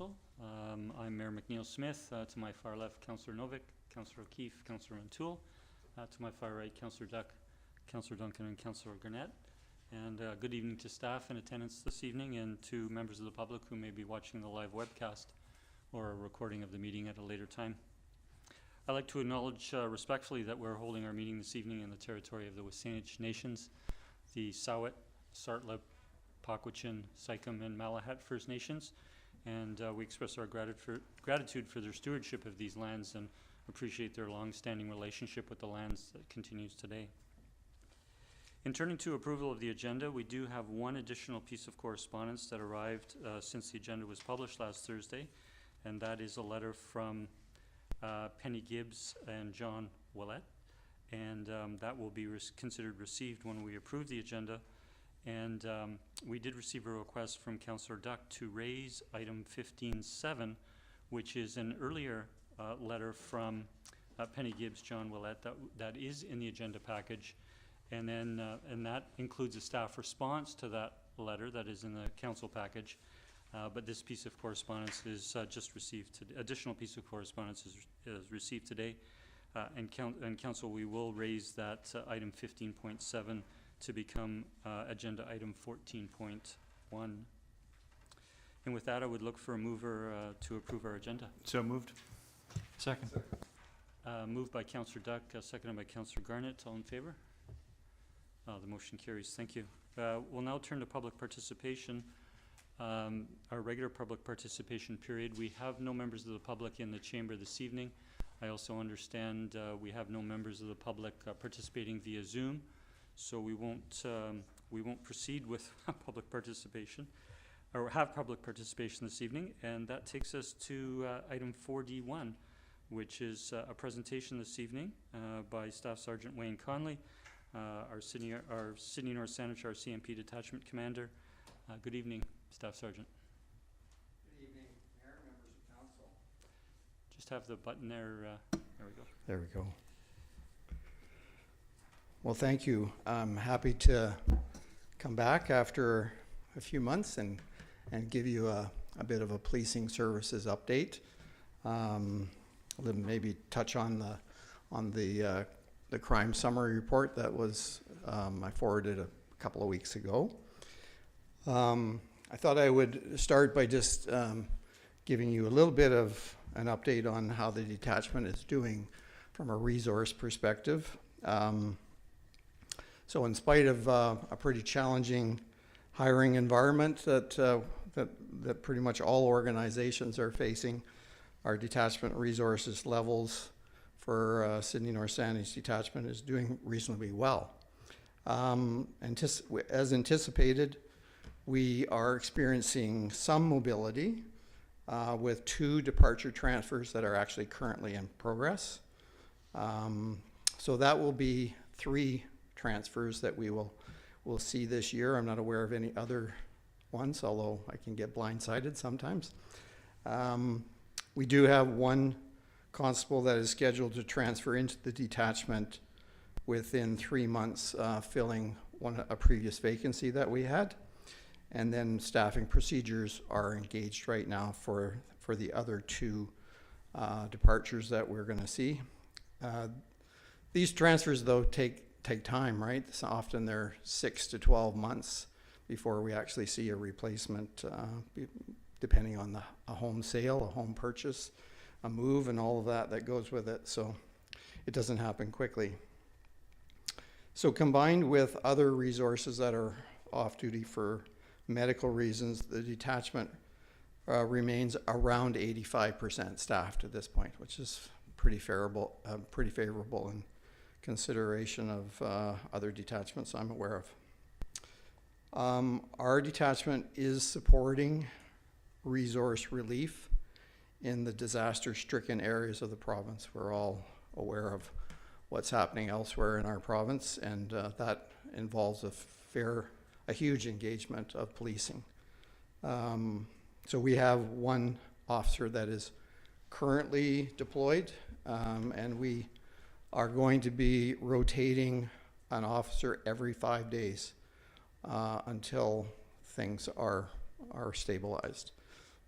Council. I'm Mayor McNeil Smith. To my far left, Councillor Novick, Councillor O'Keefe, Councillor O'Toole. To my far right, Councillor Duck, Councillor Duncan, and Councillor Garnett. And good evening to staff in attendance this evening and to members of the public who may be watching the live webcast or a recording of the meeting at a later time. I'd like to acknowledge respectfully that we're holding our meeting this evening in the territory of the Saanich Nations, the Sawat, Sartlip, Pakwachin, Sycam, and Malahat First Nations, and we express our gratitude for their stewardship of these lands and appreciate their long-standing relationship with the lands that continues today. In turning to approval of the agenda, we do have one additional piece of correspondence that arrived since the agenda was published last Thursday, and that is a letter from Penny Gibbs and John Willett, and that will be considered received when we approve the agenda. And we did receive a request from Councillor Duck to raise item 15.7, which is an earlier letter from Penny Gibbs, John Willett, that is in the agenda package. And then and that includes a staff response to that letter that is in the council package. But this piece of correspondence is just received today. Additional piece of correspondence is received today. And council, we will raise that item 15.7 to become agenda item 14.1. And with that, I would look for a mover to approve our agenda. So moved. Second. Moved by Councillor Duck, seconded by Councillor Garnett. All in favor? The motion carries. Thank you. We'll now turn to public participation. Our regular public participation period. We have no members of the public in the chamber this evening. I also understand we have no members of the public participating via Zoom, so we won't proceed with public participation, or have public participation this evening. And that takes us to item 4D1, which is a presentation this evening by Staff Sergeant Wayne Conley, our Sidney North Saanich RCMP Detachment Commander. Good evening, Staff Sergeant. Good evening, Mayor, members of council. Just have the button there. There we go. There we go. Well, thank you. I'm happy to come back after a few months and give you a bit of a policing services update. Maybe touch on the crime summary report that was I forwarded a couple of weeks ago. I thought I would start by just giving you a little bit of an update on how the detachment is doing from a resource perspective. So in spite of a pretty challenging hiring environment that pretty much all organizations are facing, our detachment resources levels for Sidney North Saanich Detachment is doing reasonably well. As anticipated, we are experiencing some mobility with 2 departure transfers that are actually currently in progress. So that will be 3 transfers that we'll see this year. I'm not aware of any other ones, although I can get blindsided sometimes. We do have 1 constable that is scheduled to transfer into the detachment within 3 months, filling a previous vacancy that we had. And then staffing procedures are engaged right now for the other 2 departures that we're going to see. These transfers, though, take time, right? So often they're 6 to 12 months before we actually see a replacement, depending on a home sale, a home purchase, a move, and all of that goes with it. So it doesn't happen quickly. So combined with other resources that are off duty for medical reasons, the detachment remains around 85% staffed at this point, which is pretty favorable in consideration of other detachments I'm aware of. Our detachment is supporting resource relief in the disaster-stricken areas of the province. We're all aware of what's happening elsewhere in our province, and that involves a huge engagement of policing. So we have 1 officer that is currently deployed, and we are going to be rotating an officer every 5 days until things are stabilized.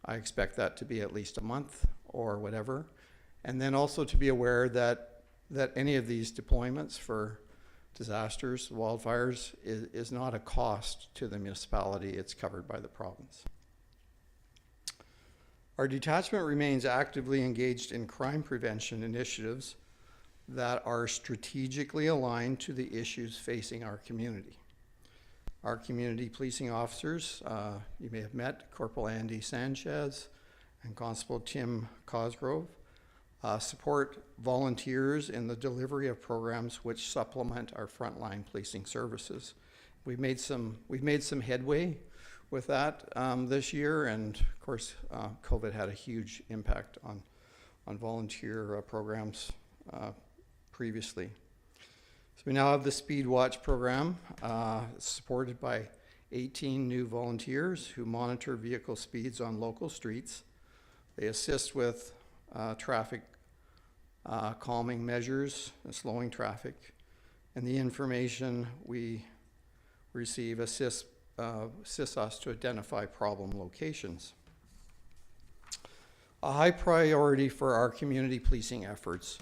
I expect that to be at least a month or whatever. And then also to be aware that any of these deployments for disasters, wildfires, is not a cost to the municipality. It's covered by the province. Our detachment remains actively engaged in crime prevention initiatives that are strategically aligned to the issues facing our community. Our community policing officers, you may have met Corporal Andy Sanchez and Constable Tim Cosgrove, support volunteers in the delivery of programs which supplement our frontline policing services. We've made some headway with that this year, and of course COVID had a huge impact on volunteer programs previously. So we now have the Speed Watch program supported by 18 new volunteers who monitor vehicle speeds on local streets. They assist with traffic calming measures and slowing traffic, and the information we receive assists us to identify problem locations. A high priority for our community policing efforts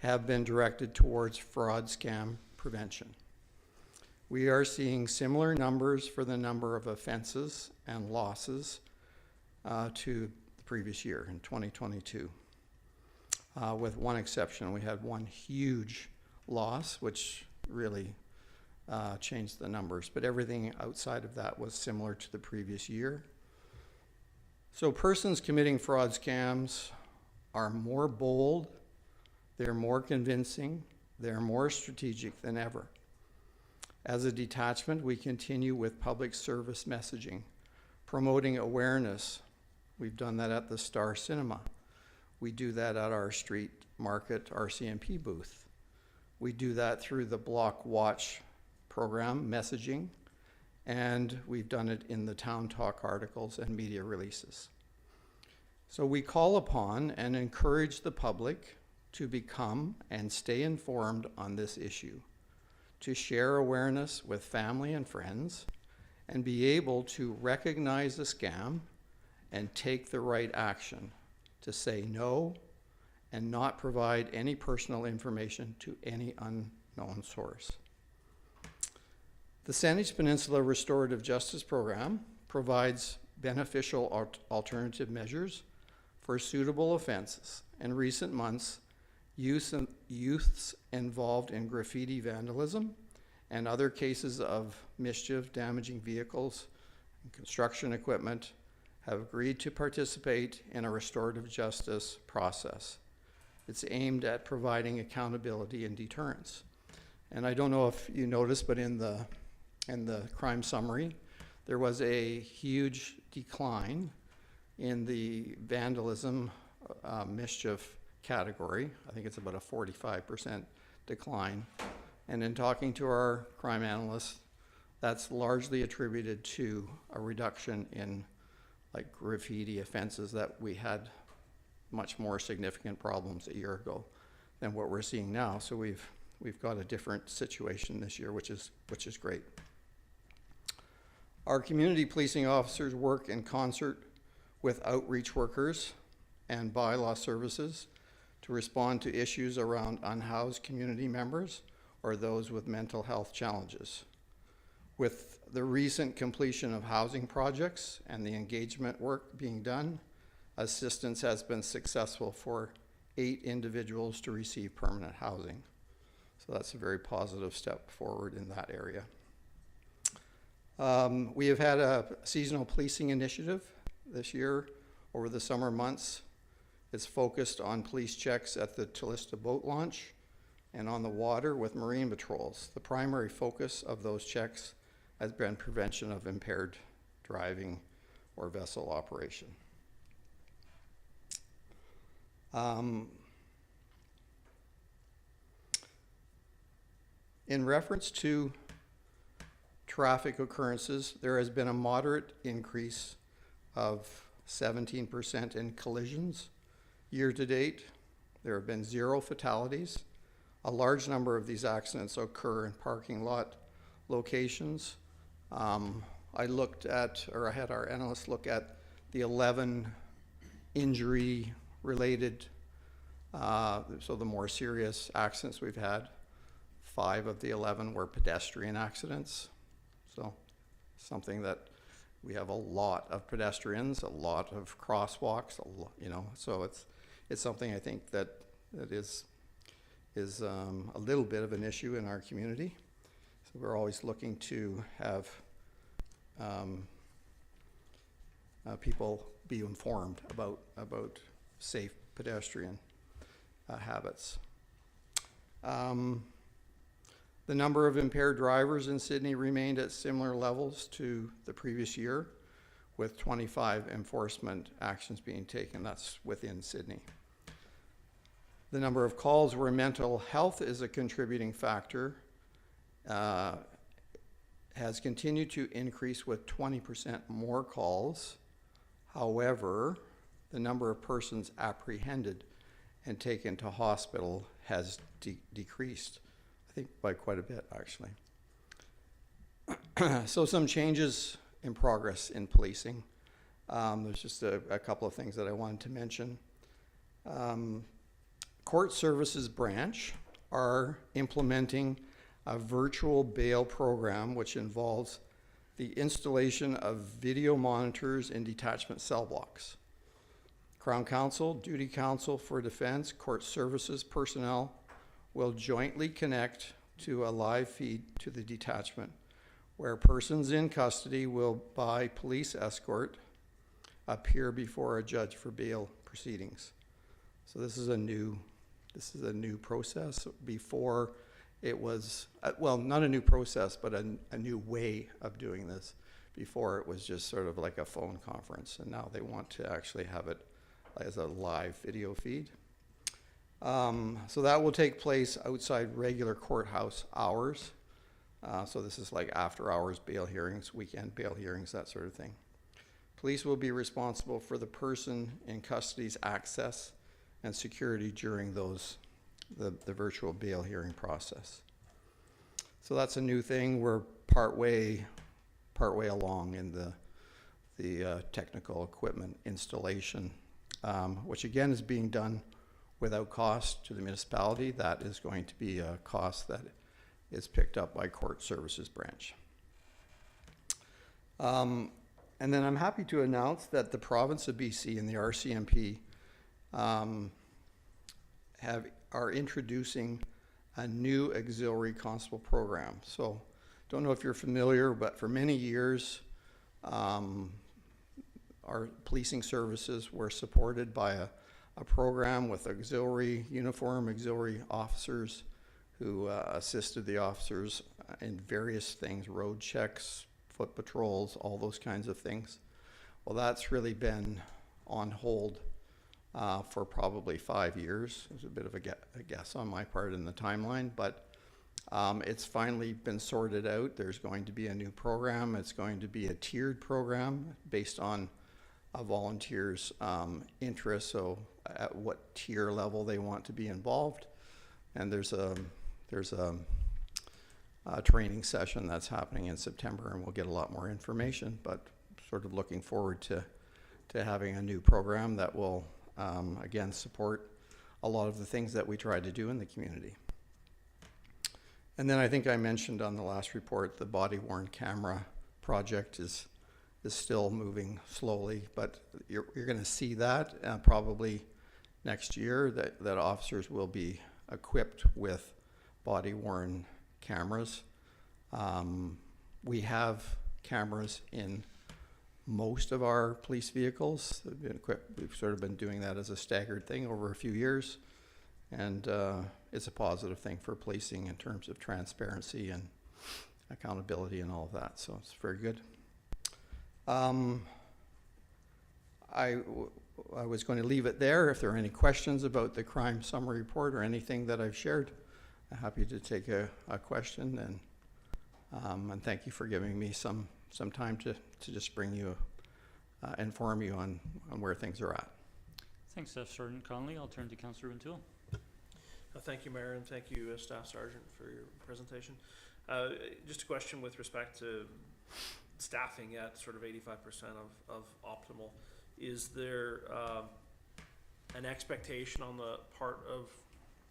have been directed towards fraud scam prevention. We are seeing similar numbers for the number of offenses and losses to the previous year in 2022. With one exception, we had one huge loss, which really changed the numbers, but everything outside of that was similar to the previous year. So persons committing fraud scams are more bold, they're more convincing, they're more strategic than ever. As a detachment, we continue with public service messaging, promoting awareness. We've done that at the Star Cinema. We do that at our street market RCMP booth. We do that through the Block Watch program messaging, and we've done it in the Town Talk articles and media releases. So we call upon and encourage the public to become and stay informed on this issue, to share awareness with family and friends, and be able to recognize a scam and take the right action to say no and not provide any personal information to any unknown source. The Saanich Peninsula Restorative Justice Program provides beneficial alternative measures for suitable offenses. In recent months, youths involved in graffiti vandalism and other cases of mischief damaging vehicles and construction equipment have agreed to participate in a restorative justice process. It's aimed at providing accountability and deterrence. And I don't know if you noticed, but in the crime summary, there was a huge decline in the vandalism mischief category. I think it's about a 45% decline. And in talking to our crime analysts, that's largely attributed to a reduction in like graffiti offenses that we had much more significant problems a year ago than what we're seeing now. So we've got a different situation this year, which is great. Our community policing officers work in concert with outreach workers and bylaw services to respond to issues around unhoused community members or those with mental health challenges. With the recent completion of housing projects and the engagement work being done, assistance has been successful for 8 individuals to receive permanent housing. So that's a very positive step forward in that area. We have had a seasonal policing initiative this year over the summer months. It's focused on police checks at the Tallista boat launch and on the water with marine patrols. The primary focus of those checks has been prevention of impaired driving or vessel operation. In reference to traffic occurrences, there has been a moderate increase of 17% in collisions. Year to date, there have been 0 fatalities. A large number of these accidents occur in parking lot locations. I had our analysts look at the 11 injury-related, so the more serious accidents we've had, 5 of the 11 were pedestrian accidents. So something that we have a lot of pedestrians, a lot of crosswalks, so it's something I think that is a little bit of an issue in our community. So we're always looking to have people be informed about safe pedestrian habits. The number of impaired drivers in Sidney remained at similar levels to the previous year, with 25 enforcement actions being taken. That's within Sidney. The number of calls where mental health is a contributing factor has continued to increase with 20% more calls. However, the number of persons apprehended and taken to hospital has decreased, I think by quite a bit actually. So some changes in progress in policing. There's just a couple of things that I wanted to mention. Court Services Branch are implementing a virtual bail program which involves the installation of video monitors in detachment cell blocks. Crown Counsel, Duty Counsel for Defense, Court Services personnel will jointly connect to a live feed to the detachment where persons in custody will, by police escort, appear before a judge for bail proceedings. So this is a new process. Before it was, well, not a new process, but a new way of doing this. Before it was just sort of like a phone conference, and now they want to actually have it as a live video feed. So that will take place outside regular courthouse hours. So this is like after hours bail hearings, weekend bail hearings, that sort of thing. Police will be responsible for the person in custody's access and security during the virtual bail hearing process. So that's a new thing. We're partway along in the technical equipment installation, which again is being done without cost to the municipality. That is going to be a cost that is picked up by Court Services Branch. And then I'm happy to announce that the province of BC and the RCMP are introducing a new auxiliary constable program. So don't know if you're familiar, but for many years our policing services were supported by a program with uniform auxiliary officers who assisted the officers in various things, road checks, foot patrols, all those kinds of things. Well, that's really been on hold for probably 5 years. It was a bit of a guess on my part in the timeline, but it's finally been sorted out. There's going to be a new program. It's going to be a tiered program based on a volunteer's interest, so at what tier level they want to be involved. And there's a training session that's happening in September, and we'll get a lot more information, but sort of looking forward to having a new program that will again support a lot of the things that we try to do in the community. And then I think I mentioned on the last report, the body-worn camera project is still moving slowly, but you're going to see that probably next year, that officers will be equipped with body-worn cameras. We have cameras in most of our police vehicles. They've been equipped. We've sort of been doing that as a staggered thing over a few years, and it's a positive thing for policing in terms of transparency and accountability and all of that, so it's very good. I was going to leave it there. If there are any questions about the crime summary report or anything that I've shared, I'm happy to take a question, and thank you for giving me some time to just bring you, inform you on where things are at. Thanks, Staff Sergeant Conley. I'll turn to Councillor O'Toole. Thank you, Mayor, and thank you, Staff Sergeant, for your presentation. Just a question with respect to staffing at sort of 85% of optimal. Is there an expectation on the part of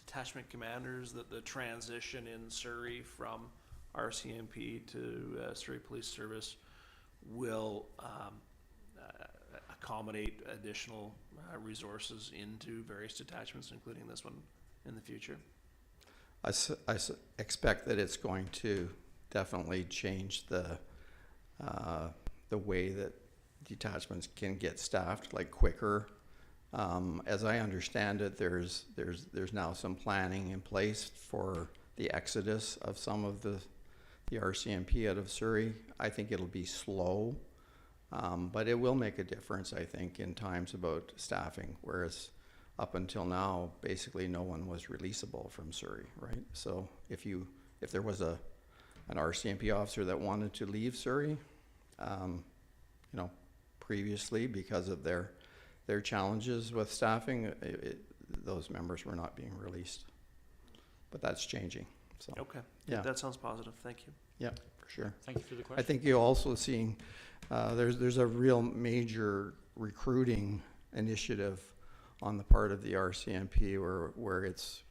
detachment commanders that the transition in Surrey from RCMP to Surrey Police Service will accommodate additional resources into various detachments, including this one in the future? I expect that it's going to definitely change the way that detachments can get staffed, like quicker. As I understand it, there's now some planning in place for the exodus of some of the RCMP out of Surrey. I think it'll be slow, but it will make a difference, I think, in times about staffing, whereas up until now, basically no one was releasable from Surrey, right? So if there was an RCMP officer that wanted to leave Surrey, previously because of their challenges with staffing, those members were not being released. But that's changing. So Okay. yeah, That sounds positive. Thank you. yeah, for sure. Thank you for the I question. think you're also seeing there's a real major recruiting initiative on the part of the RCMP where it's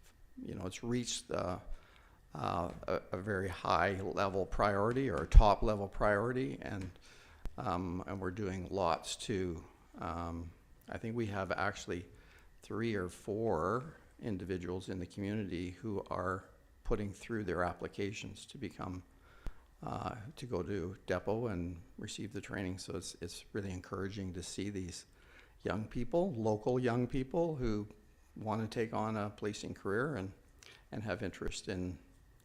reached a very high level priority or a top level priority, and we're doing lots to I think we have actually 3 or 4 individuals in the community who are putting through their applications to become to go to depot and receive the training. So it's really encouraging to see these young people, local young people who want to take on a policing career and have interest in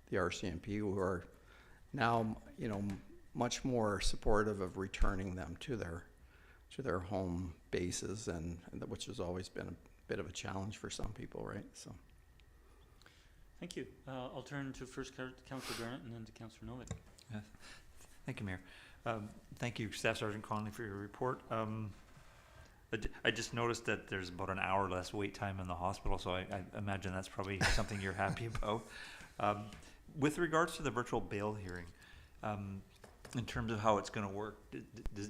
the RCMP, who are now much more supportive of returning them to their home bases, and which has always been a bit of a challenge for some people, right? So. Thank you. I'll turn to first Councillor Garnett and then to Councillor Novick. Thank you, Mayor. Thank you, Staff Sergeant Conley, for your report. I just noticed that there's about an hour less wait time in the hospital, so I imagine that's probably something you're happy about. With regards to the virtual bail hearing, in terms of how it's going to work, do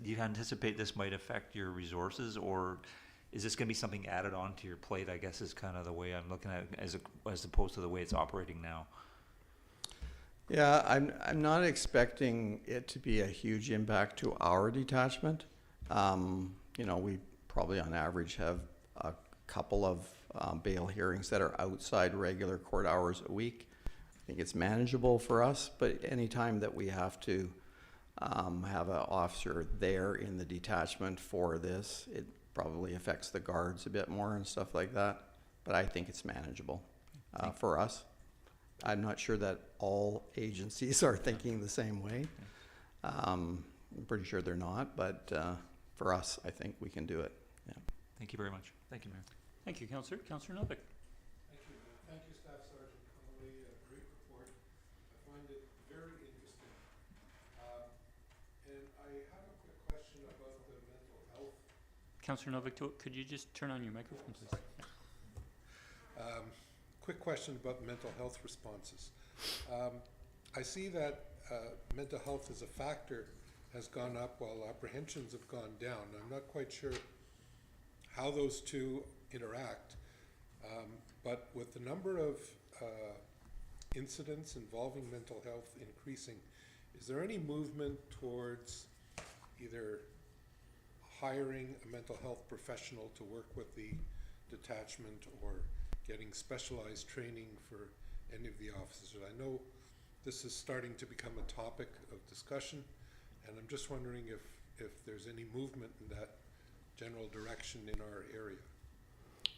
you anticipate this might affect your resources, or is this going to be something added on to your plate, I guess, is kind of the way I'm looking at it, as opposed to the way it's operating now? Yeah, I'm not expecting it to be a huge impact to our detachment. We probably on average have a couple of bail hearings that are outside regular court hours a week. I think it's manageable for us, but anytime that we have to have an officer there in the detachment for this, it probably affects the guards a bit more and stuff like that. But I think it's manageable for us. I'm not sure that all agencies are thinking the same way. I'm pretty sure they're not, but for us, I think we can do it. Yeah. Thank you very much. Thank you, Mayor. Thank you, Councillor. Councillor Novick. Thank you. Thank you, Staff Sergeant Conley. A great report. I find it very interesting. And I have a quick question about the mental health. Councillor Novick, could you just turn on your microphone, please? Quick question about mental health responses. I see that mental health as a factor has gone up while apprehensions have gone down. I'm not quite sure how those two interact, but with the number of incidents involving mental health increasing, is there any movement towards either hiring a mental health professional to work with the detachment or getting specialized training for any of the officers? I know this is starting to become a topic of discussion, and I'm just wondering if there's any movement in that general direction in our area.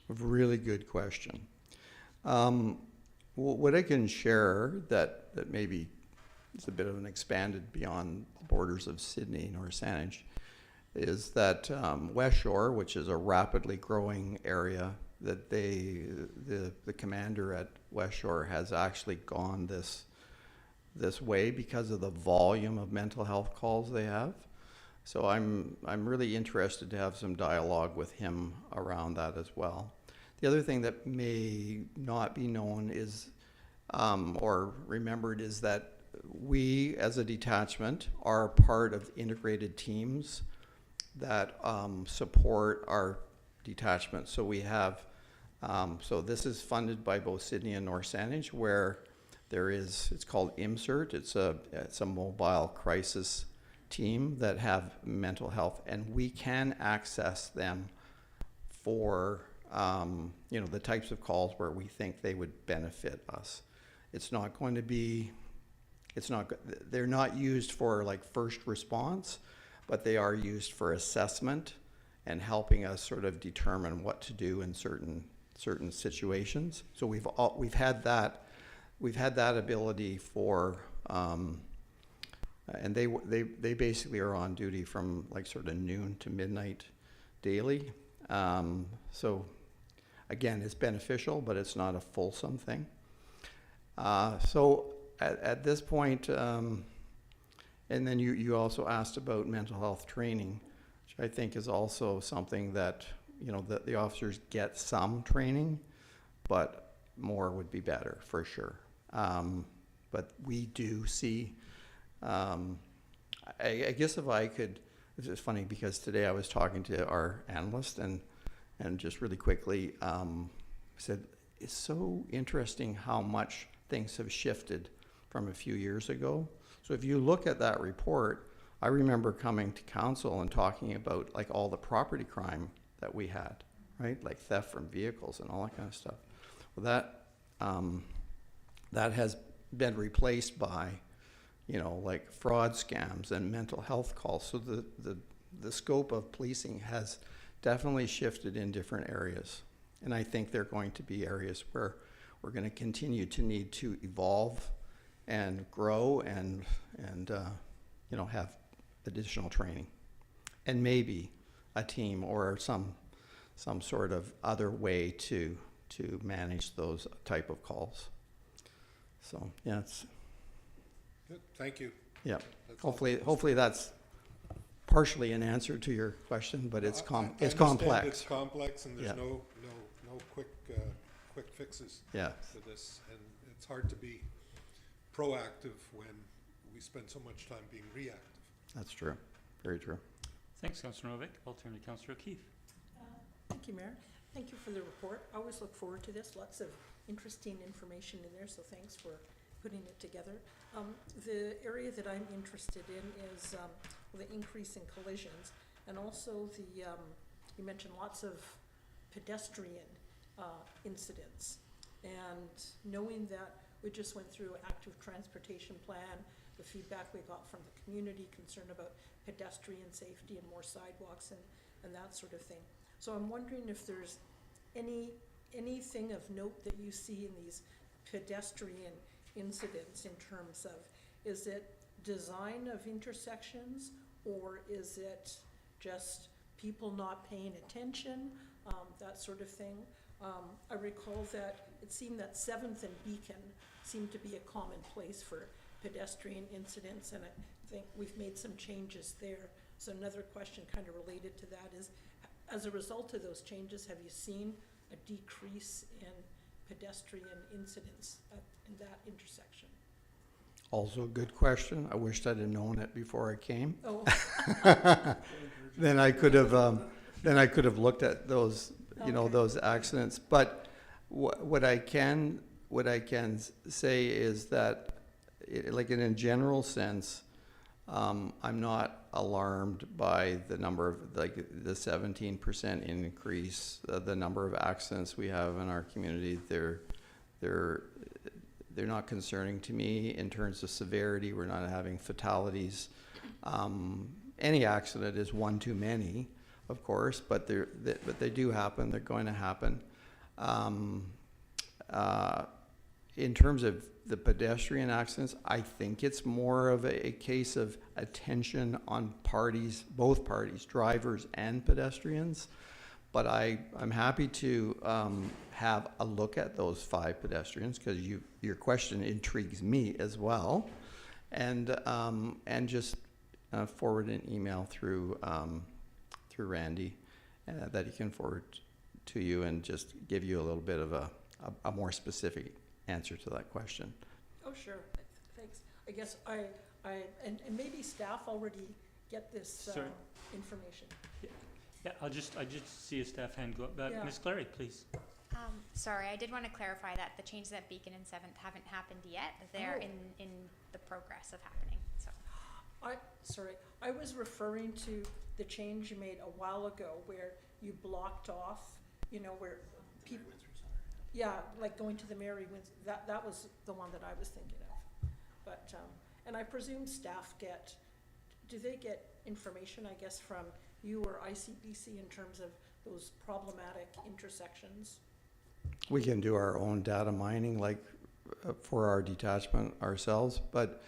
A really good question. What I can share that maybe is a bit of an expanded beyond the borders of Sidney nor Saanich is that West Shore, which is a rapidly growing area, that the commander at West Shore has actually gone this way because of the volume of mental health calls they have. So I'm really interested to have some dialogue with him around that as well. The other thing that may not be known is or remembered is that we as a detachment are part of integrated teams that support our detachment. So we have So this is funded by both Sidney and North Saanich, where it's called IMSERT. It's a mobile crisis team that have mental health, and we can access them for, the types of calls where we think they would benefit us. It's not going to be, they're not used for like first response, but they are used for assessment and helping us sort of determine what to do in certain situations. So we've had that ability for, and they basically are on duty from like sort of noon to midnight daily. So again, it's beneficial, but it's not a fulsome thing. So at this point, and then you also asked about mental health training, which I think is also something that, that the officers get some training, but more would be better for sure. But we do see, I guess if I could, this is funny because today I was talking to our analyst and just really quickly said, it's so interesting how much things have shifted from a few years ago. So if you look at that report, I remember coming to council and talking about like all the property crime that we had, right? Like theft from vehicles and all that kind of stuff. Well, that has been replaced by, like fraud scams and mental health calls. So the scope of policing has definitely shifted in different areas. And I think there are going to be areas where we're going to continue to need to evolve and grow and have additional training. And maybe a team or some sort of other way to manage those type of calls. So yeah, it's Good, thank you. yeah. That's all. Hopefully that's partially an answer to your question, but it's I it's understand complex. It's complex, and there's Yeah. no quick fixes Yeah, for this, and it's hard to be proactive when we spend so much time being reactive. that's true. Very true. Thanks, Councillor Novick. I'll turn to Councillor O'Keefe. Thank you, Mayor. Thank you for the report. I always look forward to this. Lots of interesting information in there, so thanks for putting it together. The area that I'm interested in is the increase in collisions, and also you mentioned lots of pedestrian incidents. And knowing that we just went through active transportation plan, the feedback we got from the community concerned about pedestrian safety and more sidewalks and that sort of thing. So I'm wondering if there's anything of note that you see in these pedestrian incidents in terms of, is it design of intersections, or is it just people not paying attention, that sort of thing? I recall that it seemed that 7th and Beacon seemed to be a common place for pedestrian incidents, and I think we've made some changes there. So another question kind of related to that is, as a result of those changes, have you seen a decrease in pedestrian incidents in that intersection? Also a good question. I wished I'd have known it before I came. Oh, Then I could have looked at those, those accidents. But what I can say is that, like in a general sense, I'm not alarmed by the number of, like the 17% increase, the number of accidents we have in our community. They're not concerning to me in terms of severity. We're not having fatalities. Any accident is one too many, of course, but they do happen. They're going to happen. In terms of the pedestrian accidents, I think it's more of a case of attention on both parties, drivers and pedestrians. But I'm happy to have a look at those 5 pedestrians, because your question intrigues me as well, and just forward an email through Randy that he can forward to you, and just give you a little bit of a more specific answer to that question. oh, sure. Thanks. I guess and maybe staff already get this Sorry. information. Yeah, I just see a staff hand go up. Yeah. Ms. Clary, please. Sorry, I did want to clarify that the changes at Beacon and 7th haven't happened yet. They're Oh. in the progress of happening, so. I was referring to the change you made a while ago where you blocked off, where people, yeah, like going to the Mary Windsor, that was the one that I was thinking of. But, and I presume staff do they get information, I guess, from you or ICBC in terms of those problematic intersections? We can do our own data mining, like for our detachment ourselves, but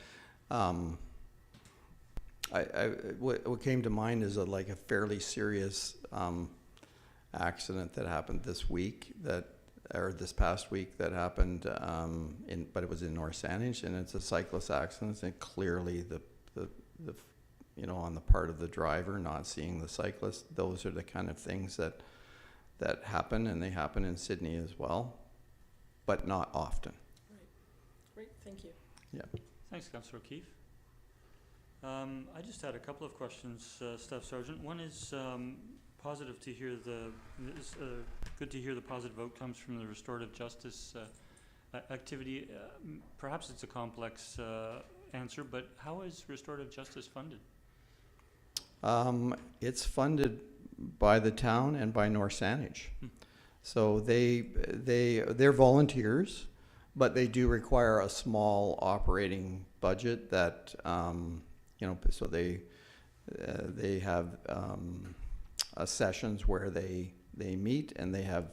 what came to mind is like a fairly serious accident that happened this past week that happened but it was in North Saanich, and it's a cyclist accident, and clearly the on the part of the driver not seeing the cyclist. Those are the kind of things that happen, and they happen in Sidney as well, but not often. Great, thank you. Yeah. Thanks, Councillor O'Keefe. I just had a couple of questions, Staff Sergeant. One is positive to hear good to hear the positive outcomes from the restorative justice activity. Perhaps it's a complex answer, but how is restorative justice funded? It's funded by the town and by North Saanich. So they're volunteers, but they do require a small operating budget that so they have sessions where they meet, and they have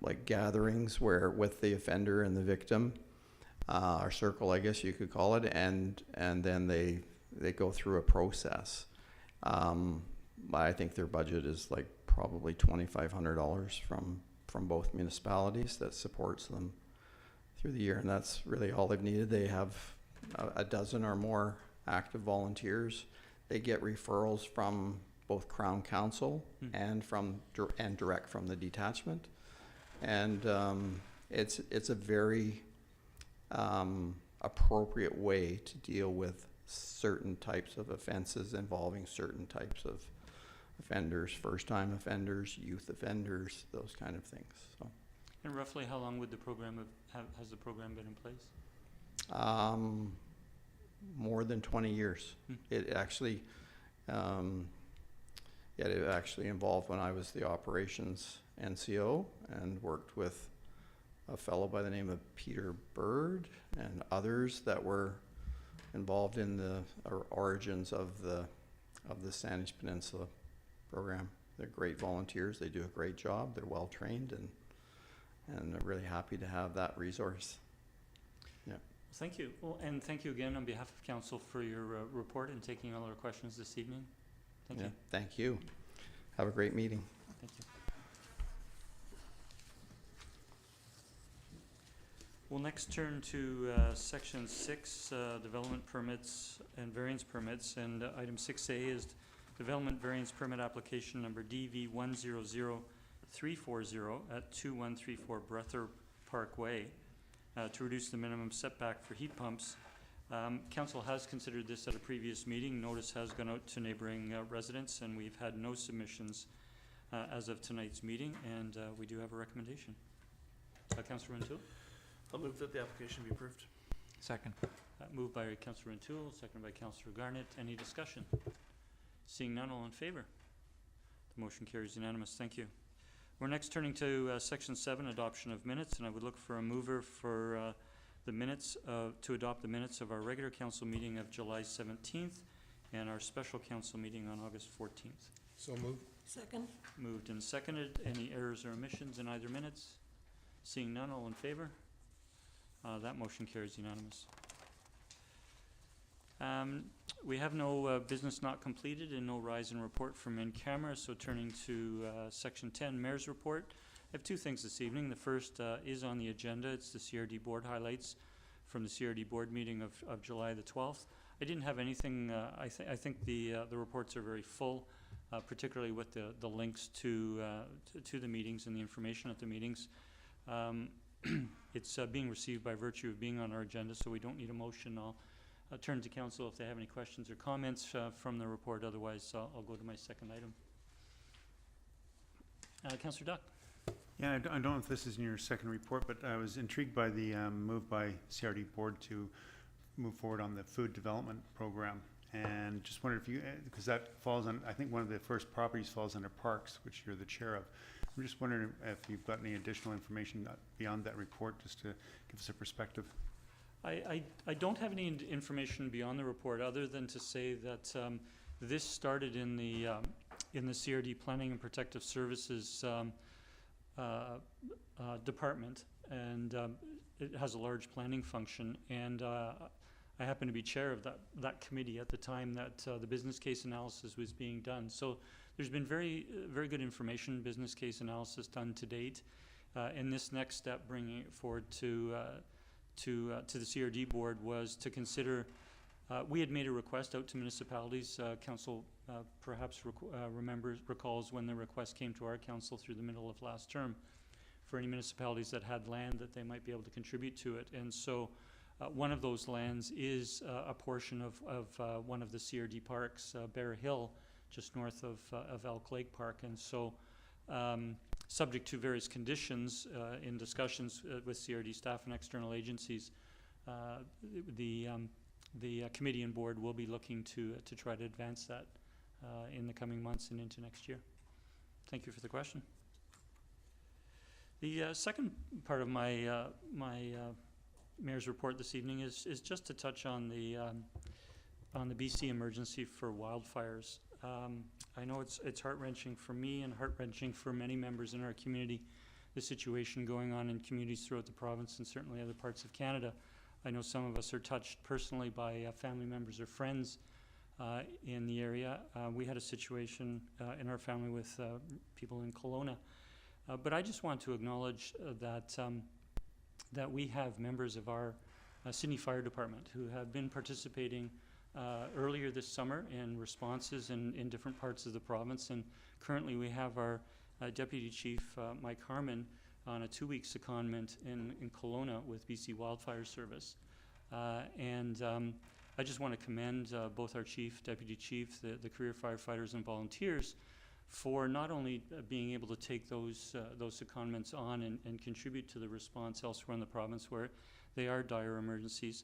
like gatherings with the offender and the victim, or circle, I guess you could call it, and then they go through a process. I think their budget is like probably $2,500 from both municipalities that supports them through the year, and that's really all they've needed. They have a dozen or more active volunteers. They get referrals from both Crown Council and direct from the detachment, and it's a very appropriate way to deal with certain types of offenses involving certain types of offenders, first-time offenders, youth offenders, those kind of things. So, And roughly how long would the program has the program been in place? more than 20 years. It actually, it actually involved when I was the operations NCO and worked with a fellow by the name of Peter Bird and others that were involved in the origins of the Saanich Peninsula program. They're great volunteers. They do a great job. They're well trained, and I'm really happy to have that resource. Yeah. Thank you. Well, and thank you again on behalf of council for your report and taking all our questions this evening. Thank you. Thank you. Have a great meeting. Thank you. We'll next turn to section 6, development permits and variance permits, and item 6A is development variance permit application number DV100340 at 2134 Brethourpark Way to reduce the minimum setback for heat pumps. Council has considered this at a previous meeting. Notice has gone out to neighboring residents, and we've had no submissions as of tonight's meeting, and we do have a recommendation. Councillor Rintoul? I'll move that the application be approved. Second. Moved by Councillor Rintoul, seconded by Councillor Garnett. Any discussion? Seeing none, all in favor? The motion carries unanimous. Thank you. We're next turning to section 7, adoption of minutes, and I would look for a mover for the minutes to adopt the minutes of our regular council meeting of July 17th and our special council meeting on August 14th. So moved. Second? Moved and seconded. Any errors or omissions in either minutes? Seeing none, all in favor? That motion carries unanimous. We have no business not completed and no rise in report from in camera, so turning to section 10, Mayor's Report. I have two things this evening. The first is on the agenda. It's the CRD board highlights from the CRD board meeting of July the 12th. I didn't have anything, I think the reports are very full, particularly with the links to the meetings and the information at the meetings. It's being received by virtue of being on our agenda, so we don't need a motion. I'll turn to council if they have any questions or comments from the report. Otherwise, I'll go to my second item. Councillor Duck. Yeah, I don't know if this is in your second report, but I was intrigued by the move by CRD board to move forward on the food development program. And just wondered if you, because that falls on, I think one of the first properties falls under parks, which you're the chair of. I'm just wondering if you've got any additional information beyond that report, just to give us a perspective. I don't have any information beyond the report, other than to say that this started in the CRD Planning and Protective Services department, and it has a large planning function, and I happen to be chair of that committee at the time that the business case analysis was being done. So there's been very good information, business case analysis done to date, and this next step, bringing it forward to the CRD board, was to consider. We had made a request out to municipalities. Council perhaps recalls when the request came to our council through the middle of last term for any municipalities that had land that they might be able to contribute to it. And so one of those lands is a portion of one of the CRD parks, Bear Hill, just north of Elk Lake Park. And so subject to various conditions in discussions with CRD staff and external agencies, the committee and board will be looking to try to advance that in the coming months and into next year. Thank you for the question. The second part of my mayor's report this evening is just to touch on the BC emergency for wildfires. I know it's heart-wrenching for me and heart-wrenching for many members in our community, the situation going on in communities throughout the province and certainly other parts of Canada. I know some of us are touched personally by family members or friends in the area. We had a situation in our family with people in Kelowna. But I just want to acknowledge that we have members of our Sidney Fire Department who have been participating earlier this summer in responses in different parts of the province. And currently we have our Deputy Chief, Mike Harmon, on a 2-week secondment in Kelowna with BC Wildfire Service. I just want to commend both our chief, deputy chief, the career firefighters and volunteers for not only being able to take those secondments on and contribute to the response elsewhere in the province where they are dire emergencies,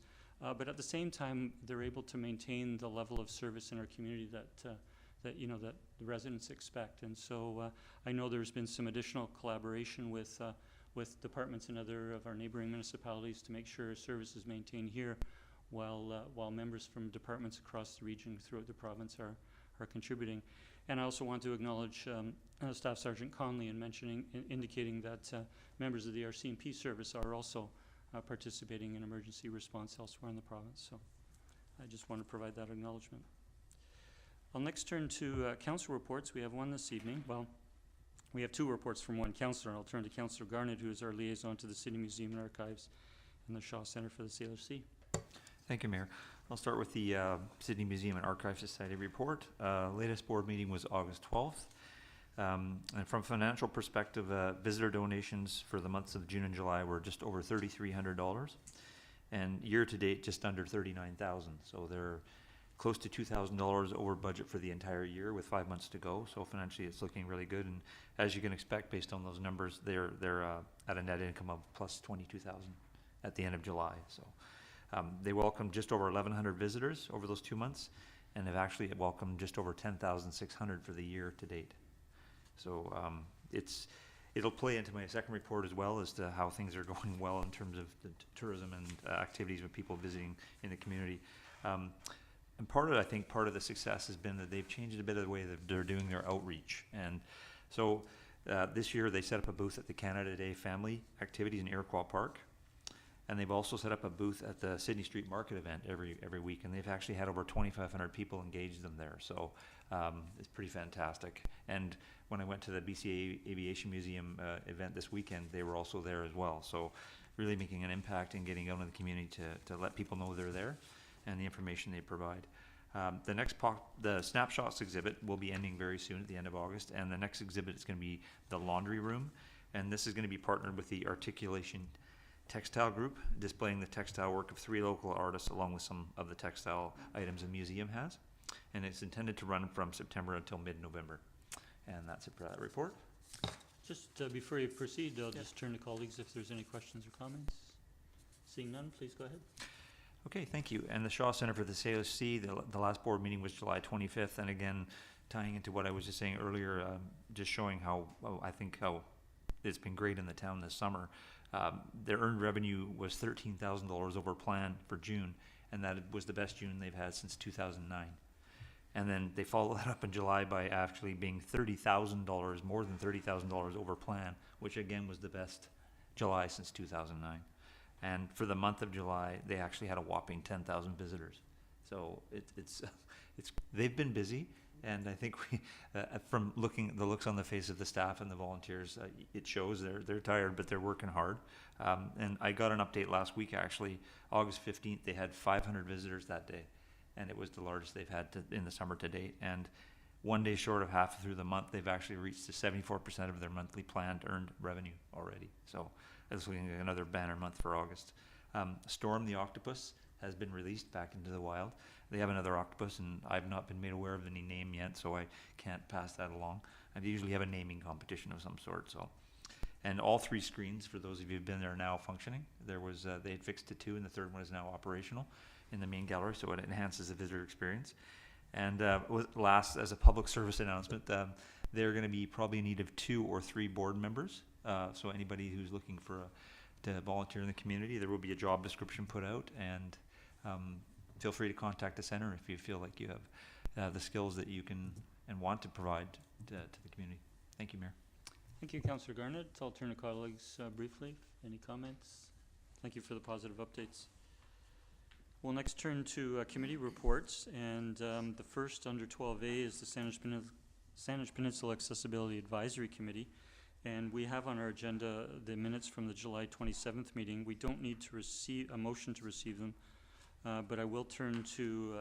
but at the same time they're able to maintain the level of service in our community that the residents expect. And so I know there's been some additional collaboration with departments in other of our neighboring municipalities to make sure service is maintained here, while members from departments across the region throughout the province are contributing. And I also want to acknowledge Staff Sergeant Conley in indicating that members of the RCMP service are also participating in emergency response elsewhere in the province. So I just want to provide that acknowledgement. I'll next turn to council reports. We have one this evening. Well, we have 2 reports from one councillor. I'll turn to Councillor Garnett, who is our liaison to the City Museum and Archives and the Shaw Centre for the Sailor Sea. Thank you, Mayor. I'll start with the Sydney Museum and Archive Society report. Latest board meeting was August 12th. And from a financial perspective, visitor donations for the months of June and July were just over $3,300, and year to date just under $39,000. So they're close to $2,000 over budget for the entire year with 5 months to go. So financially, it's looking really good. And as you can expect, based on those numbers, they're at a net income of plus $22,000 at the end of July. So they welcomed just over 1,100 visitors over those 2 months, and have actually welcomed just over 10,600 for the year to date. So it'll play into my second report as well as to how things are going well in terms of the tourism and activities with people visiting in the community. And I think part of the success has been that they've changed a bit of the way that they're doing their outreach. And so this year they set up a booth at the Canada Day Family Activities in Iroquois Park. And they've also set up a booth at the Sydney Street Market event every week. And they've actually had over 2,500 people engage them there. So it's pretty fantastic. And when I went to the BC Aviation Museum event this weekend, they were also there as well. So really making an impact and getting out in the community to let people know they're there and the information they provide. The Snapshots exhibit will be ending very soon at the end of August, and the next exhibit is going to be the Laundry Room, and this is going to be partnered with the Articulation Textile Group, displaying the textile work of 3 local artists along with some of the textile items the museum has, and it's intended to run from September until mid-November. And that's it for that report. Just before you proceed, I'll just turn to colleagues if there's any questions or comments. Seeing none, please go ahead. Okay, thank you. And the Shaw Center for the COC, the last board meeting was July 25th, and again, tying into what I was just saying earlier, just showing how it's been great in the town this summer. Their earned revenue was $13,000 over plan for June, and that was the best June they've had since 2009. And then they followed that up in July by actually being $30,000, more than $30,000 over plan, which again was the best July since 2009. And for the month of July, they actually had a whopping 10,000 visitors. So they've been busy, and I think from the looks on the face of the staff and the volunteers, it shows they're tired, but they're working hard. And I got an update last week, actually, August 15th, they had 500 visitors that day, and it was the largest they've had in the summer to date. And one day short of half through the month, they've actually reached to 74% of their monthly planned earned revenue already. So that's looking like another banner month for August. Storm the octopus has been released back into the wild. They have another octopus, and I've not been made aware of any name yet, so I can't pass that along. And they usually have a naming competition of some sort. So, and all 3 screens, for those of you who've been there, are now functioning. There was they had fixed to 2, and the third one is now operational in the main gallery, so it enhances the visitor experience. And last, as a public service announcement, they're going to be probably in need of 2 or 3 board members. So anybody who's looking to volunteer in the community, there will be a job description put out, and feel free to contact the center if you feel like you have the skills that you can and want to provide to the community. Thank you, Mayor. Thank you, Councillor Garnett. I'll turn to colleagues briefly. Any comments? Thank you for the positive updates. We'll next turn to committee reports, and the first under 12A is the Saanich Peninsula Accessibility Advisory Committee. And we have on our agenda the minutes from the July 27th meeting. We don't need to receive a motion to receive them, but I will turn to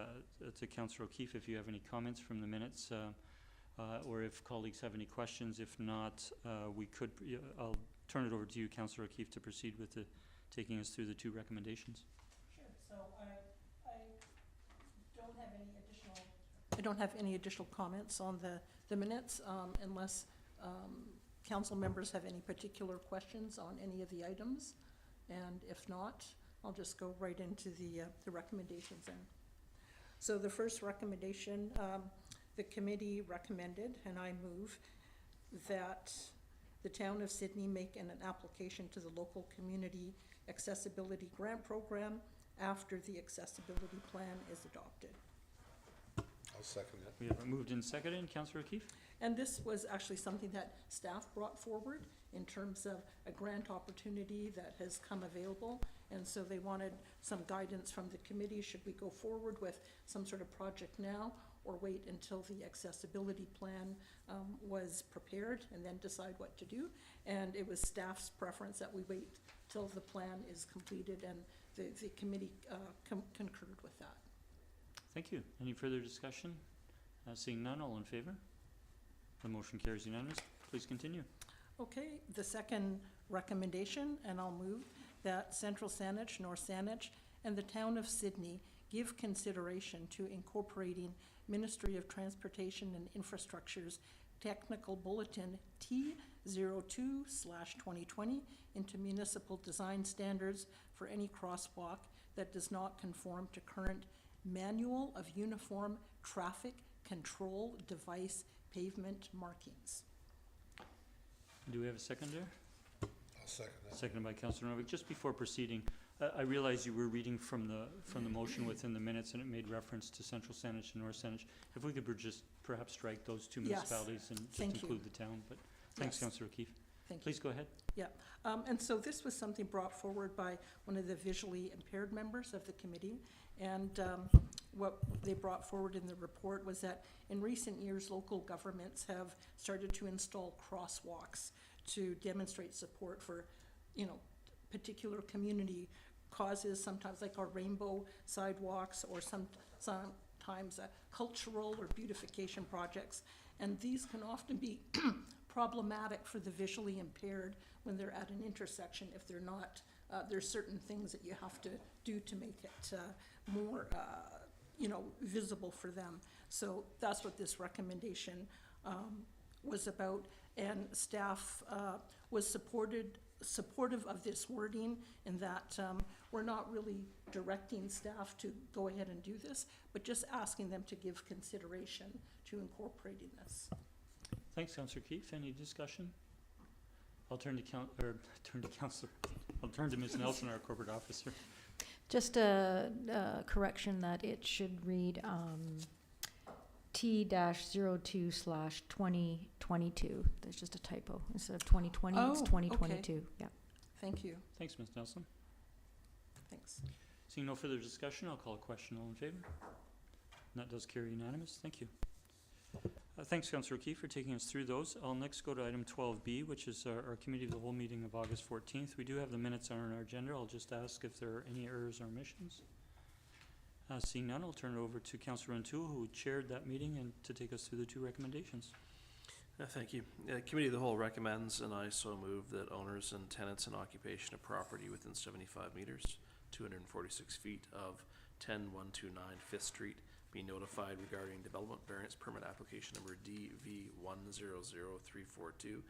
Councillor O'Keefe if you have any comments from the minutes, or if colleagues have any questions. If not, I'll turn it over to you, Councillor O'Keefe, to proceed with taking us through the 2 recommendations. Sure. So I don't have any additional comments on the minutes, unless council members have any particular questions on any of the items, and if not, I'll just go right into the recommendations then. So the first recommendation, the committee recommended, and I move, that the town of Sidney make an application to the local community accessibility grant program after the accessibility plan is adopted. I'll second that. We have it moved and seconded. Councillor O'Keefe? And this was actually something that staff brought forward in terms of a grant opportunity that has come available. And so they wanted some guidance from the committee. Should we go forward with some sort of project now, or wait until the accessibility plan was prepared and then decide what to do? And it was staff's preference that we wait till the plan is completed, and the committee concurred with that. Thank you. Any further discussion? Seeing none, all in favor? The motion carries unanimous. Please continue. Okay, the second recommendation, and I'll move, that Central Saanich, North Saanich, and the town of Sidney give consideration to incorporating Ministry of Transportation and Infrastructure's Technical Bulletin T02/2020 into municipal design standards for any crosswalk that does not conform to current Manual of Uniform Traffic Control Device pavement markings. Do we have a seconder? I'll second that. Seconded by Councillor Novick. Just before proceeding, I realize you were reading from the motion within the minutes, and it made reference to Central Saanich and North Saanich. If we could just perhaps strike those 2 municipalities and just Thank you. include the town, but thanks, Yes. Councillor O'Keefe. Thank you. Please go ahead. Yeah, and so this was something brought forward by one of the visually impaired members of the committee. And what they brought forward in the report was that in recent years, local governments have started to install crosswalks to demonstrate support for, particular community causes, sometimes like our rainbow sidewalks, or sometimes cultural or beautification projects. And these can often be problematic for the visually impaired when they're at an intersection if they're not, there's certain things that you have to do to make it more, visible for them. So that's what this recommendation was about. and staff was supportive of this wording, in that we're not really directing staff to go ahead and do this, but just asking them to give consideration to incorporating this. Thanks, Councillor Keefe. Any discussion? I'll turn to Councillor. I'll turn to Ms. Nelson, our corporate officer. Just a correction that it should read T-02/2022. There's just a typo. Instead of 2020, it's Oh, 2022. Yeah. Thank you. Thanks, Ms. Nelson. Thanks. Seeing no further discussion, I'll call a question. All in favor? And that does carry unanimous. Thank you. Thanks, Councillor O'Keefe, for taking us through those. I'll next go to item 12B, which is our Committee of the Whole meeting of August 14th. We do have the minutes on our agenda. I'll just ask if there are any errors or omissions. Seeing none, I'll turn it over to Councillor O'Toole, who chaired that meeting, and to take us through the two recommendations. Thank you. Committee of the Whole recommends, and I so move, that owners and tenants in occupation of property within 75 meters, 246 feet of 10129 5th Street be notified regarding Development Variance Permit Application Number DV100342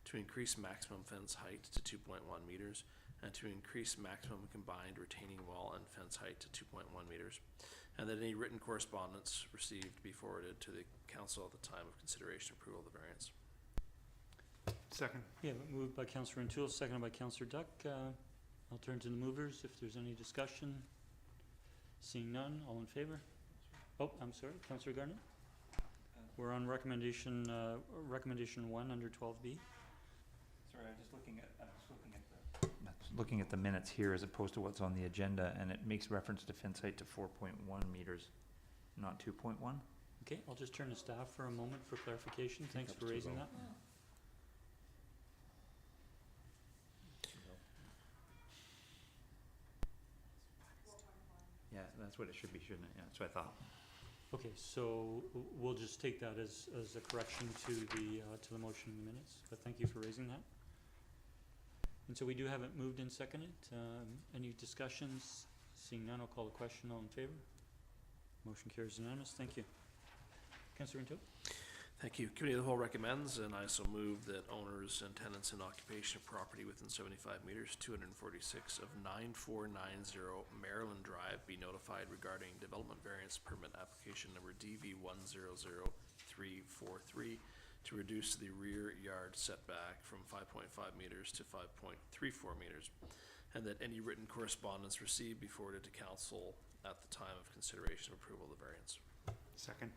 to increase maximum fence height to 2.1 meters and to increase maximum combined retaining wall and fence height to 2.1 meters, and that any written correspondence received be forwarded to the council at the time of consideration and approval of the variance. Second. Yeah, moved by Councillor O'Toole, seconded by Councillor Duck. I'll turn to the movers if there's any discussion. Seeing none, all in favor? Oh, I'm sorry, Councillor Garnett? We're on recommendation 1 under 12B. Sorry, I'm just looking at the minutes here as opposed to what's on the agenda, and it makes reference to fence height to 4.1 meters, not 2.1. Okay, I'll just turn to staff for a moment for clarification. Thanks for raising that. Yeah, that's what it should be, shouldn't it? Yeah, that's what I thought. Okay, so we'll just take that as a correction to the motion in the minutes, but thank you for raising that. And so we do have it moved and seconded. Any discussions? Seeing none, I'll call the question. All in favor? Motion carries unanimous. Thank you. Councillor O'Toole? Thank you. Committee of the Whole recommends, and I so move, that owners and tenants in occupation of property within 75 meters, 246 of 9490 Maryland Drive be notified regarding Development Variance Permit Application Number DV100343 to reduce the rear yard setback from 5.5 meters to 5.34 meters, and that any written correspondence received be forwarded to council at the time of consideration and approval of the variance. Second.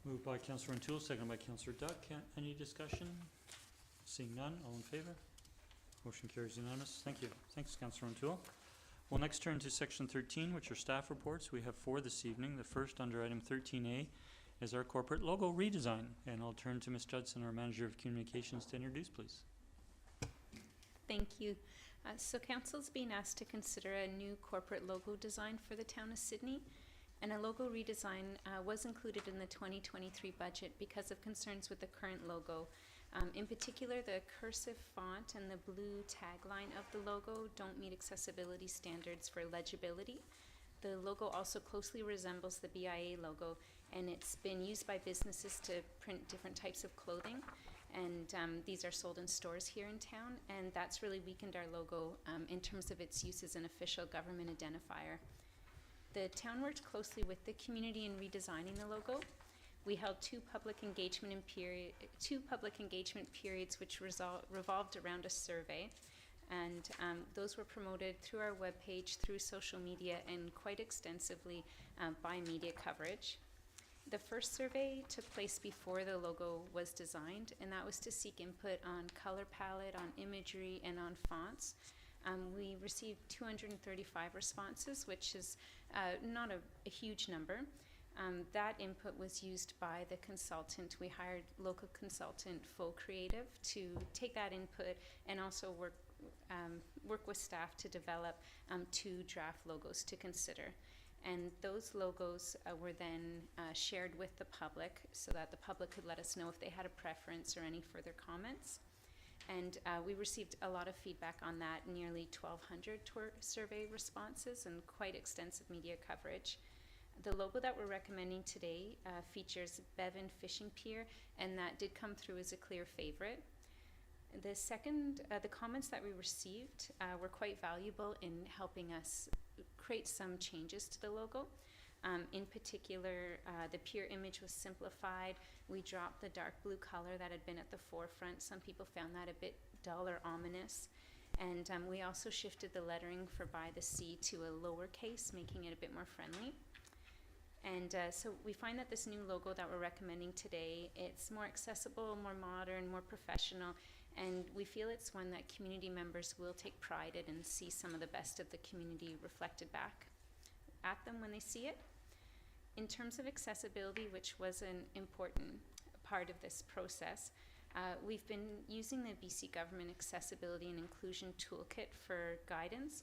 Moved by Councillor O'Toole, seconded by Councillor Duck. Any discussion? Seeing none, all in favor? Motion carries unanimous. Thank you. Thanks, Councillor O'Toole. We'll next turn to section 13, which are staff reports. We have 4 this evening. The first, under item 13A, is our corporate logo redesign. And I'll turn to Ms. Judson, our Manager of Communications, to introduce, please. Thank you. So Council's being asked to consider a new corporate logo design for the town of Sidney. And a logo redesign was included in the 2023 budget because of concerns with the current logo. In particular, the cursive font and the blue tagline of the logo don't meet accessibility standards for legibility. The logo also closely resembles the BIA logo, and it's been used by businesses to print different types of clothing. And these are sold in stores here in town, and that's really weakened our logo in terms of its use as an official government identifier. The town worked closely with the community in redesigning the logo. We held two public engagement periods which revolved around a survey, and those were promoted through our webpage, through social media, and quite extensively by media coverage. The first survey took place before the logo was designed, and that was to seek input on color palette, on imagery, and on fonts. We received 235 responses, which is not a huge number. That input was used by the consultant. We hired local consultant Full Creative to take that input and also work with staff to develop 2 draft logos to consider. And those logos were then shared with the public so that the public could let us know if they had a preference or any further comments. And we received a lot of feedback on that, nearly 1,200 survey responses and quite extensive media coverage. The logo that we're recommending today features Bevan Fishing Pier, and that did come through as a clear favorite. The comments that we received were quite valuable in helping us create some changes to the logo. In particular, the pier image was simplified. We dropped the dark blue color that had been at the forefront. Some people found that a bit dull or ominous. And we also shifted the lettering for by the sea to a lowercase, making it a bit more friendly. And so we find that this new logo that we're recommending today, it's more accessible, more modern, more professional, and we feel it's one that community members will take pride in and see some of the best of the community reflected back at them when they see it. In terms of accessibility, which was an important part of this process, we've been using the BC Government Accessibility and Inclusion Toolkit for guidance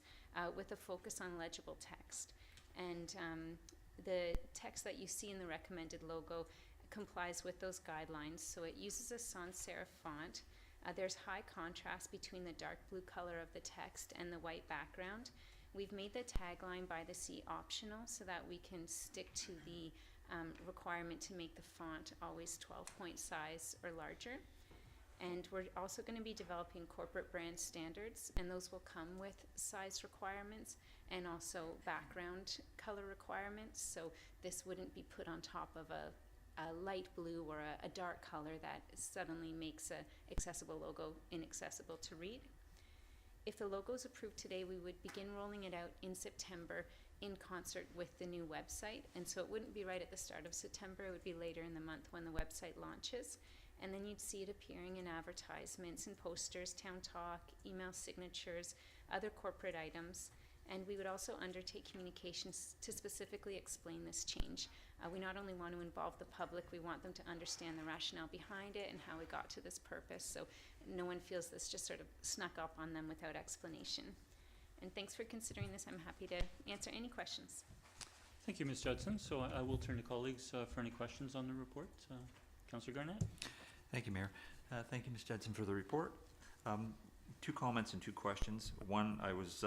with a focus on legible text. And the text that you see in the recommended logo complies with those guidelines. So it uses a sans serif font. There's high contrast between the dark blue color of the text and the white background. We've made the tagline by the sea optional so that we can stick to the requirement to make the font always 12-point size or larger. And we're also going to be developing corporate brand standards, and those will come with size requirements and also background color requirements. So this wouldn't be put on top of a light blue or a dark color that suddenly makes an accessible logo inaccessible to read. If the logo is approved today, we would begin rolling it out in September in concert with the new website. And so it wouldn't be right at the start of September, it would be later in the month when the website launches. And then you'd see it appearing in advertisements and posters, town talk, email signatures, other corporate items. And we would also undertake communications to specifically explain this change. We not only want to involve the public, we want them to understand the rationale behind it and how we got to this purpose, so no one feels this just sort of snuck up on them without explanation. And thanks for considering this. I'm happy to answer any questions. Thank you, Ms. Judson. So I will turn to colleagues for any questions on the report. Councillor Garnett? Thank you, Mayor. Thank you, Ms. Judson, for the report. 2 comments and 2 questions. One, I was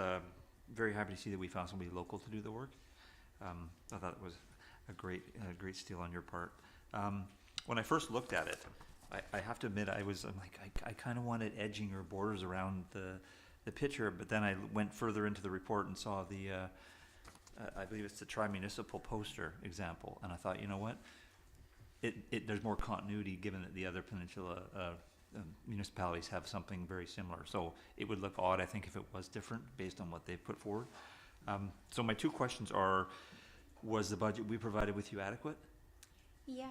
very happy to see that we found somebody local to do the work. I thought it was a great steal on your part. When I first looked at it, I have to admit, I'm like, I kind of wanted edging or borders around the picture, but then I went further into the report and saw the, I believe it's the tri-municipal poster example, and I thought, you know what? There's more continuity given that the other peninsula municipalities have something very similar. So it would look odd, I think, if it was different based on what they've put forward. So my 2 questions are, was the budget we provided with you adequate? Yeah,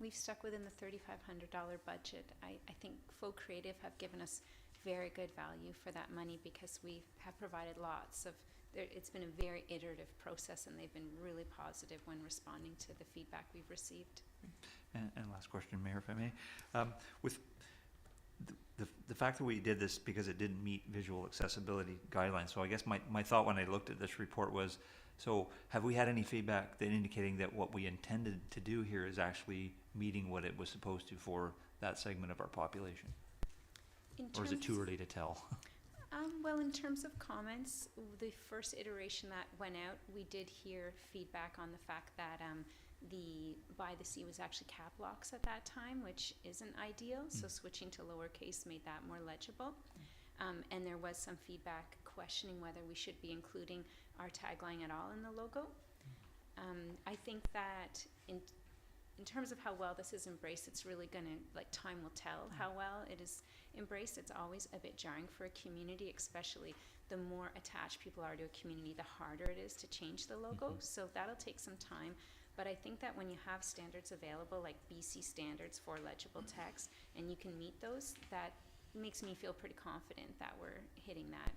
we've stuck within the $3,500 budget. I think Faux Creative have given us very good value for that money because we have provided lots of, it's been a very iterative process, and they've been really positive when responding to the feedback we've received. And last question, Mayor, if I may. With the fact that we did this because it didn't meet visual accessibility guidelines, so I guess my thought when I looked at this report was, so have we had any feedback that indicating that what we intended to do here is actually meeting what it was supposed to for that segment of our population? Or is it too early to tell? Well, in terms of comments, the first iteration that went out, we did hear feedback on the fact that the by the sea was actually cap locks at that time, which isn't ideal, so switching to lowercase made that more legible. And there was some feedback questioning whether we should be including our tagline at all in the logo. I think that in terms of how well this is embraced, it's really gonna, like, time will tell how well it is embraced. It's always a bit jarring for a community, especially the more attached people are to a community, the harder it is to change the logo. So that'll take some time. But I think that when you have standards available, like BC standards for legible text, and you can meet those, that makes me feel pretty confident that we're hitting that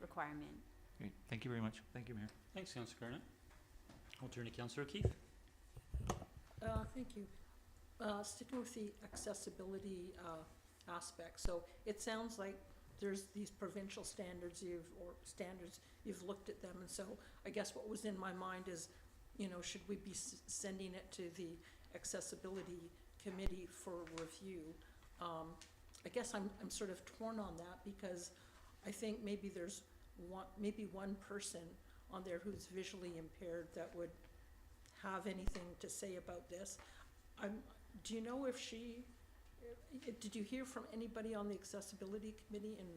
requirement. Great. Thank you very much. Thank you, Mayor. Thanks, Councillor Garnett. I'll turn to Councillor Keefe. Thank you. Sticking with the accessibility aspect, so it sounds like there's these provincial standards you've looked at them, and so I guess what was in my mind is, you know, should we be sending it to the accessibility committee for review? I guess I'm sort of torn on that, because I think maybe there's one person on there who's visually impaired that would have anything to say about this. Do you know if did you hear from anybody on the accessibility committee in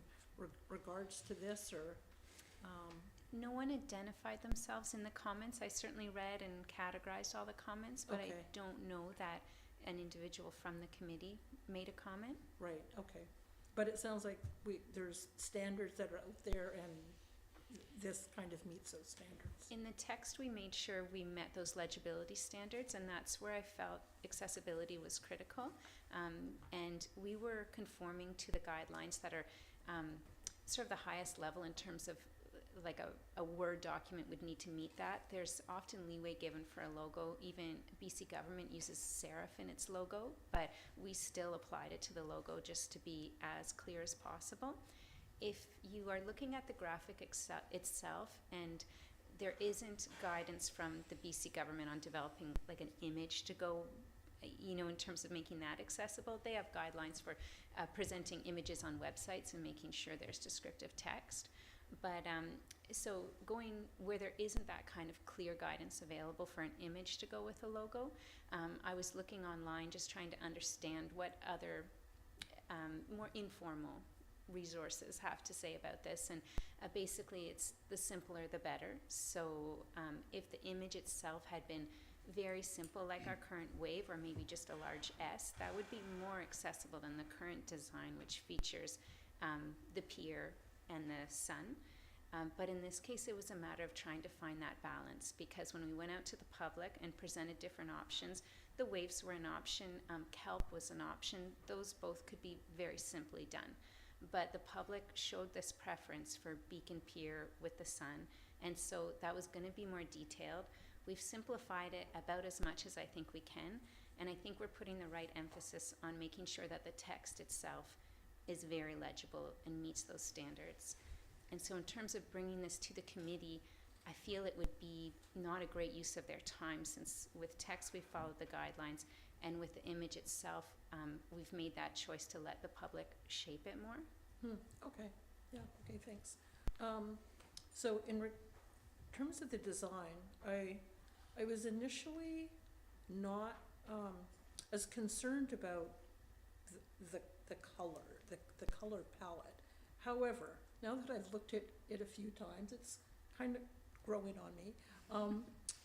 regards to this, or? No one identified themselves in the comments. I certainly read and categorized all the comments, but I Okay. don't know that an individual from the committee made a comment. Right, okay. But it sounds like there's standards that are out there, and this kind of meets those standards. In the text, we made sure we met those legibility standards, and that's where I felt accessibility was critical. And we were conforming to the guidelines that are sort of the highest level in terms of like a Word document would need to meet that. There's often leeway given for a logo. Even BC government uses serif in its logo, but we still applied it to the logo just to be as clear as possible. If you are looking at the graphic itself, and there isn't guidance from the BC government on developing like an image to go, you know, in terms of making that accessible, they have guidelines for presenting images on websites and making sure there's descriptive text. But so going where there isn't that kind of clear guidance available for an image to go with a logo, I was looking online just trying to understand what other more informal resources have to say about this, and basically it's the simpler the better. So if the image itself had been very simple like our current wave, or maybe just a large S, that would be more accessible than the current design, which features the pier and the sun. But in this case, it was a matter of trying to find that balance, because when we went out to the public and presented different options, the waves were an option, kelp was an option. Those both could be very simply done. But the public showed this preference for beacon pier with the sun, and so that was going to be more detailed. We've simplified it about as much as I think we can, and I think we're putting the right emphasis on making sure that the text itself is very legible and meets those standards. And so in terms of bringing this to the committee, I feel it would be not a great use of their time, since with text we followed the guidelines, and with the image itself, we've made that choice to let the public shape it more. Okay, yeah, okay, thanks. So in terms of the design, I was initially not as concerned about the color palette. However, now that I've looked at it a few times, it's kind of growing on me.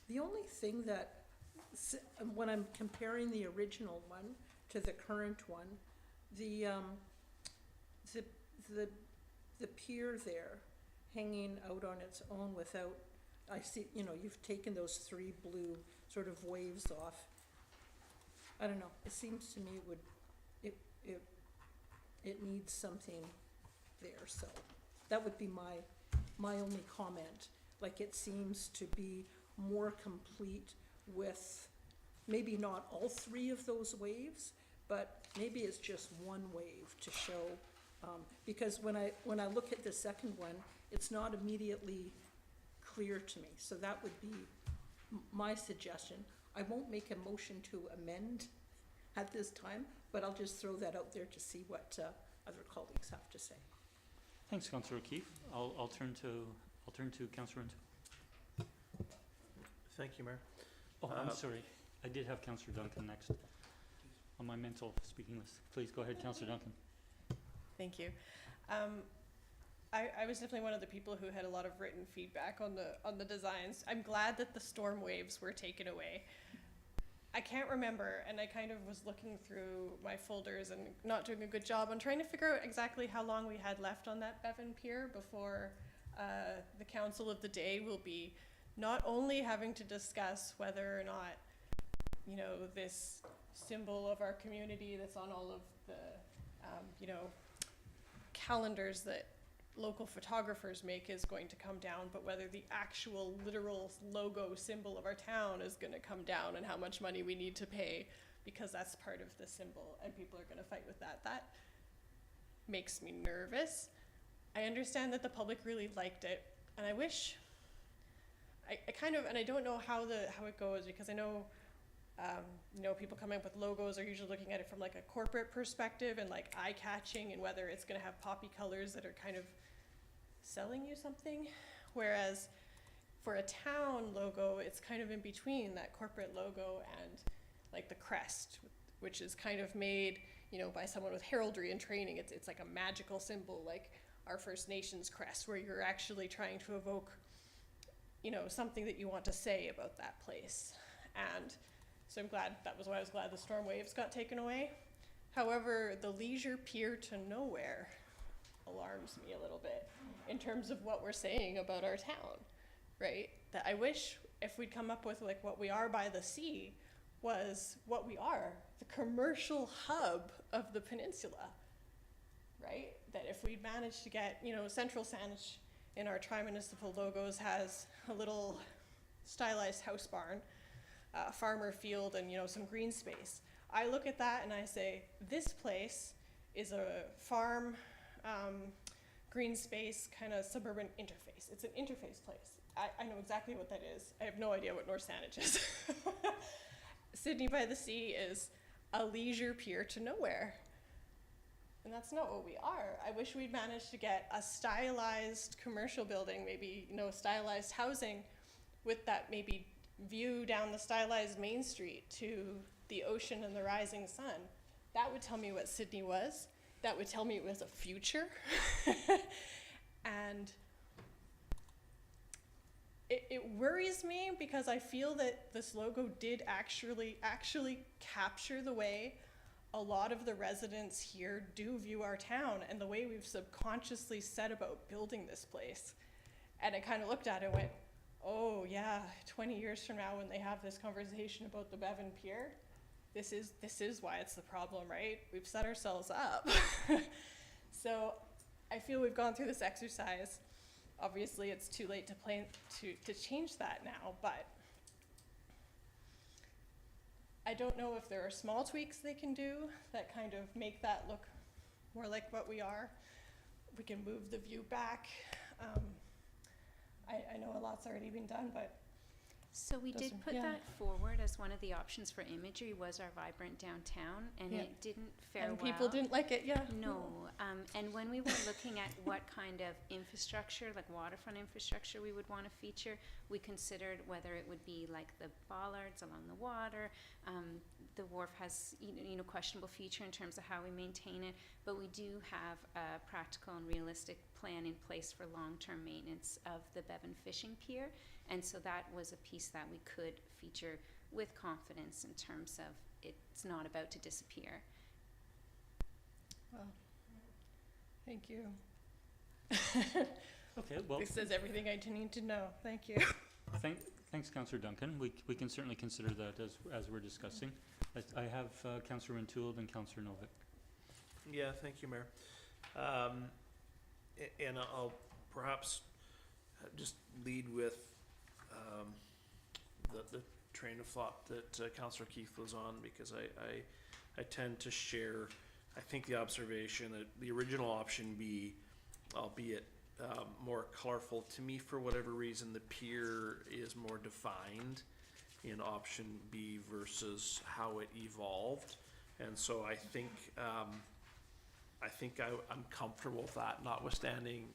The only thing that, when I'm comparing the original one to the current one, the pier there hanging out on its own without, I see, you know, you've taken those three blue sort of waves off. I don't know, it seems to me it needs something there, so that would be my only comment. Like, it seems to be more complete with maybe not all three of those waves, but maybe it's just one wave to show, because when I look at the second one, it's not immediately clear to me. So that would be my suggestion. I won't make a motion to amend at this time, but I'll just throw that out there to see what other colleagues have to say. Thanks, Councillor O'Keefe. I'll turn to Councillor O'Toole. Thank you, Mayor. Oh, I'm sorry. I did have Councillor Duncan next on my mental speaking list. Please go ahead, Councillor Duncan. Thank you. I was definitely one of the people who had a lot of written feedback on the designs. I'm glad that the storm waves were taken away. I can't remember, and I kind of was looking through my folders and not doing a good job on trying to figure out exactly how long we had left on that Bevan Pier before the council of the day will be not only having to discuss whether or not, you know, this symbol of our community that's on all of the, you know, calendars that local photographers make is going to come down, but whether the actual literal logo symbol of our town is going to come down, and how much money we need to pay because that's part of the symbol and people are going to fight with that. That makes me nervous. I understand that the public really liked it, and I wish I kind of, and I don't know how it goes, because I know you know, people coming up with logos are usually looking at it from like a corporate perspective and like eye-catching, and whether it's going to have poppy colors that are kind of selling you something. Whereas For a town logo, it's kind of in between that corporate logo and like the crest, which is kind of made, you know, by someone with heraldry and training. It's like a magical symbol, like our First Nations crest, where you're actually trying to evoke, you know, something that you want to say about that place. And so that was why I was glad the storm waves got taken away. However, the leisure pier to nowhere alarms me a little bit in terms of what we're saying about our town, right? That I wish if we'd come up with like what we are by the sea was what we are, the commercial hub of the peninsula, right? That if we'd managed to get, you know, Central Saanich in our tri-municipal logos has a little stylized house barn, farmer field, and, you know, some green space. I look at that and I say, this place is a farm, green space, kind of suburban interface. It's an interface place. I know exactly what that is. I have no idea what North Saanich is. Sidney by the Sea is a leisure pier to nowhere. And that's not what we are. I wish we'd managed to get a stylized commercial building, maybe, you know, stylized housing with that maybe view down the stylized Main Street to the ocean and the rising sun. That would tell me what Sidney was. That would tell me it was a future. And it worries me because I feel that this logo did actually capture the way a lot of the residents here do view our town and the way we've subconsciously said about building this place. And I kind of looked at it and went, oh yeah, 20 years from now when they have this conversation about the Bevan Pier, this is why it's the problem, right? We've set ourselves up. So I feel we've gone through this exercise. Obviously it's too late to change that now, but I don't know if there are small tweaks they can do that kind of make that look more like what we are. We can move the view back. I know a lot's already been done, but So we did put that forward as one of the options for imagery was our vibrant downtown, and it didn't fare and well. people didn't like it, yeah. No, and when we were looking at what kind of infrastructure, like waterfront infrastructure we would want to feature, we considered whether it would be like the bollards along the water. The wharf has, you know, questionable future in terms of how we maintain it, but we do have a practical and realistic plan in place for long-term maintenance of the Bevan Fishing Pier, and so that was a piece that we could feature with confidence in terms of it's not about to disappear. Well, thank you. Okay, well, This says everything I need to know. Thank you. thanks, Councillor Duncan. We can certainly consider that as we're discussing. I have Councillor Rintoul and Councillor Novick. Yeah, thank you, Mayor. And I'll perhaps just lead with the train of thought that Councillor Keith was on, because I tend to share, I think, the observation that the original option B, albeit more colorful to me for whatever reason, the pier is more defined in option B versus how it evolved. And so I think I'm comfortable with that, notwithstanding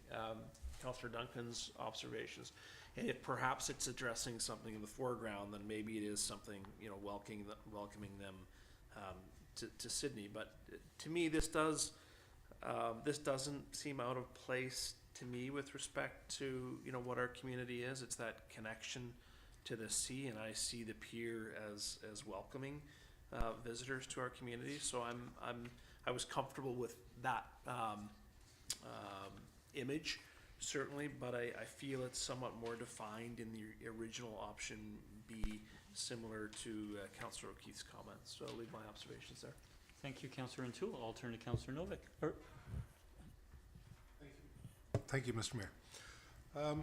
Councillor Duncan's observations. And if perhaps it's addressing something in the foreground, then maybe it is something, you know, welcoming them to Sidney. But to me, this doesn't seem out of place to me with respect to, you know, what our community is. It's that connection to the sea, and I see the pier as welcoming visitors to our community. So I was comfortable with that image, certainly, but I feel it's somewhat more defined in the original option B, similar to Councillor O'Keefe's comments. So I'll leave my observations there. Thank you, Councillor Rintoul. I'll turn to Councillor Novick. Thank you, Mr. Mayor. A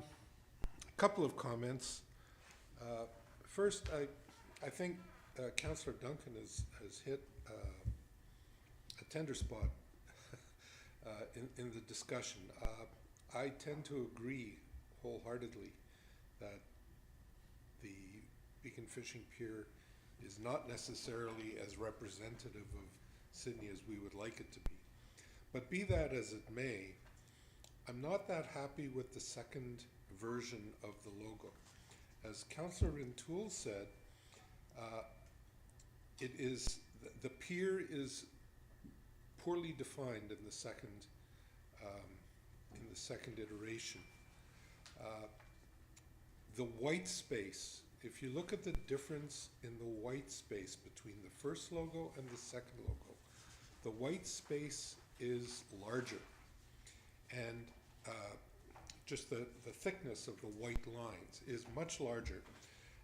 couple of comments. First, I think Councillor Duncan has hit a tender spot in the discussion. I tend to agree wholeheartedly that the Beacon Fishing Pier is not necessarily as representative of Sidney as we would like it to be. But be that as it may, I'm not that happy with the second version of the logo. as Councillor Rintoul said, it is, the pier is poorly defined in the second iteration. The white space, if you look at the difference in the white space between the first logo and the second logo, the white space is larger, and just the thickness of the white lines is much larger,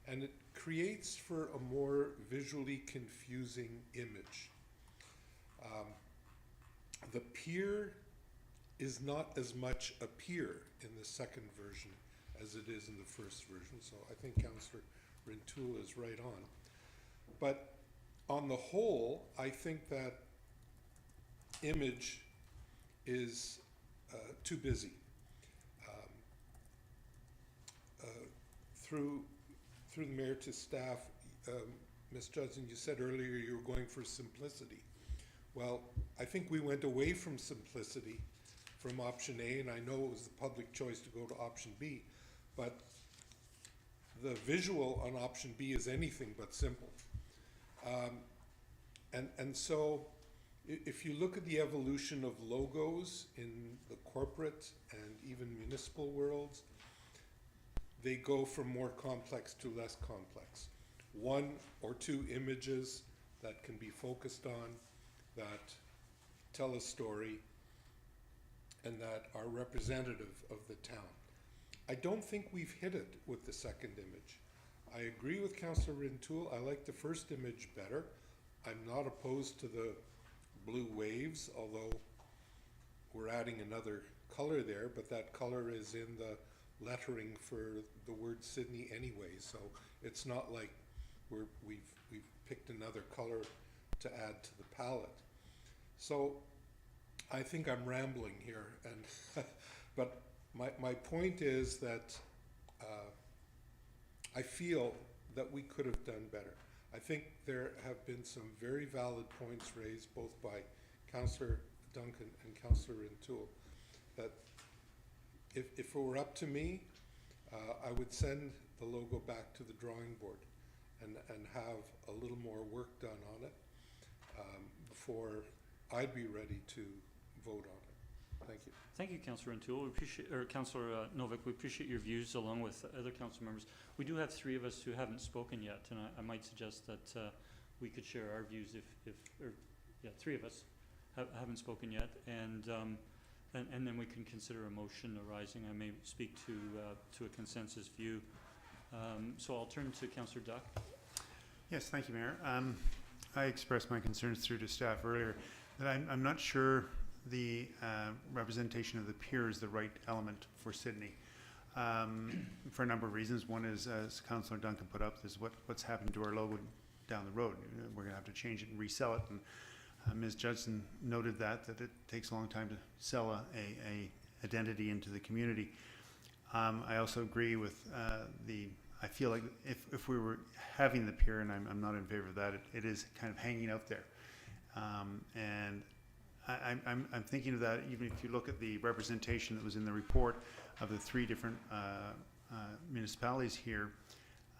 and it creates for a more visually confusing image. The pier is not as much a pier in the second version as it is in the first version, so I think Councillor Rintoul is right on. But on the whole, I think that image is too busy. Through the mayor to staff, Ms. Judson, you said earlier you were going for simplicity. Well, I think we went away from simplicity from option A, and I know it was the public choice to go to option B, but the visual on option B is anything but simple. And so if you look at the evolution of logos in the corporate and even municipal worlds, they go from more complex to less complex. One or two images that can be focused on, that tell a story, and that are representative of the town. I don't think we've hit it with the second image. I agree with Councillor Rintoul. I like the first image better. I'm not opposed to the blue waves, although we're adding another color there, but that color is in the lettering for the word Sidney anyway, so it's not like we've picked another color to add to the palette. So I think I'm rambling here, and but my point is that I feel that we could have done better. I think there have been some very valid points raised both by Councillor Duncan and Councillor Rintoul, that if it were up to me, I would send the logo back to the drawing board and have a little more work done on it before I'd be ready to vote on it. Thank you. Thank you, Councillor Rintoul. We appreciate, or Councillor Novak, we appreciate your views along with other council members. We do have three of us who haven't spoken yet, and I might suggest that we could share our views three of us haven't spoken yet, and then we can consider a motion arising. I may speak to a consensus view. So I'll turn to Councillor Duck. Yes, thank you, Mayor. I expressed my concerns through to staff earlier that I'm not sure the representation of the pier is the right element for Sidney for a number of reasons. One is, as Councillor Duncan put up, is what's happened to our logo down the road. We're going to have to change it and resell it, and Ms. Judson noted that it takes a long time to sell a identity into the community. I also agree with I feel like if we were having the pier, and I'm not in favor of that, it is kind of hanging out there. And I'm thinking of that even if you look at the representation that was in the report of the three different municipalities here.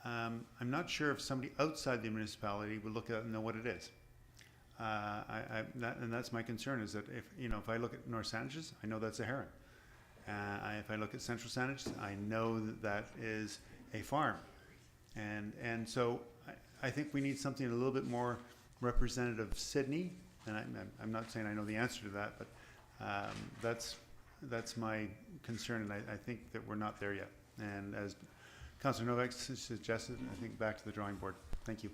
I'm not sure if somebody outside the municipality would look at it and know what it is. And that's my concern, is that if I look at North Saanich's, I know that's a heron. If I look at Central Saanich, I know that is a farm. And so I think we need something a little bit more representative of Sidney. And I'm not saying I know the answer to that, but that's my concern, and I think that we're not there yet. And as Councillor Novak suggested, I think back to the drawing board. Thank you.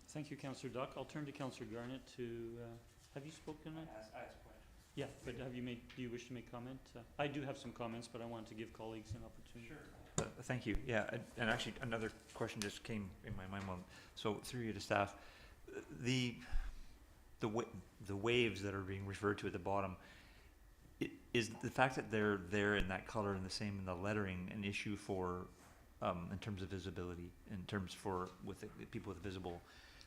Thank you, Councillor Duck. I'll turn to Councillor Garnett to, have you spoken? Yeah, but do you wish to make comment? I do have some comments, but I want to give colleagues an opportunity. Sure. Thank you. Yeah, and actually another question just came in my mind. So through you to staff, the waves that are being referred to at the bottom, is the fact that they're there in that color and the same in the lettering an issue for, in terms of visibility, in terms for with the people with visible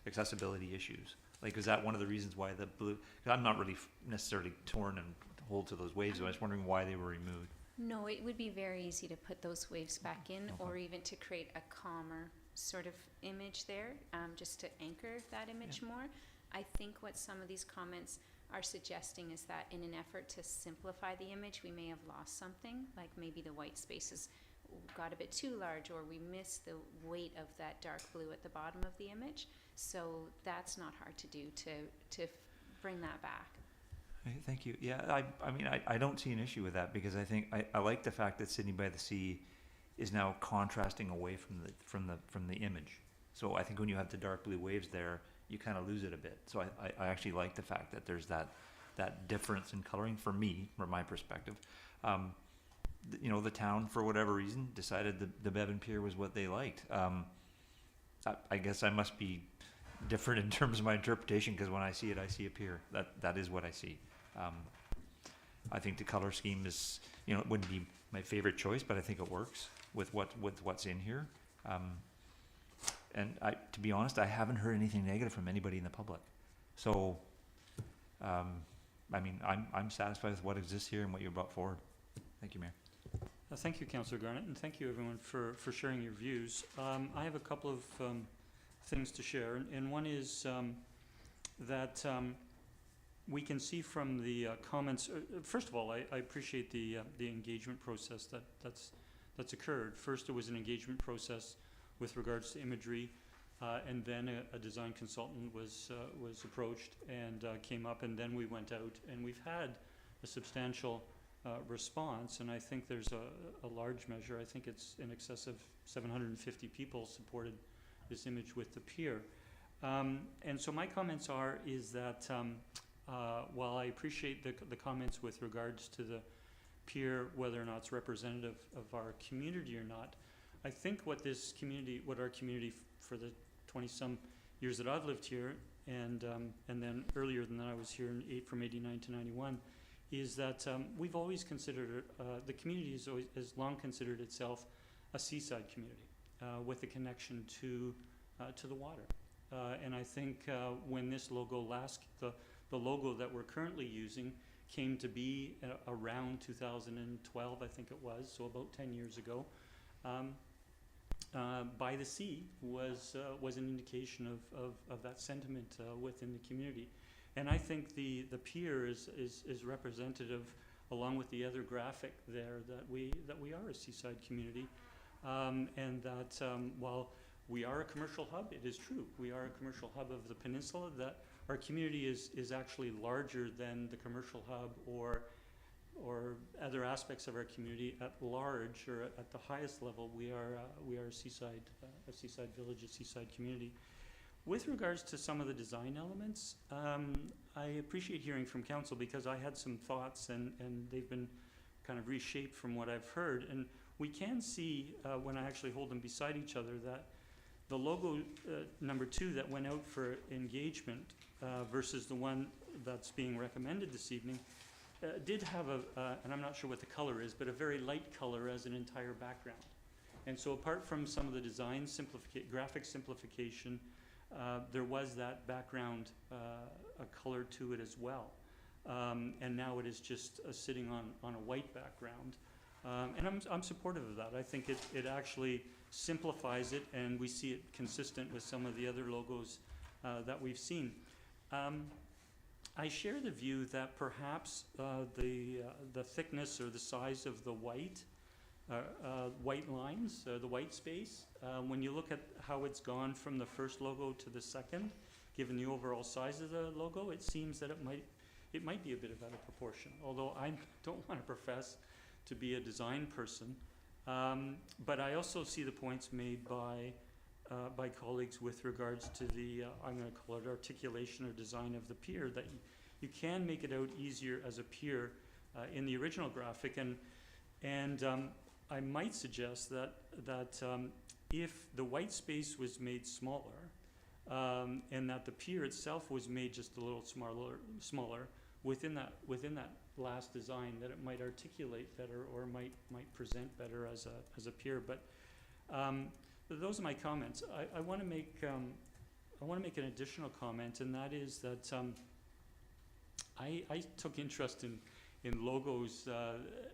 accessibility issues? Like, is that one of the reasons why the blue? Cause I'm not really necessarily torn and hold to those waves, but I was wondering why they were removed. No, it would be very easy to put those waves back in, Okay. or even to create a calmer sort of image there, just to anchor that image more. I think what some of these comments are suggesting is that in an effort to simplify the image, we may have lost something, like maybe the white spaces got a bit too large, or we missed the weight of that dark blue at the bottom of the image. So that's not hard to do to bring that back. Okay, thank you. Yeah, I mean, I don't see an issue with that, because I think I like the fact that Sidney by the Sea is now contrasting away from the image. So I think when you have the dark blue waves there, you kind of lose it a bit. So I actually like the fact that there's that difference in coloring for me, from my perspective. You know, the town, for whatever reason, decided the Bevan Pier was what they liked. I guess I must be different in terms of my interpretation, because when I see it, I see a pier. That is what I see. I think the color scheme is, you know, it wouldn't be my favorite choice, but I think it works with what's in here. And to be honest, I haven't heard anything negative from anybody in the public. So, I mean, I'm satisfied with what exists here and what you brought forward. Thank you, Mayor. Thank you, Councillor Garnett, and thank you everyone for sharing your views. I have a couple of things to share, and one is that we can see from the comments. First of all, I appreciate the engagement process that's occurred. First, it was an engagement process with regards to imagery, and then a design consultant was approached and came up, and then we went out, and we've had a substantial response, and I think there's a large measure. I think it's in excess of 750 people supported this image with the pier. And so my comments is that while I appreciate the comments with regards to the pier, whether or not it's representative of our community or not, I think what our community for the 20-some years that I've lived here, and then earlier than that I was here from 89 to 91, is that we've always considered, the community has long considered itself a seaside community with a connection to the water. And I think when this logo the logo that we're currently using came to be around 2012, I think it was, so about 10 years ago, by the sea was an indication of that sentiment within the community. And I think the pier is representative, along with the other graphic there, that we are a seaside community, and that while we are a commercial hub, it is true, we are a commercial hub of the peninsula, that our community is actually larger than the commercial hub or other aspects of our community at large, or at the highest level. We are a seaside village, a seaside community. With regards to some of the design elements, I appreciate hearing from council, because I had some thoughts and they've been kind of reshaped from what I've heard. And we can see when I actually hold them beside each other that the logo number 2 that went out for engagement versus the one that's being recommended this evening did have and I'm not sure what the color is, but a very light color as an entire background. And so apart from some of the design graphic simplification, there was that background, a color to it as well. And now it is just sitting on a white background. And I'm supportive of that. I think it actually simplifies it, and we see it consistent with some of the other logos that we've seen. I share the view that perhaps the thickness or the size of the white lines, the white space, when you look at how it's gone from the first logo to the second, given the overall size of the logo, it seems that it might be a bit out of proportion, although I don't want to profess to be a design person. But I also see the points made by colleagues with regards to the, I'm going to call it articulation or design of the pier, that you can make it out easier as a pier in the original graphic. And I might suggest that if the white space was made smaller, and that the pier itself was made just a little smaller within that last design, that it might articulate better or might present better as a pier. But those are my comments. I want to make an additional comment, and that is that I took interest in logos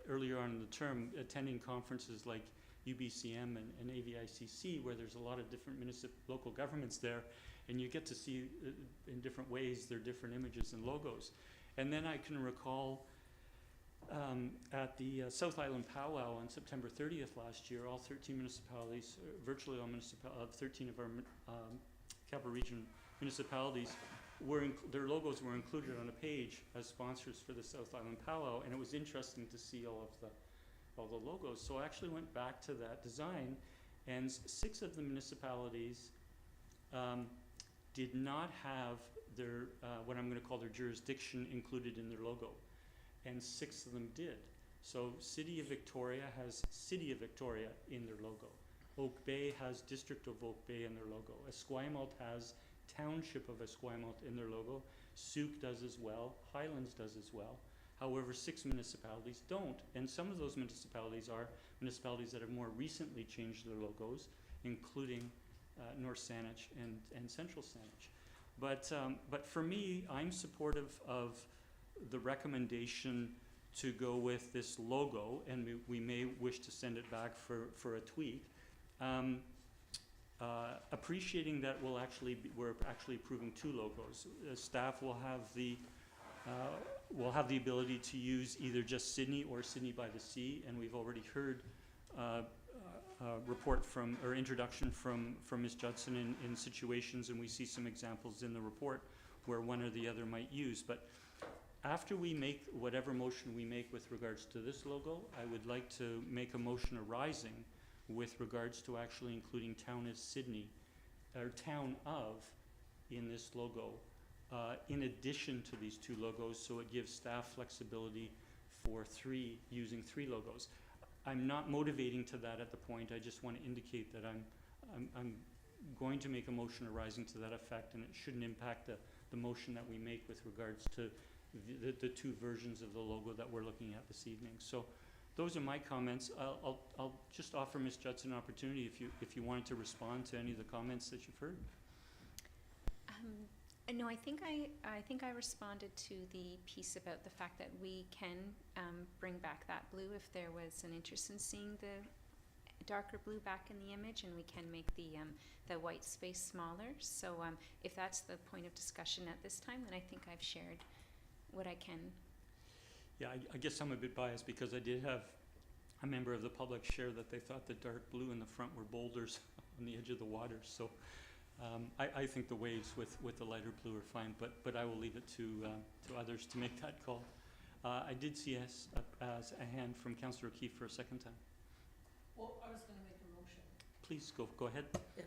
earlier on in the term, attending conferences like UBCM and AVICC, where there's a lot of different local governments there, and you get to see in different ways their different images and logos. And then I can recall at the South Island Powwow on September 30th last year, all 13 municipalities, virtually all 13 of our Capital Region municipalities, their logos were included on a page as sponsors for the South Island Powwow, and it was interesting to see all the logos. So I actually went back to that design, and 6 of the municipalities did not have their what I'm going to call their jurisdiction included in their logo, and 6 of them did. So City of Victoria has City of Victoria in their logo. Oak Bay has District of Oak Bay in their logo. Esquimalt has Township of Esquimalt in their logo. Souk does as well. Highlands does as well. However, 6 municipalities don't, and some of those municipalities are municipalities that have more recently changed their logos, including North Saanich and Central Saanich. But for me, I'm supportive of the recommendation to go with this logo, and we may wish to send it back for a tweak. Appreciating that we're actually approving 2 logos. Staff will have the ability to use either just Sidney or Sidney by the Sea, and we've already heard report or introduction from Ms. Judson in situations, and we see some examples in the report where one or the other might use. But after we make whatever motion we make with regards to this logo, I would like to make a motion arising with regards to actually including Town of Sidney, or Town of, in this logo, in addition to these 2 logos, so it gives staff flexibility for using 3 logos. I'm not motivating to that at the point. I just want to indicate that I'm going to make a motion arising to that effect, and it shouldn't impact the motion that we make with regards to the 2 versions of the logo that we're looking at this evening. So those are my comments. I'll just offer Ms. Judson an opportunity if you wanted to respond to any of the comments that you've heard. No, I think I responded to the piece about the fact that we can bring back that blue if there was an interest in seeing the darker blue back in the image, and we can make the white space smaller. So if that's the point of discussion at this time, then I think I've shared what I can. Yeah, I guess I'm a bit biased because I did have a member of the public share that they thought the dark blue in the front were boulders on the edge of the water. So I think the waves with the lighter blue are fine, but I will leave it to others to make that call. I did see a hand from Councillor O'Keefe for a second time. Well, I was going to make a motion Please go ahead. if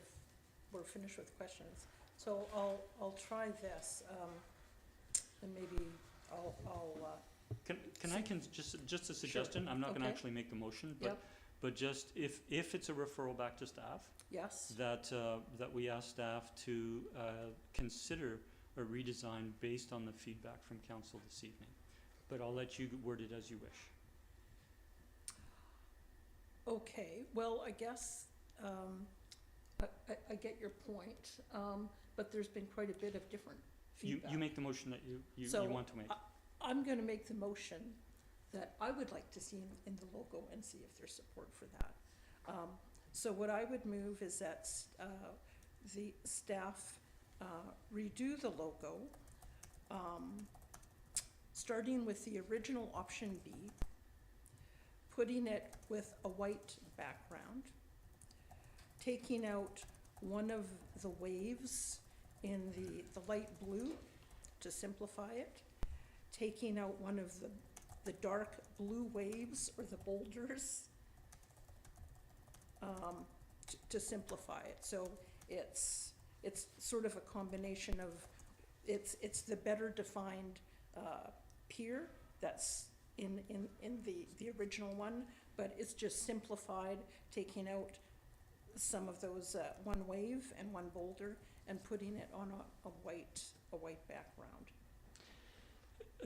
we're finished with questions. So I'll try this, and maybe I'll Can I just a suggestion? I'm not going to Okay. actually make the motion, Yep. but just if it's a referral back to staff, yes. that we ask staff to consider a redesign based on the feedback from council this evening. But I'll let you word it as you wish. Okay, well, I guess I get your point, but there's been quite a bit of different feedback. You make the motion that you So, want to make. I'm going to make the motion that I would like to see in the logo and see if there's support for that. So what I would move is that the staff redo the logo, starting with the original option B, putting it with a white background, taking out one of the waves in the light blue to simplify it, taking out one of the dark blue waves or the boulders to simplify it. So it's sort of a combination of, it's the better defined pier that's in the original one, but it's just simplified, taking out some of those one wave and one boulder and putting it on a white background.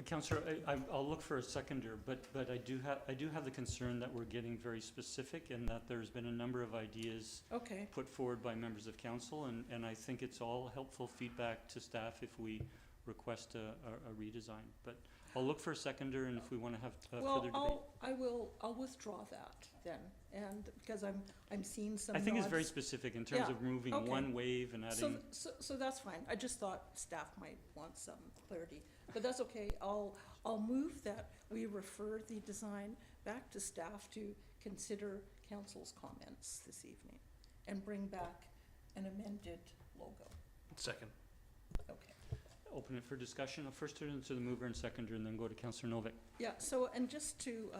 Councillor, I'll look for a seconder, but I do have the concern that we're getting very specific and that there's been a number of ideas Okay. put forward by members of council, and I think it's all helpful feedback to staff if we request a redesign. But I'll look for a seconder, and if we want to have Well, further debate. I'll withdraw that then, and, because I'm seeing some I think it's very nods. specific in terms Yeah, of removing okay. one wave and adding. So that's fine. I just thought staff might want some clarity, but that's okay. I'll move that we refer the design back to staff to consider council's comments this evening and bring back an amended logo. Second. Okay. Open it for discussion. I'll first turn it to the mover and seconder, and then go to Councillor Novick. Yeah, so, and just to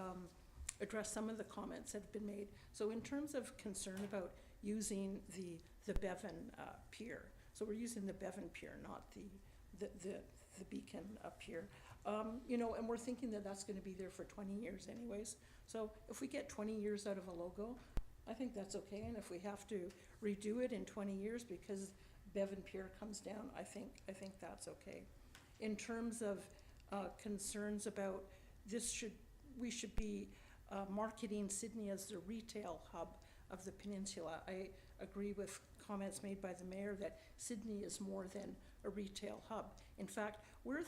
address some of the comments that have been made, so in terms of concern about using the Bevan pier, so we're using the Bevan pier, not the beacon up here. You know, and we're thinking that that's gonna be there for 20 years anyways. So if we get 20 years out of a logo, I think that's okay, and if we have to redo it in 20 years because Bevan Pier comes down, I think that's okay. In terms of concerns about we should be marketing Sidney as the retail hub of the peninsula. I agree with comments made by the mayor that Sidney is more than a retail hub. In fact, we're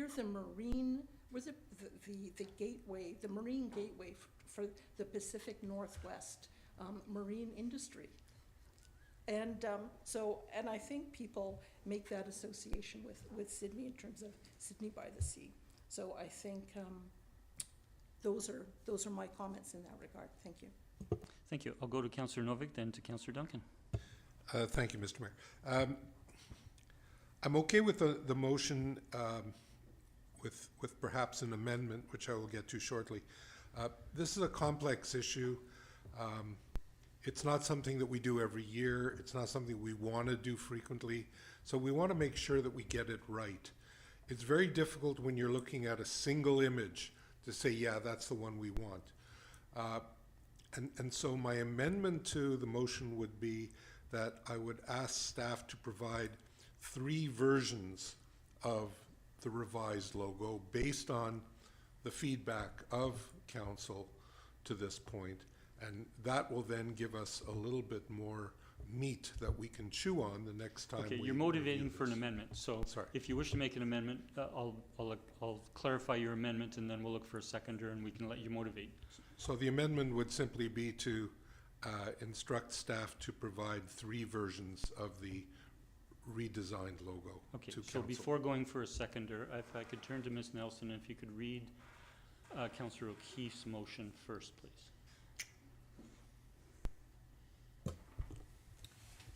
the marine, we're the gateway, the marine gateway for the Pacific Northwest marine industry. And and I think people make that association with Sidney in terms of Sidney by the sea. So I think those are my comments in that regard. Thank you. Thank you. I'll go to Councillor Novick, then to Councillor Duncan. Thank you, Mr. Mayor. I'm okay with the motion with perhaps an amendment, which I will get to shortly. This is a complex issue. It's not something that we do every year. It's not something we want to do frequently. So we want to make sure that we get it right. It's very difficult when you're looking at a single image to say, yeah, that's the one we want. And so my amendment to the motion would be that I would ask staff to provide 3 versions of the revised logo based on the feedback of council to this point. And that will then give us a little bit more meat that we can chew on the next time. Okay, we you're motivating review for an this. amendment, so Sorry. if you wish to make an amendment, I'll clarify your amendment, and then we'll look for a seconder, and we can let you motivate. So the amendment would simply be to instruct staff to provide 3 versions of the redesigned logo Okay, to so council. before going for a seconder, if I could turn to Ms. Nelson, if you could read Councillor O'Keefe's motion first, please.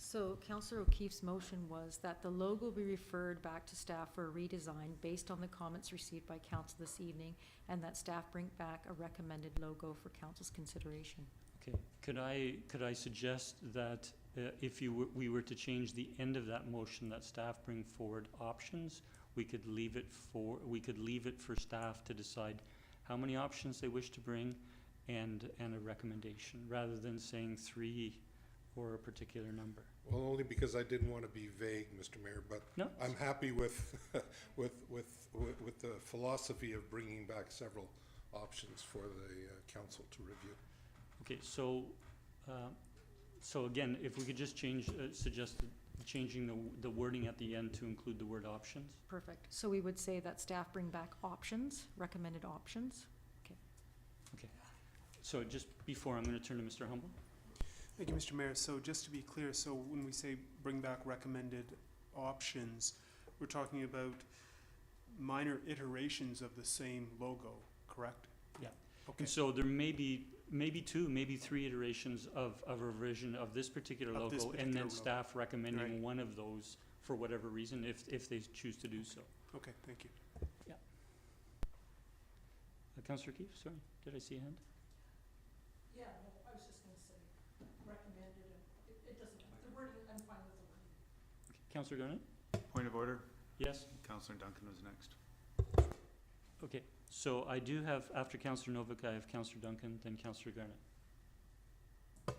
So Councillor O'Keefe's motion was that the logo be referred back to staff for a redesign based on the comments received by council this evening, and that staff bring back a recommended logo for council's consideration. Okay, could I suggest that if we were to change the end of that motion, that staff bring forward options, we could leave it for staff to decide how many options they wish to bring and a recommendation, rather than saying 3 or a particular number. Well, only because I didn't want to be vague, Mr. Mayor, but No? I'm happy with with the philosophy of bringing back several options for the council to review. Okay, so again, if we could just suggest changing the wording at the end to include the word options. Perfect. So we would say that staff bring back options, recommended options. So just before, I'm going to turn to Mr. Humble. Thank you, Mr. Mayor. So just to be clear, so when we say bring back recommended options, we're talking about minor iterations of the same logo, correct? Yeah. Okay. And so there may be 2, maybe 3 iterations of a revision of this particular Of logo, this and particular then logo. staff recommending Right. one of those for whatever reason, if they choose to do so. Okay, thank you. Councillor Keefe, sorry, did I see a hand? Yeah, no, I was just gonna say recommended, and it doesn't, the wording, I'm fine with the wording. Okay. Councillor Garnett? Point of order, Yes? Councillor Duncan was next. Okay, so I do have, after Councillor Novick, I have Councillor Duncan, then Councillor Garnett. Yeah,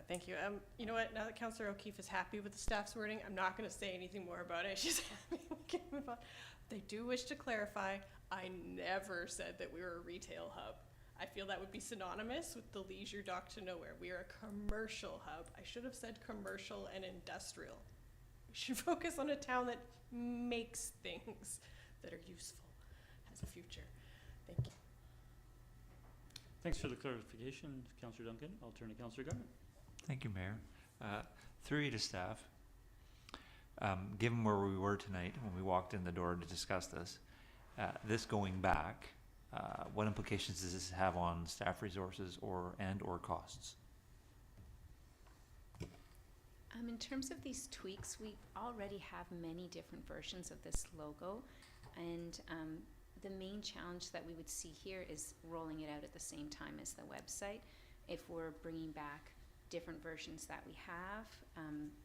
thank you. You know what? Now that Councillor O'Keefe is happy with the staff's wording, I'm not going to say anything more about it. She's happy. We can move on. They do wish to clarify, I never said that we were a retail hub. I feel that would be synonymous with the leisure dock to nowhere. We are a commercial hub. I should have said commercial and industrial. We should focus on a town that makes things that are useful, has the future. Thank you. Thanks for the clarification, Councillor Duncan. I'll turn to Councillor Garner. Thank you, Mayor. Through you to staff, given where we were tonight when we walked in the door to discuss this, this going back, what implications does this have on staff resources or costs? In terms of these tweaks, we already have many different versions of this logo, and the main challenge that we would see here is rolling it out at the same time as the website. If we're bringing back different versions that we have,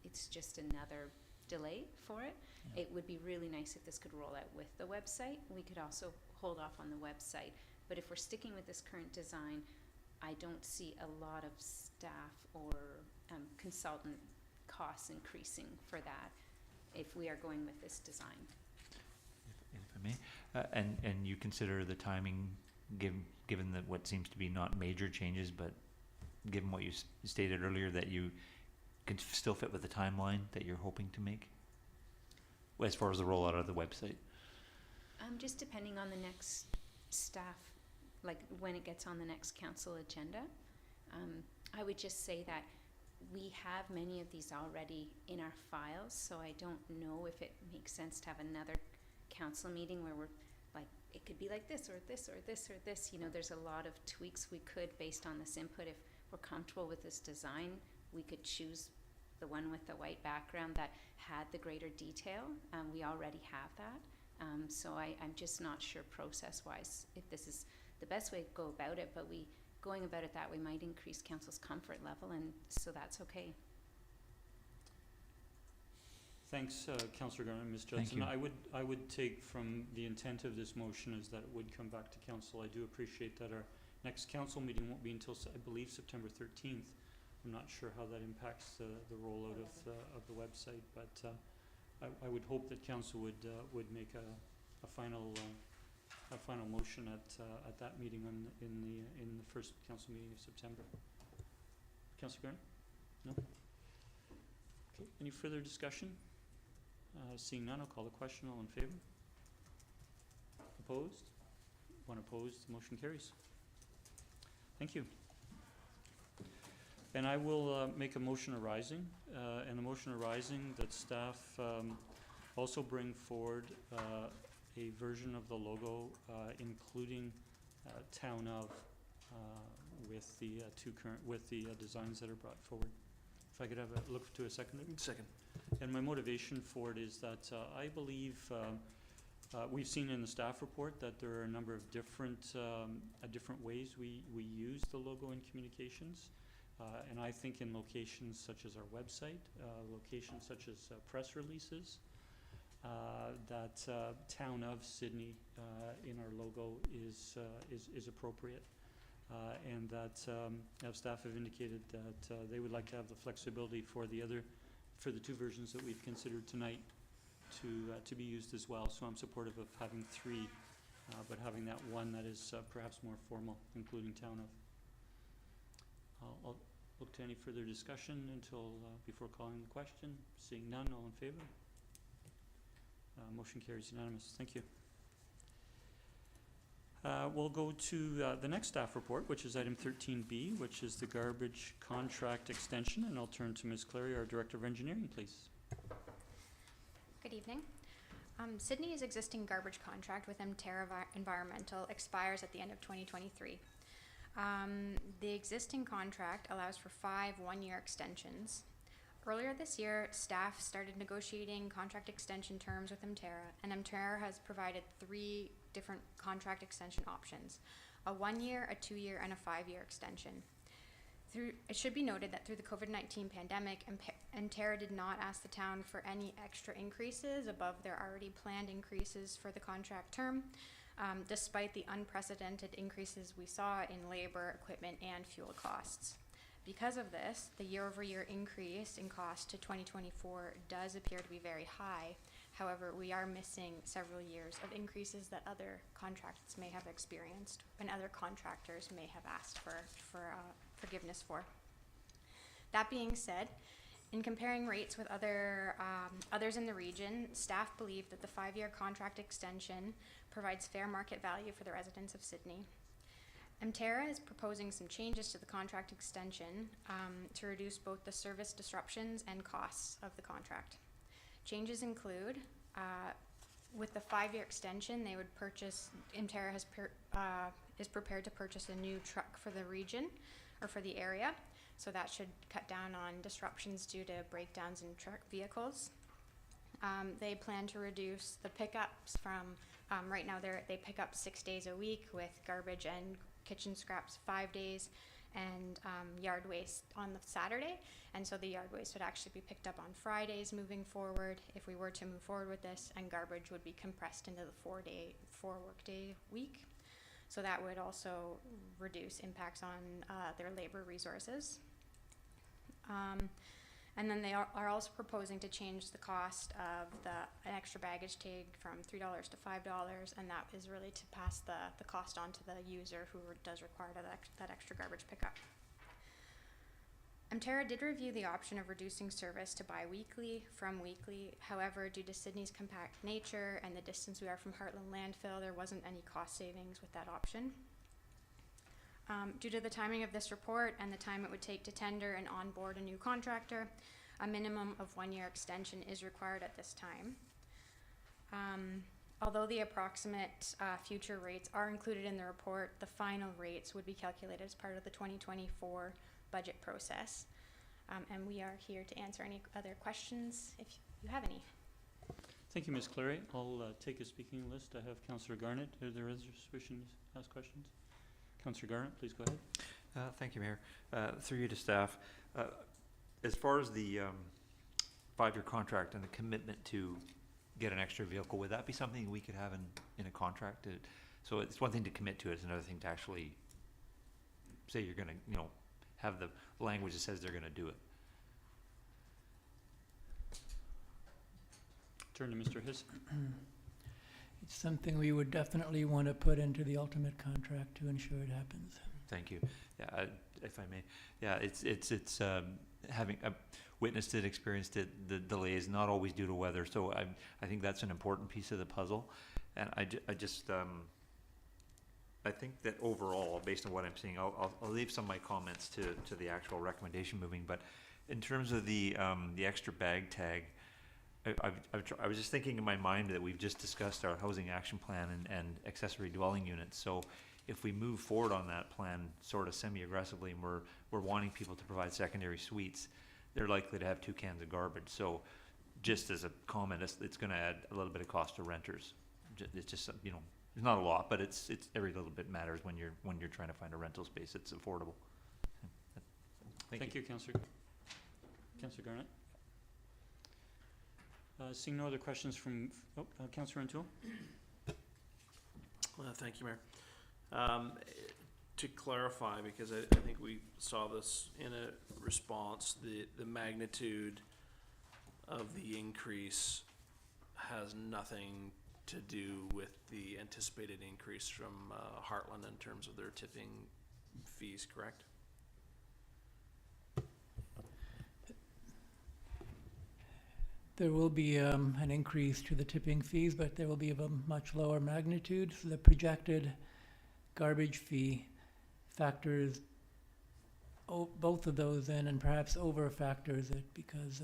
it's just another delay for it. Yeah. It would be really nice if this could roll out with the website. We could also hold off on the website, but if we're sticking with this current design, I don't see a lot of staff or consultant costs increasing for that if we are going with this design. If I may, and you consider the timing, given that what seems to be not major changes, but given what you stated earlier, that you can still fit with the timeline that you're hoping to make as far as the rollout of the website? Just depending on the next staff, like when it gets on the next council agenda. I would just say that we have many of these already in our files, so I don't know if it makes sense to have another council meeting where we're like, it could be like this or this or this or this. You know, there's a lot of tweaks we could based on this input. If we're comfortable with this design, we could choose the one with the white background that had the greater detail. We already have that. So I'm just not sure process-wise if this is the best way to go about it, but going about it that way might increase council's comfort level, and so that's okay. Thanks, Councillor Garner and Ms. Thank Judson. you. I would take from the intent of this motion is that it would come back to council. I do appreciate that our next council meeting won't be until, I believe, September 13th. I'm not sure how that impacts the rollout of the website, but I would hope that council would make a final motion at that meeting in the first council meeting of September. Councillor Garner? No? Okay. Any further discussion? Seeing none, I'll call the question. All in favor? Opposed? One opposed. The motion carries. Thank you. And I will make a motion arising, and the motion arising that staff also bring forward a version of the logo, including town of, with the designs that are brought forward. If I could have a look to a second. Second. And my motivation for it is that I believe we've seen in the staff report that there are a number of different ways we use the logo in communications. And I think in locations such as our website, locations such as press releases, that town of Sidney in our logo is appropriate. And that staff have indicated that they would like to have the flexibility for the two versions that we've considered tonight to be used as well. So I'm supportive of having three, but having that one that is perhaps more formal, including town of. I'll look to any further discussion until before calling the question. Seeing none, all in favor? Motion carries unanimous. Thank you. We'll go to the next staff report, which is item 13B, which is the garbage contract extension, and I'll turn to Ms. Clary, our Director of Engineering, please. Good evening. Sidney's existing garbage contract with Environmental expires at the end of 2023. The existing contract allows for 5 one-year extensions. Earlier this year, staff started negotiating contract extension terms with Emterra, and Emterra has provided 3 different contract extension options: a 1-year, a 2-year, and a 5-year extension. It should be noted that through the COVID-19 pandemic, Emterra did not ask the town for any extra increases above their already planned increases for the contract term, despite the unprecedented increases we saw in labor, equipment, and fuel costs. Because of this, the year-over-year increase in cost to 2024 does appear to be very high. However, we are missing several years of increases that other contracts may have experienced and other contractors may have asked for forgiveness for. That being said, In comparing rates with others in the region, staff believe that the 5-year contract extension provides fair market value for the residents of Sidney. Emterra is proposing some changes to the contract extension to reduce both the service disruptions and costs of the contract. Changes include, with the 5-year extension, they would purchase, Emterra is prepared to purchase a new truck for the region or for the area, so that should cut down on disruptions due to breakdowns in truck vehicles. They plan to reduce the pickups from, right now they pick up 6 days a week with garbage and kitchen scraps 5 days, and yard waste on the Saturday. And so the yard waste would actually be picked up on Fridays moving forward if we were to move forward with this, and garbage would be compressed into the 4 workday week. So that would also reduce impacts on their labor resources. And then they are also proposing to change the cost of an extra baggage tag from $3 to $5, and that is really to pass the cost on to the user who does require that extra garbage pickup. Emterra did review the option of reducing service to bi-weekly from weekly. However, due to Sidney's compact nature and the distance we are from Heartland Landfill, there wasn't any cost savings with that option. Due to the timing of this report and the time it would take to tender and onboard a new contractor, a minimum of 1-year extension is required at this time. Although the approximate future rates are included in the report, the final rates would be calculated as part of the 2024 budget process. And we are here to answer any other questions if you have any. Thank you, Ms. Clary. I'll take a speaking list. I have Councillor Garnett. Are there others wishing to ask questions? Councillor Garnett, please go ahead. Thank you, Mayor. Through you to staff. As far as the 5-year contract and the commitment to get an extra vehicle, would that be something we could have in a contract? So it's one thing to commit to it, it's another thing to actually say you're going to, have the language that says they're going to do it. Turn to Mr. Hiss. It's something we would definitely want to put into the ultimate contract to ensure it happens. Thank you. Yeah, if I may. Yeah, it's having witnessed it, experienced it. The delay is not always due to weather, so I think that's an important piece of the puzzle. And I just I think that overall, based on what I'm seeing, I'll leave some of my comments to the actual recommendation moving. But in terms of the extra bag tag, I was just thinking in my mind that we've just discussed our housing action plan and accessory dwelling units. So if we move forward on that plan sort of semi-aggressively, and we're wanting people to provide secondary suites, they're likely to have 2 cans of garbage. So just as a comment, it's going to add a little bit of cost to renters. It's just, it's not a lot, but it's every little bit matters when you're trying to find a rental space that's affordable. Thank you. Councillor Garnett. Seeing no other questions from Councillor O'Toole. Thank you, Mayor. To clarify, because I think we saw this in a response, the magnitude of the increase has nothing to do with the anticipated increase from Heartland in terms of their tipping fees, correct? There will be an increase to the tipping fees, but there will be of a much lower magnitude. So the projected garbage fee factors both of those in, and perhaps over factors it, because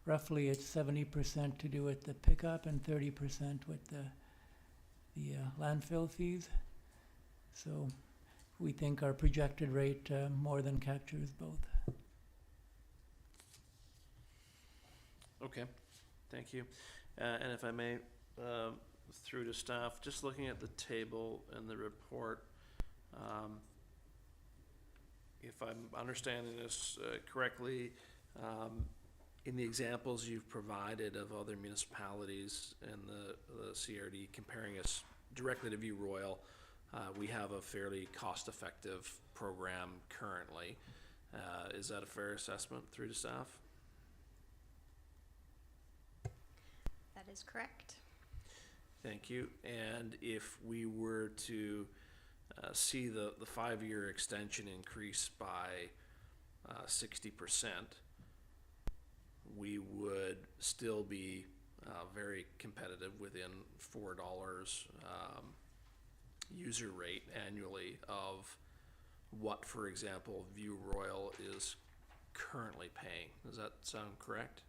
roughly it's 70% to do with the pickup and 30% with the landfill fees. So we think our projected rate more than captures both. Okay, thank you. And if I may, through to staff, just looking at the table and the report, if I'm understanding this correctly, in the examples you've provided of other municipalities and the CRD comparing us directly to View Royal, we have a fairly cost-effective program currently. Is that a fair assessment through to staff? That is correct. Thank you. And if we were to see the 5-year extension increase by 60%, we would still be very competitive within $4 user rate annually of what, for example, View Royal is currently paying. Does that sound correct?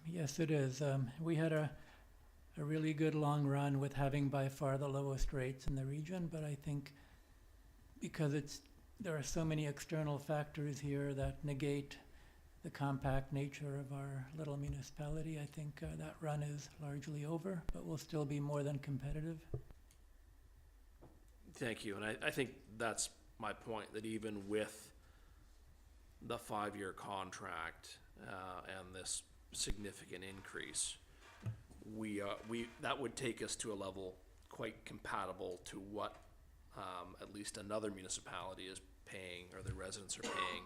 Yes, it is. We had a really good long run with having by far the lowest rates in the region, but I think because there are so many external factors here that negate the compact nature of our little municipality, I think that run is largely over, but we'll still be more than competitive. Thank you, and I think that's my point, that even with the 5-year contract and this significant increase, that would take us to a level quite compatible to what at least another municipality is paying, or the residents are paying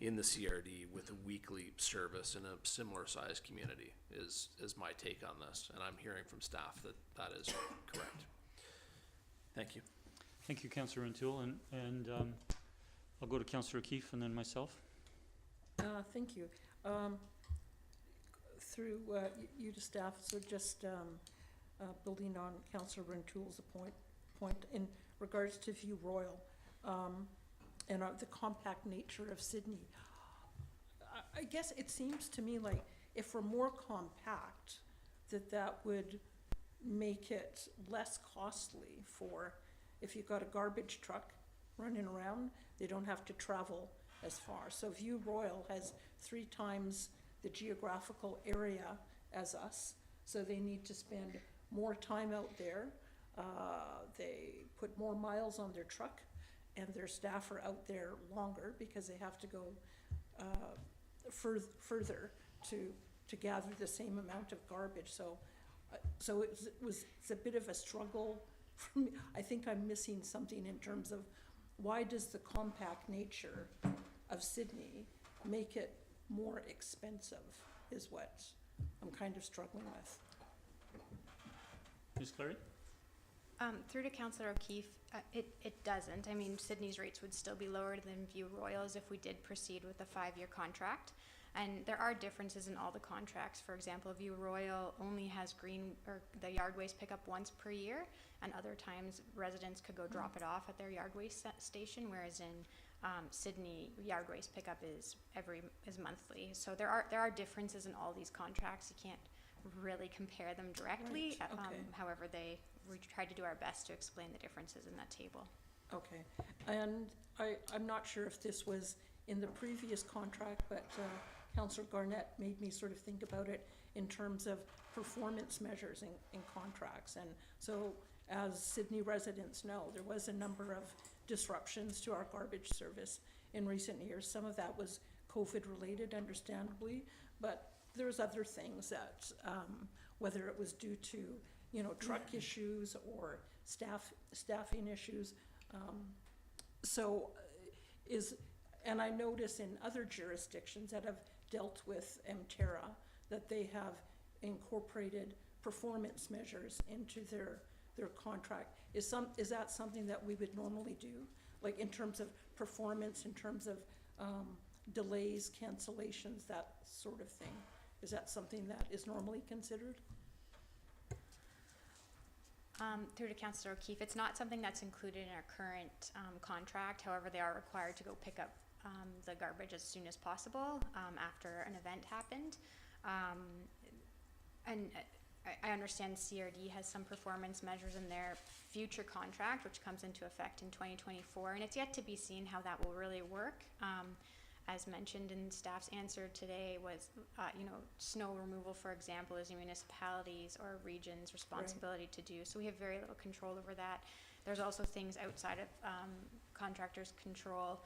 in the CRD with a weekly service in a similar sized community is my take on this, and I'm hearing from staff that that is correct. Thank you. Thank you, Councillor O'Toole, and I'll go to Councillor O'Keefe and then myself. Thank you. Through you to staff, so just building on Councillor O'Toole's point in regards to View Royal and the compact nature of Sidney. I guess it seems to me like if we're more compact, that would make it less costly for, if you've got a garbage truck running around, they don't have to travel as far. So View Royal has 3 times the geographical area as us, so they need to spend more time out there. They put more miles on their truck, and their staff are out there longer because they have to go further to gather the same amount of garbage. So it's a bit of a struggle for me. I think I'm missing something in terms of why does the compact nature of Sidney make it more expensive, is what I'm kind of struggling with. Ms. Clary? Through to Councillor O'Keefe, it doesn't. I mean, Sydney's rates would still be lower than View Royal's if we did proceed with a 5-year contract. And there are differences in all the contracts. For example, View Royal only has the yard waste pickup once per year, and other times residents could go drop it off at their yard waste station, whereas in Sidney, yard waste pickup is monthly. So there are differences in all these contracts. You can't really compare them directly. Right. Okay. However, we tried to do our best to explain the differences in that table. Okay, and I'm not sure if this was in the previous contract, but Councillor Garnett made me sort of think about it in terms of performance measures in contracts. And so, as Sidney residents know, there was a number of disruptions to our garbage service in recent years. Some of that was COVID related, understandably, but there was other things that, whether it was due to, truck issues or staffing issues. And I notice in other jurisdictions that have dealt with MTERRA that they have incorporated performance measures into their contract. Is that something that we would normally do? Like in terms of performance, in terms of delays, cancellations, that sort of thing? Is that something that is normally considered? Through to Councillor O'Keefe, it's not something that's included in our current contract. However, they are required to go pick up the garbage as soon as possible after an event happened. And I understand CRD has some performance measures in their future contract, which comes into effect in 2024, and it's yet to be seen how that will really work. As mentioned in staff's answer today was, snow removal, for example, is a municipality's or a region's responsibility to do. So we have very little control over that. There's also things outside of contractors' control.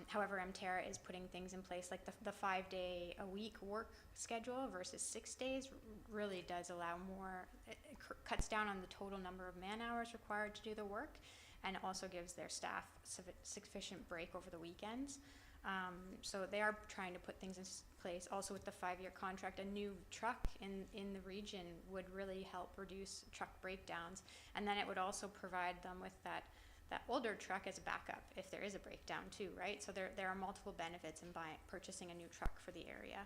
However, MTERRA is putting things in place, like the 5-day-a-week work schedule versus 6 days really does allow more, it cuts down on the total number of man hours required to do the work, and also gives their staff sufficient break over the weekends. So they are trying to put things in place. Also with the 5-year contract, a new truck in the region would really help reduce truck breakdowns. And then it would also provide them with that older truck as a backup if there is a breakdown too, right? So there are multiple benefits in purchasing a new truck for the area.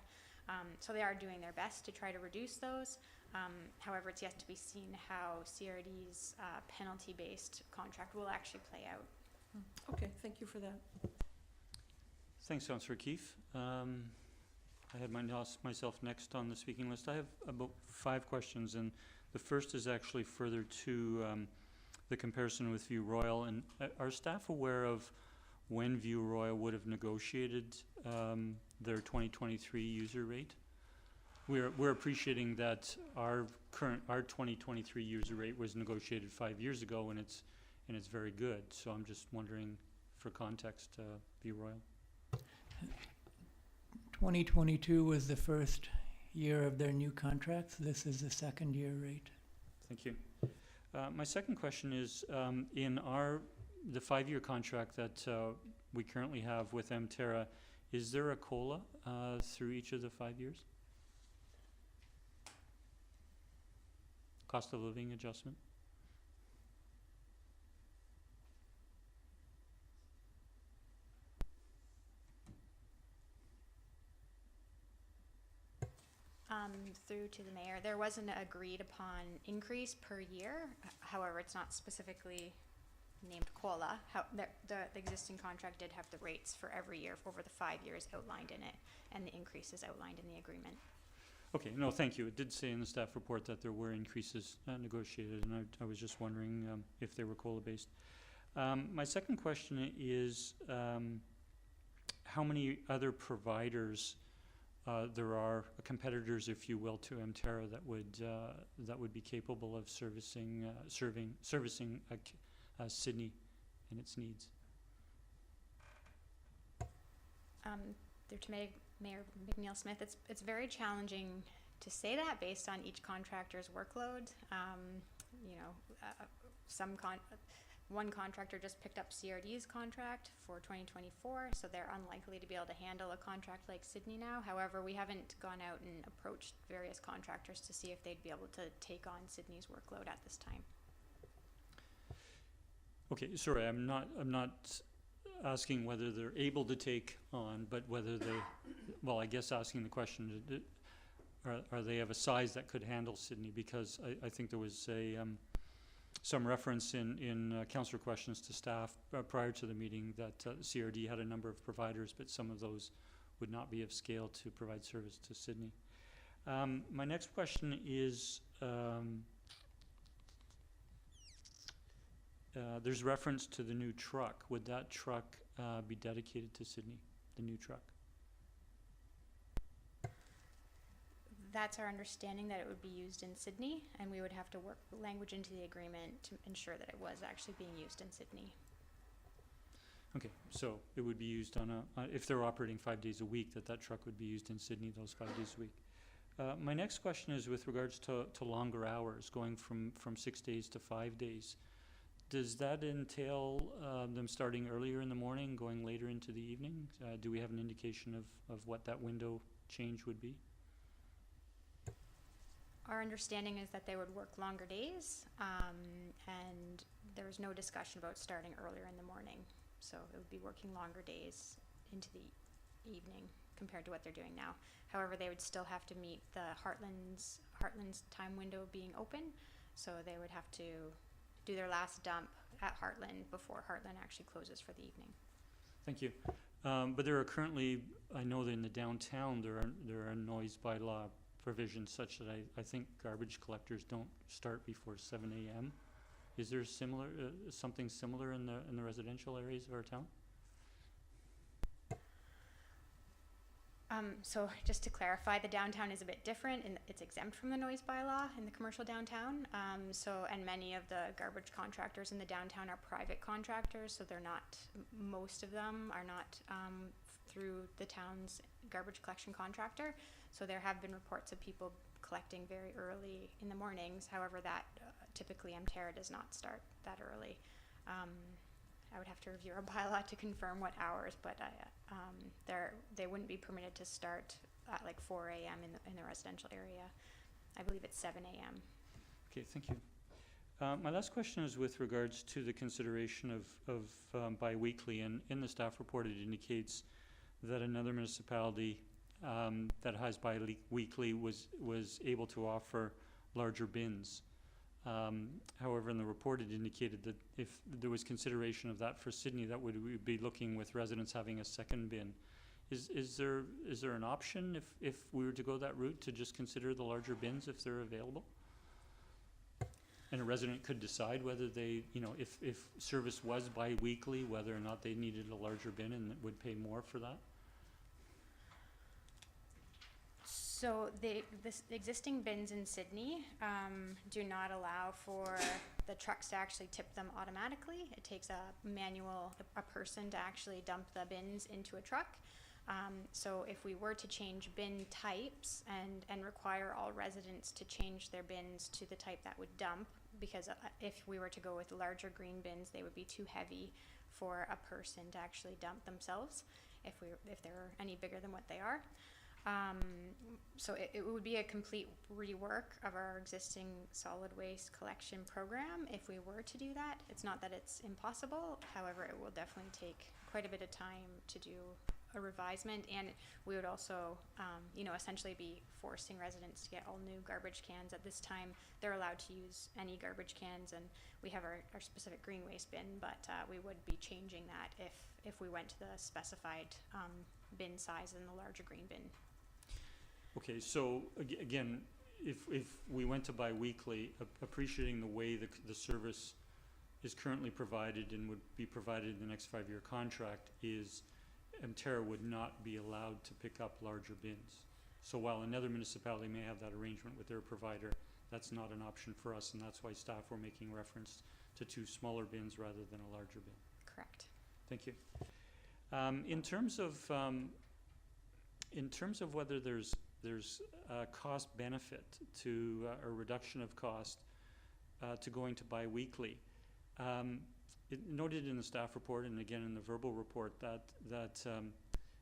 So they are doing their best to try to reduce those. However, it's yet to be seen how CRD's penalty-based contract will actually play out. Okay, thank you for that. Thanks, Councillor Keefe. I had myself next on the speaking list. I have about 5 questions, and the first is actually further to the comparison with View Royal. And are staff aware of when View Royal would have negotiated their 2023 user rate? We're appreciating that our 2023 user rate was negotiated 5 years ago, and it's very good. So I'm just wondering, for context, View Royal. 2022 was the first year of their new contracts. This is the second year rate. Thank you. My second question is, in the 5-year contract that we currently have with Terra, is there a COLA through each of the 5 years? Cost of living adjustment? Through to the mayor, there was an agreed upon increase per year. However, it's not specifically named COLA. The existing contract did have the rates for every year over the 5 years outlined in it, and the increases outlined in the agreement. Okay, no, thank you. It did say in the staff report that there were increases negotiated, and I was just wondering if they were COLA based. My second question is, how many other providers there are competitors, if you will, to Terra that would be capable of servicing Sidney and its needs? Through to Mayor McNeil Smith, it's very challenging to say that based on each contractor's workload. One contractor just picked up CRD's contract for 2024, so they're unlikely to be able to handle a contract like Sidney now. However, we haven't gone out and approached various contractors to see if they'd be able to take on Sidney's workload at this time. Okay, sorry, I'm not asking whether they're able to take on, but whether I guess asking the question, are they of a size that could handle Sidney? Because I think there was some reference in councillor questions to staff prior to the meeting that CRD had a number of providers, but some of those would not be of scale to provide service to Sidney. My next question is, there's reference to the new truck. Would that truck be dedicated to Sidney, the new truck? That's our understanding, that it would be used in Sidney, and we would have to work language into the agreement to ensure that it was actually being used in Sidney. Okay, so it would be used on if they're operating 5 days a week, that truck would be used in Sidney those 5 days a week. My next question is with regards to longer hours, going from 6 days to 5 days. Does that entail them starting earlier in the morning, going later into the evening? Do we have an indication of what that window change would be? Our understanding is that they would work longer days, and there was no discussion about starting earlier in the morning. So it would be working longer days into the evening compared to what they're doing now. However, they would still have to meet the Heartland's time window being open, so they would have to do their last dump at Heartland before Heartland actually closes for the evening. Thank you. But there are currently, I know that in the downtown, there are noise bylaw provisions such that I think garbage collectors don't start before 7 a.m. Is there something similar in the residential areas of our town? So just to clarify, the downtown is a bit different, and it's exempt from the noise bylaw in the commercial downtown. And many of the garbage contractors in the downtown are private contractors, so they're not. Most of them are not through the town's garbage collection contractor. So there have been reports of people collecting very early in the mornings. However, that typically Terra does not start that early. I would have to review our bylaw to confirm what hours, but they wouldn't be permitted to start at like 4 a.m. in the residential area. I believe it's 7 a.m. Okay, thank you. My last question is with regards to the consideration of bi-weekly, and in the staff report it indicates that another municipality that has bi-weekly was able to offer larger bins. However, in the report it indicated that if there was consideration of that for Sidney, that we'd be looking with residents having a second bin. Is there an option if we were to go that route to just consider the larger bins if they're available? And a resident could decide whether they, if service was bi-weekly, whether or not they needed a larger bin and would pay more for that? So the existing bins in Sidney do not allow for the trucks to actually tip them automatically. It takes a person to actually dump the bins into a truck. So if we were to change bin types and require all residents to change their bins to the type that would dump, because if we were to go with larger green bins, they would be too heavy for a person to actually dump themselves if they're any bigger than what they are. So it would be a complete rework of our existing solid waste collection program if we were to do that. It's not that it's impossible, however, it will definitely take quite a bit of time to do a revisement, and we would also, essentially be forcing residents to get all new garbage cans. At this time, they're allowed to use any garbage cans, and we have our specific green waste bin, but we would be changing that if we went to the specified bin size in the larger green bin. Okay, so again, if we went to bi-weekly, appreciating the way the service is currently provided and would be provided in the next 5-year contract, is Terra would not be allowed to pick up larger bins. So while another municipality may have that arrangement with their provider, that's not an option for us, and that's why staff were making reference to 2 smaller bins rather than a larger bin. Correct. Thank you. In terms of whether there's a cost benefit to a reduction of cost to going to bi-weekly, it noted in the staff report and again in the verbal report that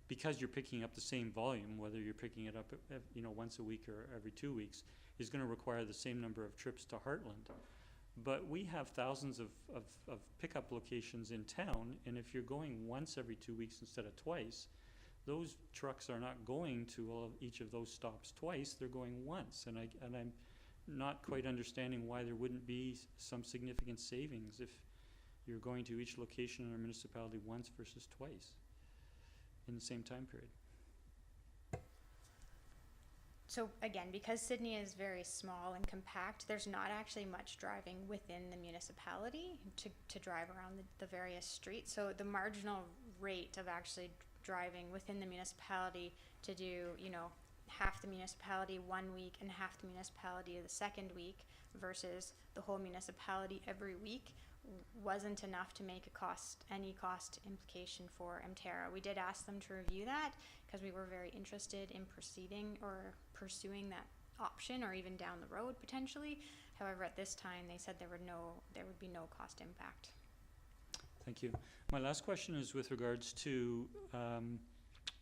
because you're picking up the same volume, whether you're picking it up once a week or every 2 weeks, is going to require the same number of trips to Heartland. But we have thousands of pickup locations in town, and if you're going once every 2 weeks instead of twice, those trucks are not going to each of those stops twice, they're going once. And I'm not quite understanding why there wouldn't be some significant savings if you're going to each location in our municipality once versus twice in the same time period. So again, because Sidney is very small and compact, there's not actually much driving within the municipality to drive around the various streets. So the marginal rate of actually driving within the municipality to do, half the municipality 1 week and half the municipality the second week versus the whole municipality every week wasn't enough to make any cost implication for Terra. We did ask them to review that because we were very interested in proceeding or pursuing that option, or even down the road potentially. However, at this time they said there would be no cost impact. Thank you. My last question is with regards to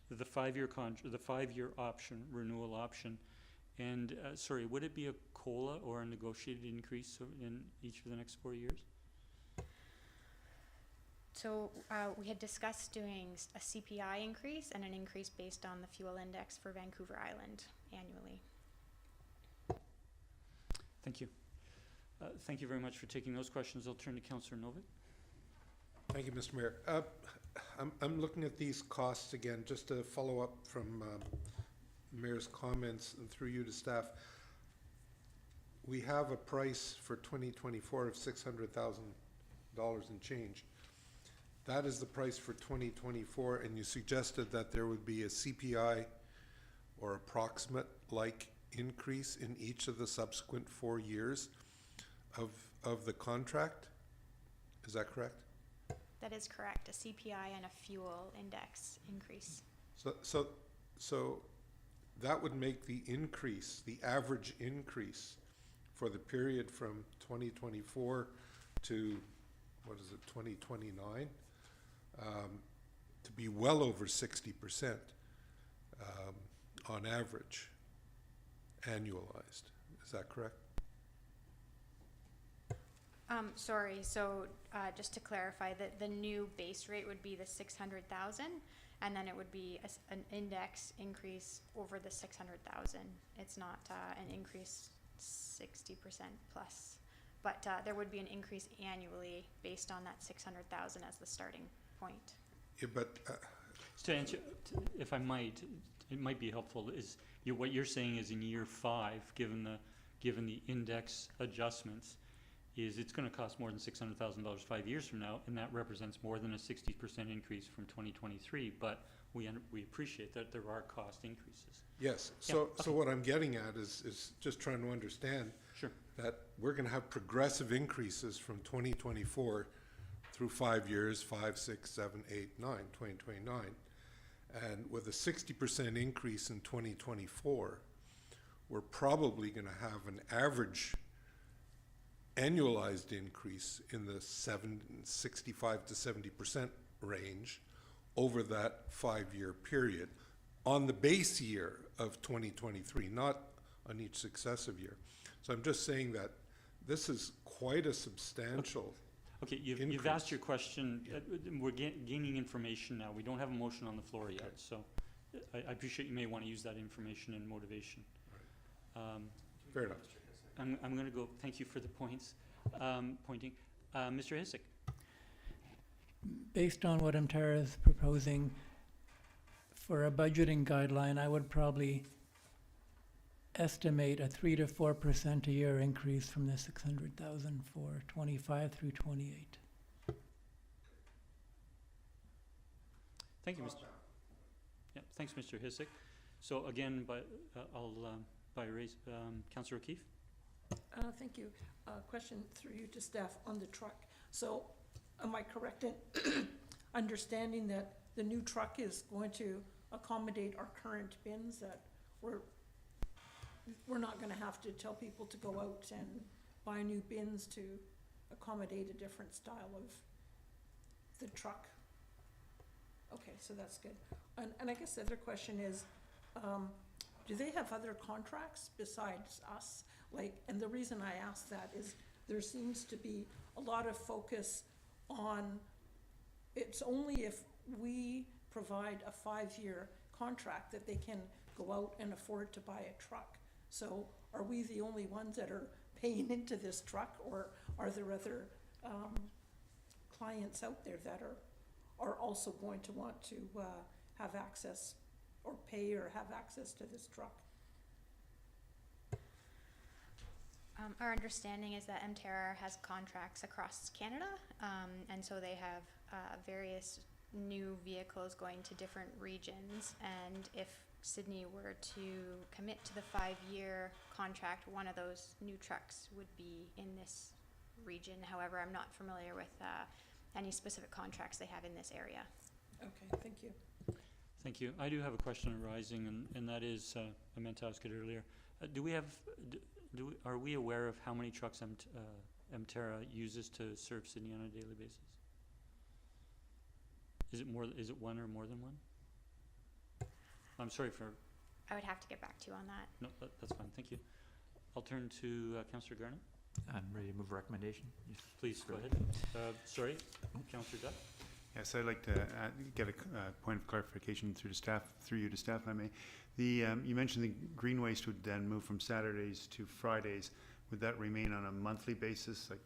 the 5-year option, renewal option, and sorry, would it be a COLA or a negotiated increase in each of the next 4 years? So we had discussed doing a CPI increase and an increase based on the fuel index for Vancouver Island annually. Thank you. Thank you very much for taking those questions. I'll turn to Councillor Novick. Thank you, Mr. Mayor. I'm looking at these costs again, just to follow up from the Mayor's comments and through you to staff. We have a price for 2024 of $600,000 and change. That is the price for 2024, and you suggested that there would be a CPI or approximate like increase in each of the subsequent 4 years of the contract. Is that correct? That is correct, a CPI and a fuel index increase. So that would make the increase, the average increase for the period from 2024 to, 2029, to be well over 60% on average, annualized. Is that correct? Sorry, so, just to clarify, the new base rate would be the 600,000, and then it would be an index increase over the 600,000. It's not, an increase 60% plus, but, there would be an increase annually based on that 600,000 as the starting point. Yeah, but, To answer, if I might, it might be helpful, is what you're saying is in year 5, given the index adjustments, is it's gonna cost more than $600,000 5 years from now, and that represents more than a 60% increase from 2023, but we appreciate that there are cost increases. yes, Yeah, so okay. what I'm getting at is just trying to understand Sure. that we're gonna have progressive increases from 2024 through 5 years, 5, 6, 7, 8, 9, 2029. And with a 60% increase in 2024, we're probably gonna have an average annualized increase in the 65 to 70% range over that 5-year period on the base year of 2023, not on each successive year. So I'm just saying that this is quite a substantial. Okay, you've asked your question. We're gaining information now. We don't have a motion on the floor yet, so I appreciate you may want to use that information and motivation. Fair enough. I'm going to go, thank you for the points, pointing. Mr. Hisik? Based on what Emterra is proposing, for a budgeting guideline, I would probably estimate a 3 to 4% a year increase from the 600,000 for 25 through 28. Thank you, Mr. Yeah, thanks, Mr. Hisik. So again, Councillor O'Keefe? Thank you. Question through you to staff on the truck. So am I correct in understanding that the new truck is going to accommodate our current bins, that we're not gonna have to tell people to go out and buy new bins to accommodate a different style of the truck? Okay, so that's good. And I guess the other question is, do they have other contracts besides us? Like, and the reason I ask that is there seems to be a lot of focus on, it's only if we provide a 5-year contract that they can go out and afford to buy a truck. So are we the only ones that are paying into this truck, or are there other clients out there that are also going to want to have access or pay or have access to this truck? Our understanding is that Emterra has contracts across Canada, and so they have various new vehicles going to different regions, and if Sidney were to commit to the 5-year contract, one of those new trucks would be in this region. However, I'm not familiar with any specific contracts they have in this area. Okay, thank you. Thank you. I do have a question arising, and that is, I meant to ask it earlier. Are we aware of how many trucks Emterra uses to serve Sidney on a daily basis? Is it one or more than one? I'm sorry for... I would have to get back to you on that. No, that's fine. Thank you. I'll turn to Councillor Garnett. I'm ready to move recommendation. Please go ahead. Sorry, Councillor Duck. Yes, I'd like to get a point of clarification through you to staff, if I may. You mentioned the green waste would then move from Saturdays to Fridays. Would that remain on a monthly basis? Like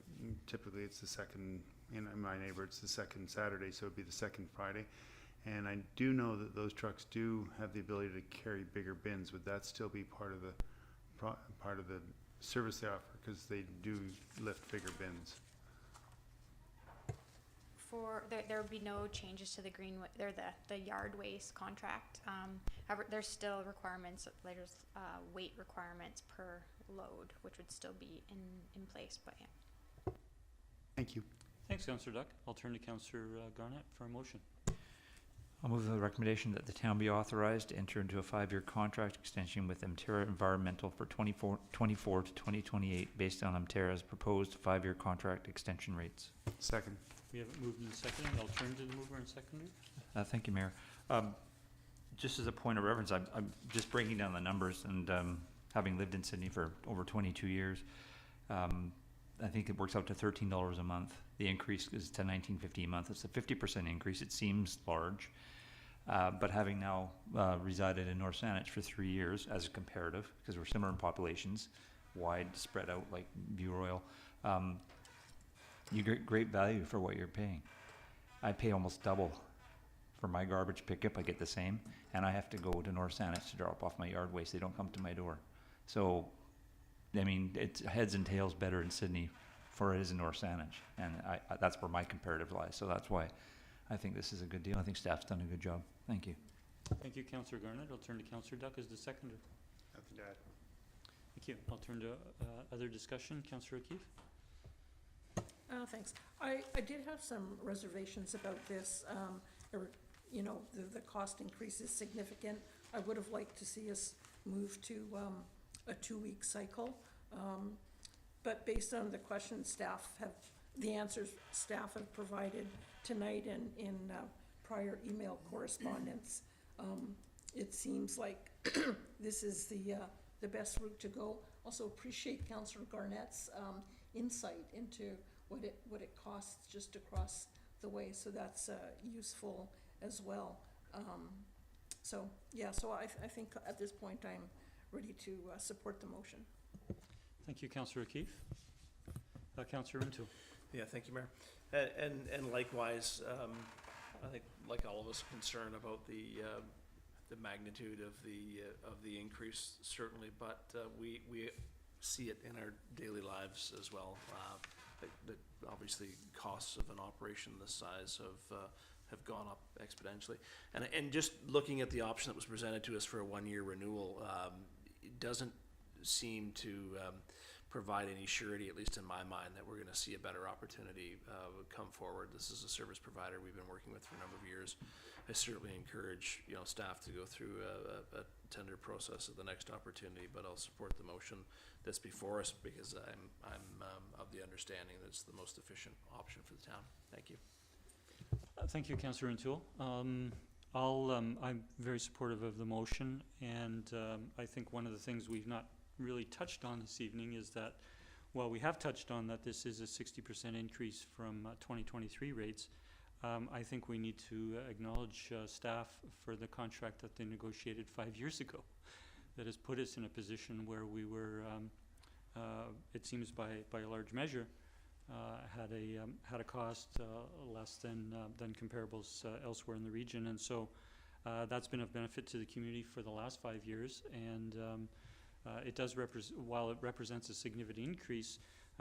typically it's the second, in my neighbor, it's the second Saturday, so it'd be the second Friday. And I do know that those trucks do have the ability to carry bigger bins. Would that still be part of the service they offer? Because they do lift bigger bins. There would be no changes to the the yard waste contract. However, there's still requirements. There's weight requirements per load, which would still be in place. But yeah. Thank you. Thanks, Councillor Duck. I'll turn to Councillor Garnett for a motion. I'll move the recommendation that the town be authorized to enter into a 5-year contract extension with Emterra Environmental for 24 to 2028 based on Emterra's proposed 5-year contract extension rates. Second. We have it moved and seconded. I'll turn to the mover and seconder. Thank you, Mayor. Just as a point of reference, I'm just breaking down the numbers, and having lived in Sidney for over 22 years, I think it works out to $13 a month. The increase is to $19.50 a month. It's a 50% increase. It seems large. But having now resided in North Saanich for 3 years as a comparative, because we're similar in populations, wide spread out like View Royal, you get great value for what you're paying. I pay almost double for my garbage pickup. I get the same, and I have to go to North Saanich to drop off my yard waste. They don't come to my door. So, I mean, it's heads and tails better in Sidney for it is in North Saanich, and that's where my comparative lies. So that's why I think this is a good deal. I think staff's done a good job. Thank you. Thank you, Councillor Garnett. I'll turn to Councillor Duck as the seconder. Nothing to add. Thank you. I'll turn to other discussion. Councillor O'Keefe? Thanks. I did have some reservations about this. You know, the cost increase is significant. I would have liked to see us move to a 2-week cycle. But based on the questions the answers staff have provided tonight and in prior email correspondence, it seems like this is the best route to go. Also appreciate Councillor Garnett's insight into what it costs just across the way, so that's useful as well. So I think at this point I'm ready to support the motion. Thank you, Councillor O'Keefe. Councillor Rintoul? Yeah, thank you, Mayor. And likewise, I think like all of us concerned about the magnitude of the increase, certainly, but we see it in our daily lives as well. That obviously costs of an operation this size have gone up exponentially. And just looking at the option that was presented to us for a 1-year renewal, it doesn't seem to provide any surety, at least in my mind, that we're going to see a better opportunity come forward. This is a service provider we've been working with for a number of years. I certainly encourage staff to go through a tender process at the next opportunity, but I'll support the motion that's before us because I'm of the understanding that it's the most efficient option for the town. Thank you. Thank you, Councillor Rintoul. I'm very supportive of the motion, and I think one of the things we've not really touched on this evening is that while we have touched on that this is a 60% increase from 2023 rates, I think we need to acknowledge staff for the contract that they negotiated 5 years ago that has put us in a position where we were, it seems by a large measure, had a cost less than comparables elsewhere in the region, and so that's been of benefit to the community for the last 5 years, and it does while it represents a significant increase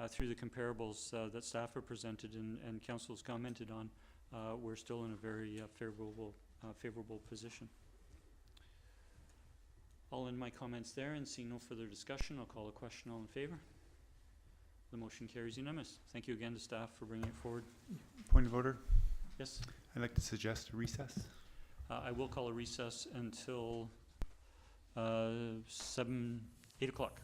through the comparables that staff have presented and council has commented on, we're still in a very favorable position. I'll end my comments there, and seeing no further discussion, I'll call a question. All in favor? The motion carries unanimous. Thank you again to staff for bringing it forward. Point of order. Yes? I'd like to suggest a recess. I will call a recess until 8 o'clock.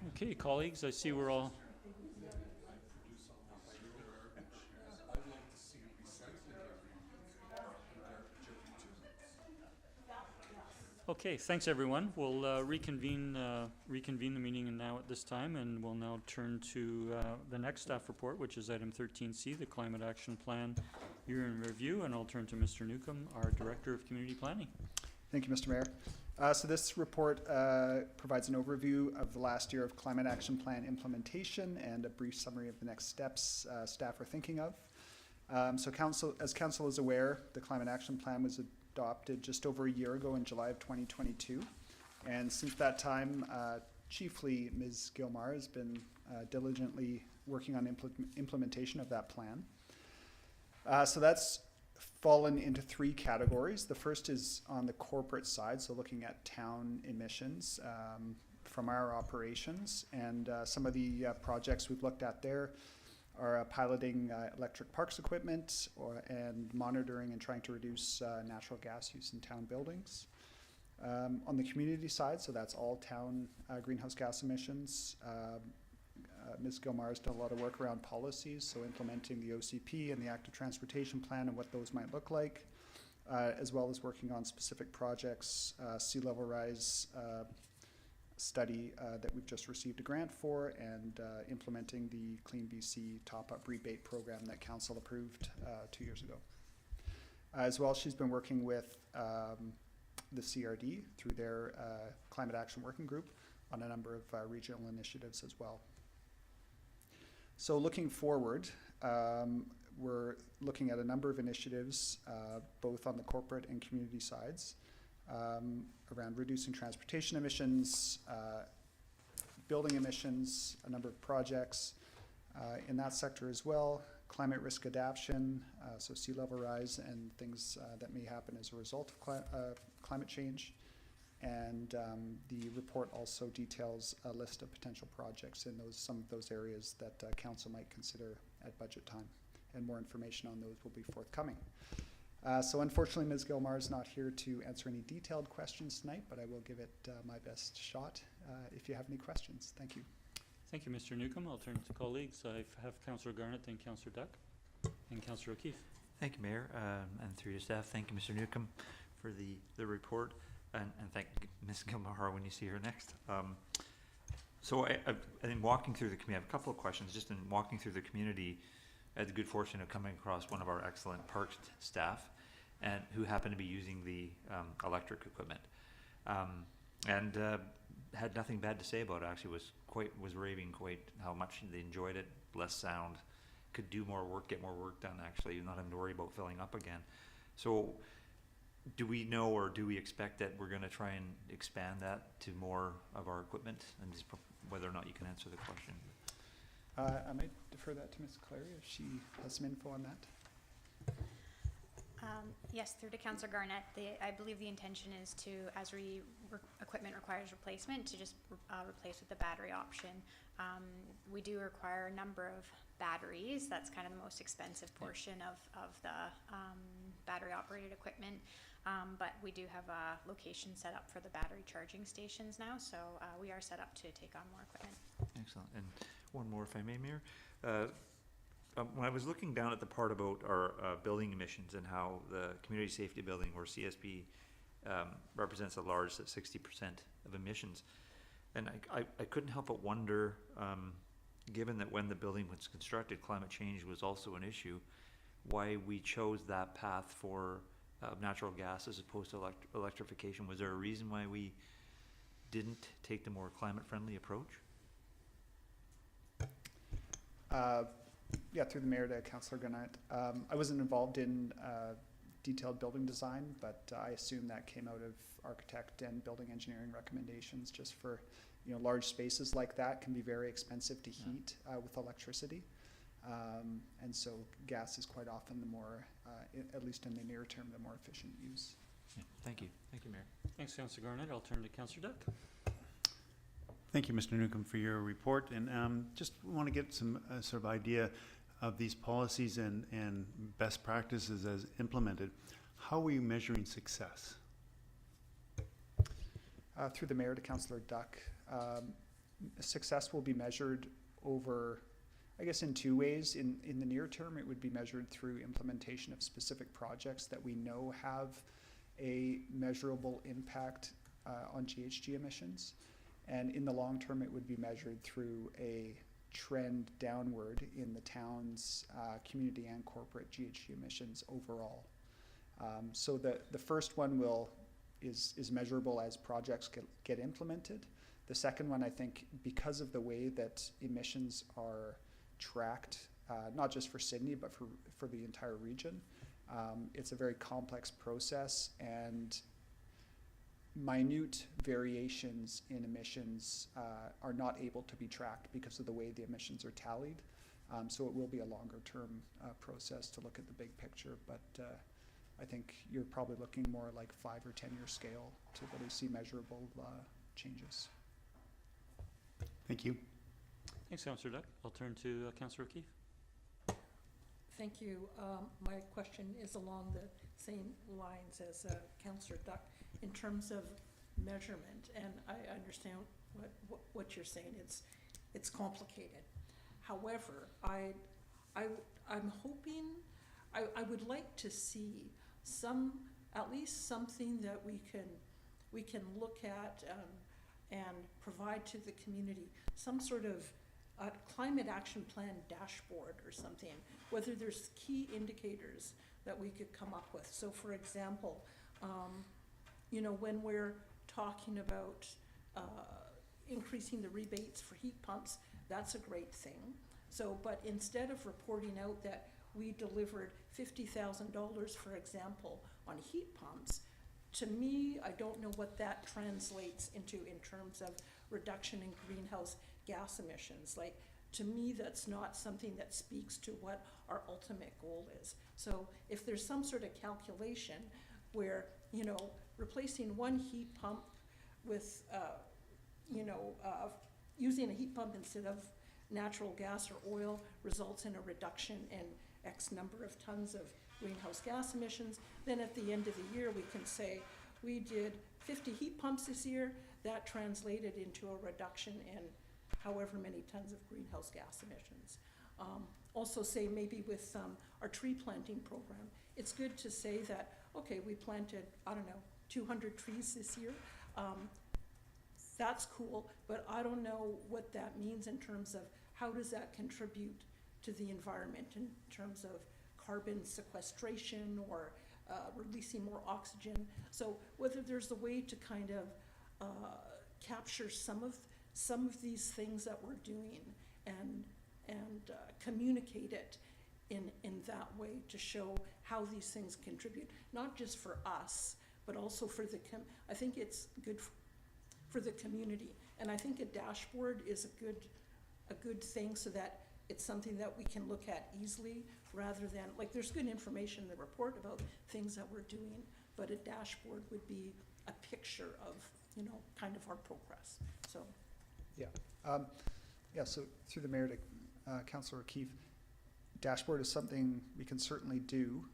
Okay, colleagues, I see we're all. Okay, thanks everyone. We'll reconvene the meeting now at this time, and we'll now turn to the next staff report, which is item 13C, the Climate Action Plan Year in Review, and I'll turn to Mr. Newcomb, our Director of Community Planning. Thank you, Mr. Mayor. So this report provides an overview of the last year of Climate Action Plan implementation and a brief summary of the next steps staff are thinking of. So as council is aware, the Climate Action Plan was adopted just over a year ago in July of 2022. And since that time, chiefly Ms. Gilmar has been diligently working on implementation of that plan. So that's fallen into three categories. The first is on the corporate side, so looking at town emissions from our operations. And some of the projects we've looked at there are piloting electric parks equipment and monitoring and trying to reduce natural gas use in town buildings. On the community side, so that's all town greenhouse gas emissions. Ms. Gilmar has done a lot of work around policies, so implementing the OCP and the active transportation plan and what those might look like, as well as working on specific projects, sea level rise study that we've just received a grant for, and implementing the Clean BC top-up rebate program that council approved 2 years ago. As well, she's been working with the CRD through their Climate Action Working Group on a number of regional initiatives as well. So looking forward, we're looking at a number of initiatives, both on the corporate and community sides, around reducing transportation emissions, building emissions, a number of projects in that sector as well, climate risk adaptation, so sea level rise and things that may happen as a result of climate change. And the report also details a list of potential projects in some of those areas that council might consider at budget time. And more information on those will be forthcoming. So unfortunately, Ms. Gilmar is not here to answer any detailed questions tonight, but I will give it my best shot if you have any questions. Thank you. Thank you, Mr. Newcomb. I'll turn to colleagues. I have Councillor Garnett, then Councillor Duck, and Councillor O'Keefe. Thank you, Mayor, and through your staff. Thank you, Mr. Newcomb, for the report, and thank Ms. Gilmar when you see her next. So I think walking through the community, I have a couple of questions. Just in walking through the community, I had the good fortune of coming across one of our excellent parks staff, and who happened to be using the electric equipment, and had nothing bad to say about it. Actually, was raving quite how much they enjoyed it. Less sound, could do more work, get more work done. Actually, not having to worry about filling up again. So, do we know, or do we expect that we're going to try and expand that to more of our equipment? And just whether or not you can answer the question. I might defer that to Ms. Clary if she has some info on that. Yes, through to Councillor Garnett, I believe the intention is to, as equipment requires replacement, to just replace with the battery option. We do require a number of batteries. That's kind of the most expensive portion of the battery operated equipment. But we do have a location set up for the battery charging stations now, so we are set up to take on more equipment. Excellent. And one more, if I may, Mayor. When I was looking down at the part about our building emissions and how the community safety building, or CSB, represents a large 60% of emissions, and I couldn't help but wonder, given that when the building was constructed, climate change was also an issue, why we chose that path for natural gas as opposed to electrification. Was there a reason why we didn't take the more climate-friendly approach? Yeah, through the mayor to Councillor Garnett. I wasn't involved in detailed building design, but I assume that came out of architect and building engineering recommendations. Just for, large spaces like that can be very expensive to heat with electricity, and so gas is quite often the more, at least in the near term, the more efficient use. Yeah, thank you, Mayor. Thanks, Councillor Garnett. I'll turn to Councillor Duck. Thank you, Mr. Newcomb, for your report, and just want to get some sort of idea of these policies and best practices as implemented. How are you measuring success? Through the mayor to Councillor Duck. success will be measured over, I guess, in two ways. In the near term, it would be measured through implementation of specific projects that we know have a measurable impact on GHG emissions. And in the long term, it would be measured through a trend downward in the town's community and corporate GHG emissions overall. So the first one is measurable as projects get implemented. The second one, I think, because of the way that emissions are tracked, not just for Sidney, but for the entire region, it's a very complex process, and minute variations in emissions are not able to be tracked because of the way the emissions are tallied. So it will be a longer term process to look at the big picture, but I think you're probably looking more like 5 or 10 year scale to really see measurable changes. Thank you. Thanks, Councillor Duck. I'll turn to Councillor O'Keefe. Thank you. My question is along the same lines as Councillor Duck in terms of measurement, and I understand what you're saying. It's complicated. However, I'm hoping, I would like to see at least something that we can look at and provide to the community, some sort of climate action plan dashboard or something, whether there's key indicators that we could come up with. So for example, you know, when we're talking about increasing the rebates for heat pumps, that's a great thing. So, but instead of reporting out that we delivered $50,000, for example, on heat pumps, to me, I don't know what that translates into in terms of reduction in greenhouse gas emissions. Like, to me, that's not something that speaks to what our ultimate goal is. So if there's some sort of calculation where, you know, replacing one heat pump with, using a heat pump instead of natural gas or oil results in a reduction in X number of tons of greenhouse gas emissions, then at the end of the year we can say we did 50 heat pumps this year, that translated into a reduction in however many tons of greenhouse gas emissions. Also say maybe with our tree planting program, it's good to say that, okay, we planted, I don't know, 200 trees this year. That's cool, but I don't know what that means in terms of how does that contribute to the environment in terms of carbon sequestration or releasing more oxygen. So whether there's a way to kind of capture some of these things that we're doing and communicate it in that way to show how these things contribute, not just for us, but also for I think it's good for the community. And I think a dashboard is a good thing so that it's something that we can look at easily rather than, like, there's good information in the report about things that we're doing, but a dashboard would be a picture of, you know, kind of our progress, so. So through the mayor to Councillor O'Keefe, dashboard is something we can certainly do.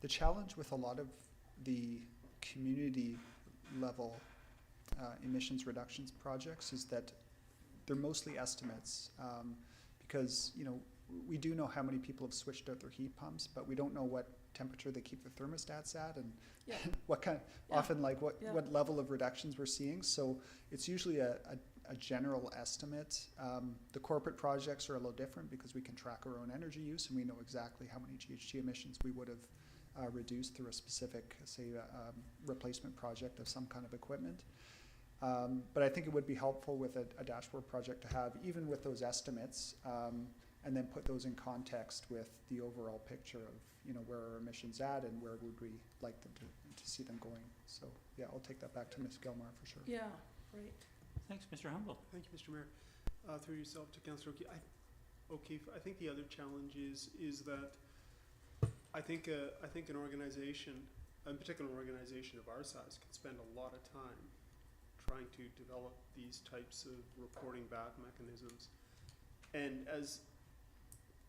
The challenge with a lot of the community level emissions reductions projects is that they're mostly estimates, because, you know, we do know how many people have switched out their heat pumps, but we don't know what temperature they keep the thermostats at and what kind, often like what level of reductions we're seeing. So it's usually a general estimate. The corporate projects are a little different because we can track our own energy use and we know exactly how many GHG emissions we would have reduced through a specific, say, replacement project of some kind of equipment. But I think it would be helpful with a dashboard project to have, even with those estimates, and then put those in context with the overall picture of, you know, where are our emissions at and where would we like them to see them going. So yeah, I'll take that back to Ms. Gilmore for sure. Yeah, great. Thanks, Mr. Humble. Thank you, Mr. Mayor. Through yourself to Councillor O'Keefe. I think the other challenge is that I think an organization, in particular an organization of our size, can spend a lot of time trying to develop these types of reporting back mechanisms. And as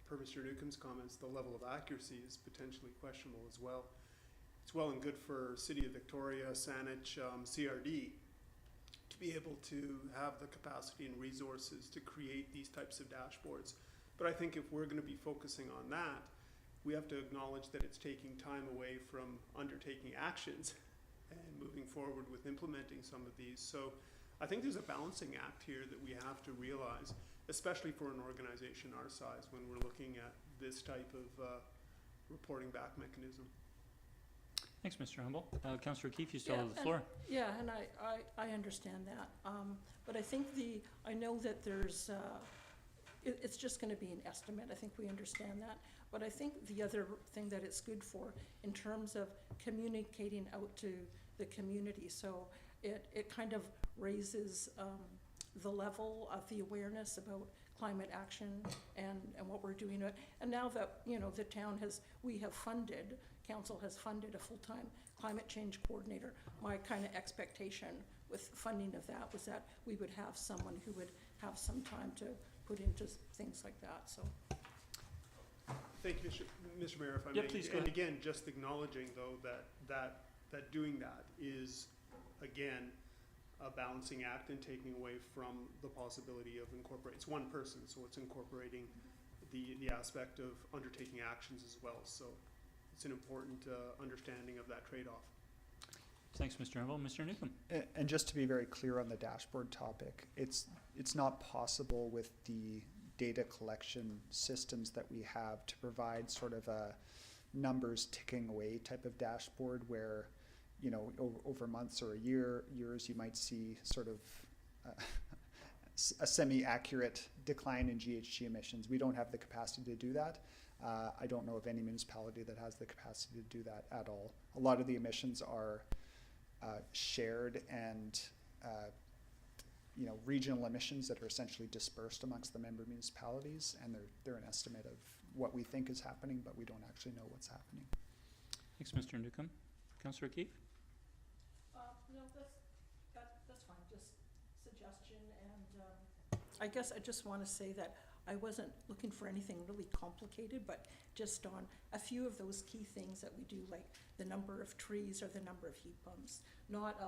per Mr. Newcomb's comments, the level of accuracy is potentially questionable as well. It's well and good for City of Victoria, Saanich, CRD to be able to have the capacity and resources to create these types of dashboards. But I think if we're going to be focusing on that, we have to acknowledge that it's taking time away from undertaking actions and moving forward with implementing some of these. So I think there's a balancing act here that we have to realize, especially for an organization our size when we're looking at this type of reporting back mechanism. Thanks, Mr. Humble. Councillor O'Keefe, you still Yeah, have the and- floor. Yeah, and I understand that. But I think I know that there's, it's just gonna be an estimate. I think we understand that. But I think the other thing that it's good for in terms of communicating out to the community. So it kind of raises, the level of the awareness about climate action and what we're doing. And now that, you know, the town council has funded a full-time climate change coordinator, my kind of expectation with funding of that was that we would have someone who would have some time to put into things like that, so. Thank you, Mr. Mayor, if I Yeah, may. please go And ahead. again, just acknowledging though that doing that is, again, a balancing act and taking away from the possibility of incorporating. It's one person, so it's incorporating the aspect of undertaking actions as well. So it's an important understanding of that trade-off. Thanks, Mr. Humble. Mr. Newcomb. And just to be very clear on the dashboard topic, it's not possible with the data collection systems that we have to provide sort of a numbers ticking away type of dashboard where, you know, over months or years, you might see sort of a semi-accurate decline in GHG emissions. We don't have the capacity to do that. I don't know of any municipality that has the capacity to do that at all. A lot of the emissions are shared and you know, regional emissions that are essentially dispersed amongst the member municipalities, and they're an estimate of what we think is happening, but we don't actually know what's happening. Thanks, Mr. Newcomb. Councillor O'Keefe. No, that's fine, just suggestion, and I guess I just want to say that I wasn't looking for anything really complicated, but just on a few of those key things that we do, like the number of trees or the number of heat pumps, not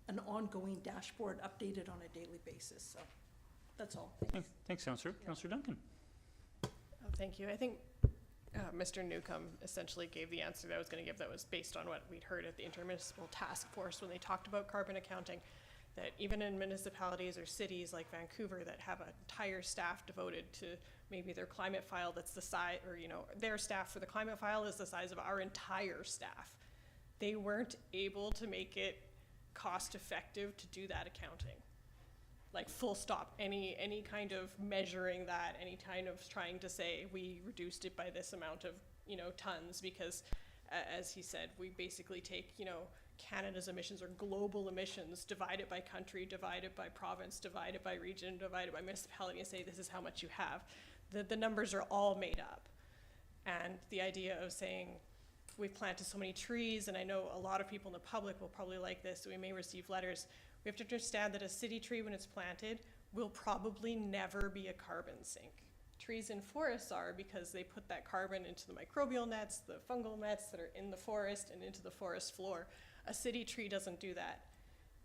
an ongoing dashboard updated on a daily basis, so that's all. Thanks. Thanks, Councillor. Councillor Duncan. Thank you. I think Mr. Newcomb essentially gave the answer that I was going to give, that was based on what we'd heard at the Intermunicipal Task Force when they talked about carbon accounting, that even in municipalities or cities like Vancouver that have an entire staff devoted to maybe their climate file that's the size, or, you know, their staff for the climate file is the size of our entire staff, they weren't able to make it cost effective to do that accounting. Like full stop, any kind of measuring that, any kind of trying to say we reduced it by this amount of, you know, tons, because as he said, we basically take, you know, Canada's emissions or global emissions, divide it by country, divide it by province, divide it by region, divide it by municipality, and say this is how much you have. The numbers are all made up. And the idea of saying we've planted so many trees, and I know a lot of people in the public will probably like this, so we may receive letters. We have to understand that a city tree, when it's planted, will probably never be a carbon sink. Trees in forests are, because they put that carbon into the microbial nets, the fungal nets that are in the forest and into the forest floor. A city tree doesn't do that.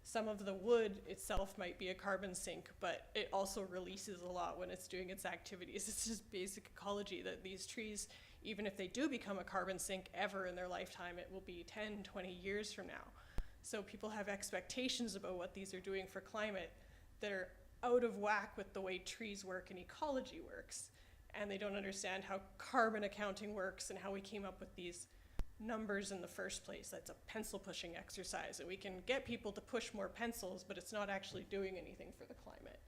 Some of the wood itself might be a carbon sink, but it also releases a lot when it's doing its activities. It's just basic ecology that these trees, even if they do become a carbon sink ever in their lifetime, it will be 10, 20 years from now. So people have expectations about what these are doing for climate that are out of whack with the way trees work and ecology works. And they don't understand how carbon accounting works and how we came up with these numbers in the first place. That's a pencil pushing exercise, and we can get people to push more pencils, but it's not actually doing anything for the climate.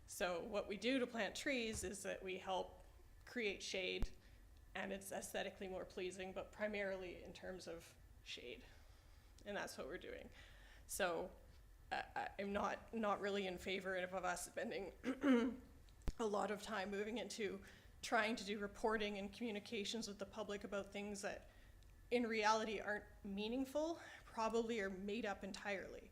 So what we do to plant trees is that we help create shade, and it's aesthetically more pleasing, but primarily in terms of shade. And that's what we're doing. So I'm not really in favor of us spending a lot of time moving into trying to do reporting and communications with the public about things that in reality aren't meaningful, probably are made up entirely.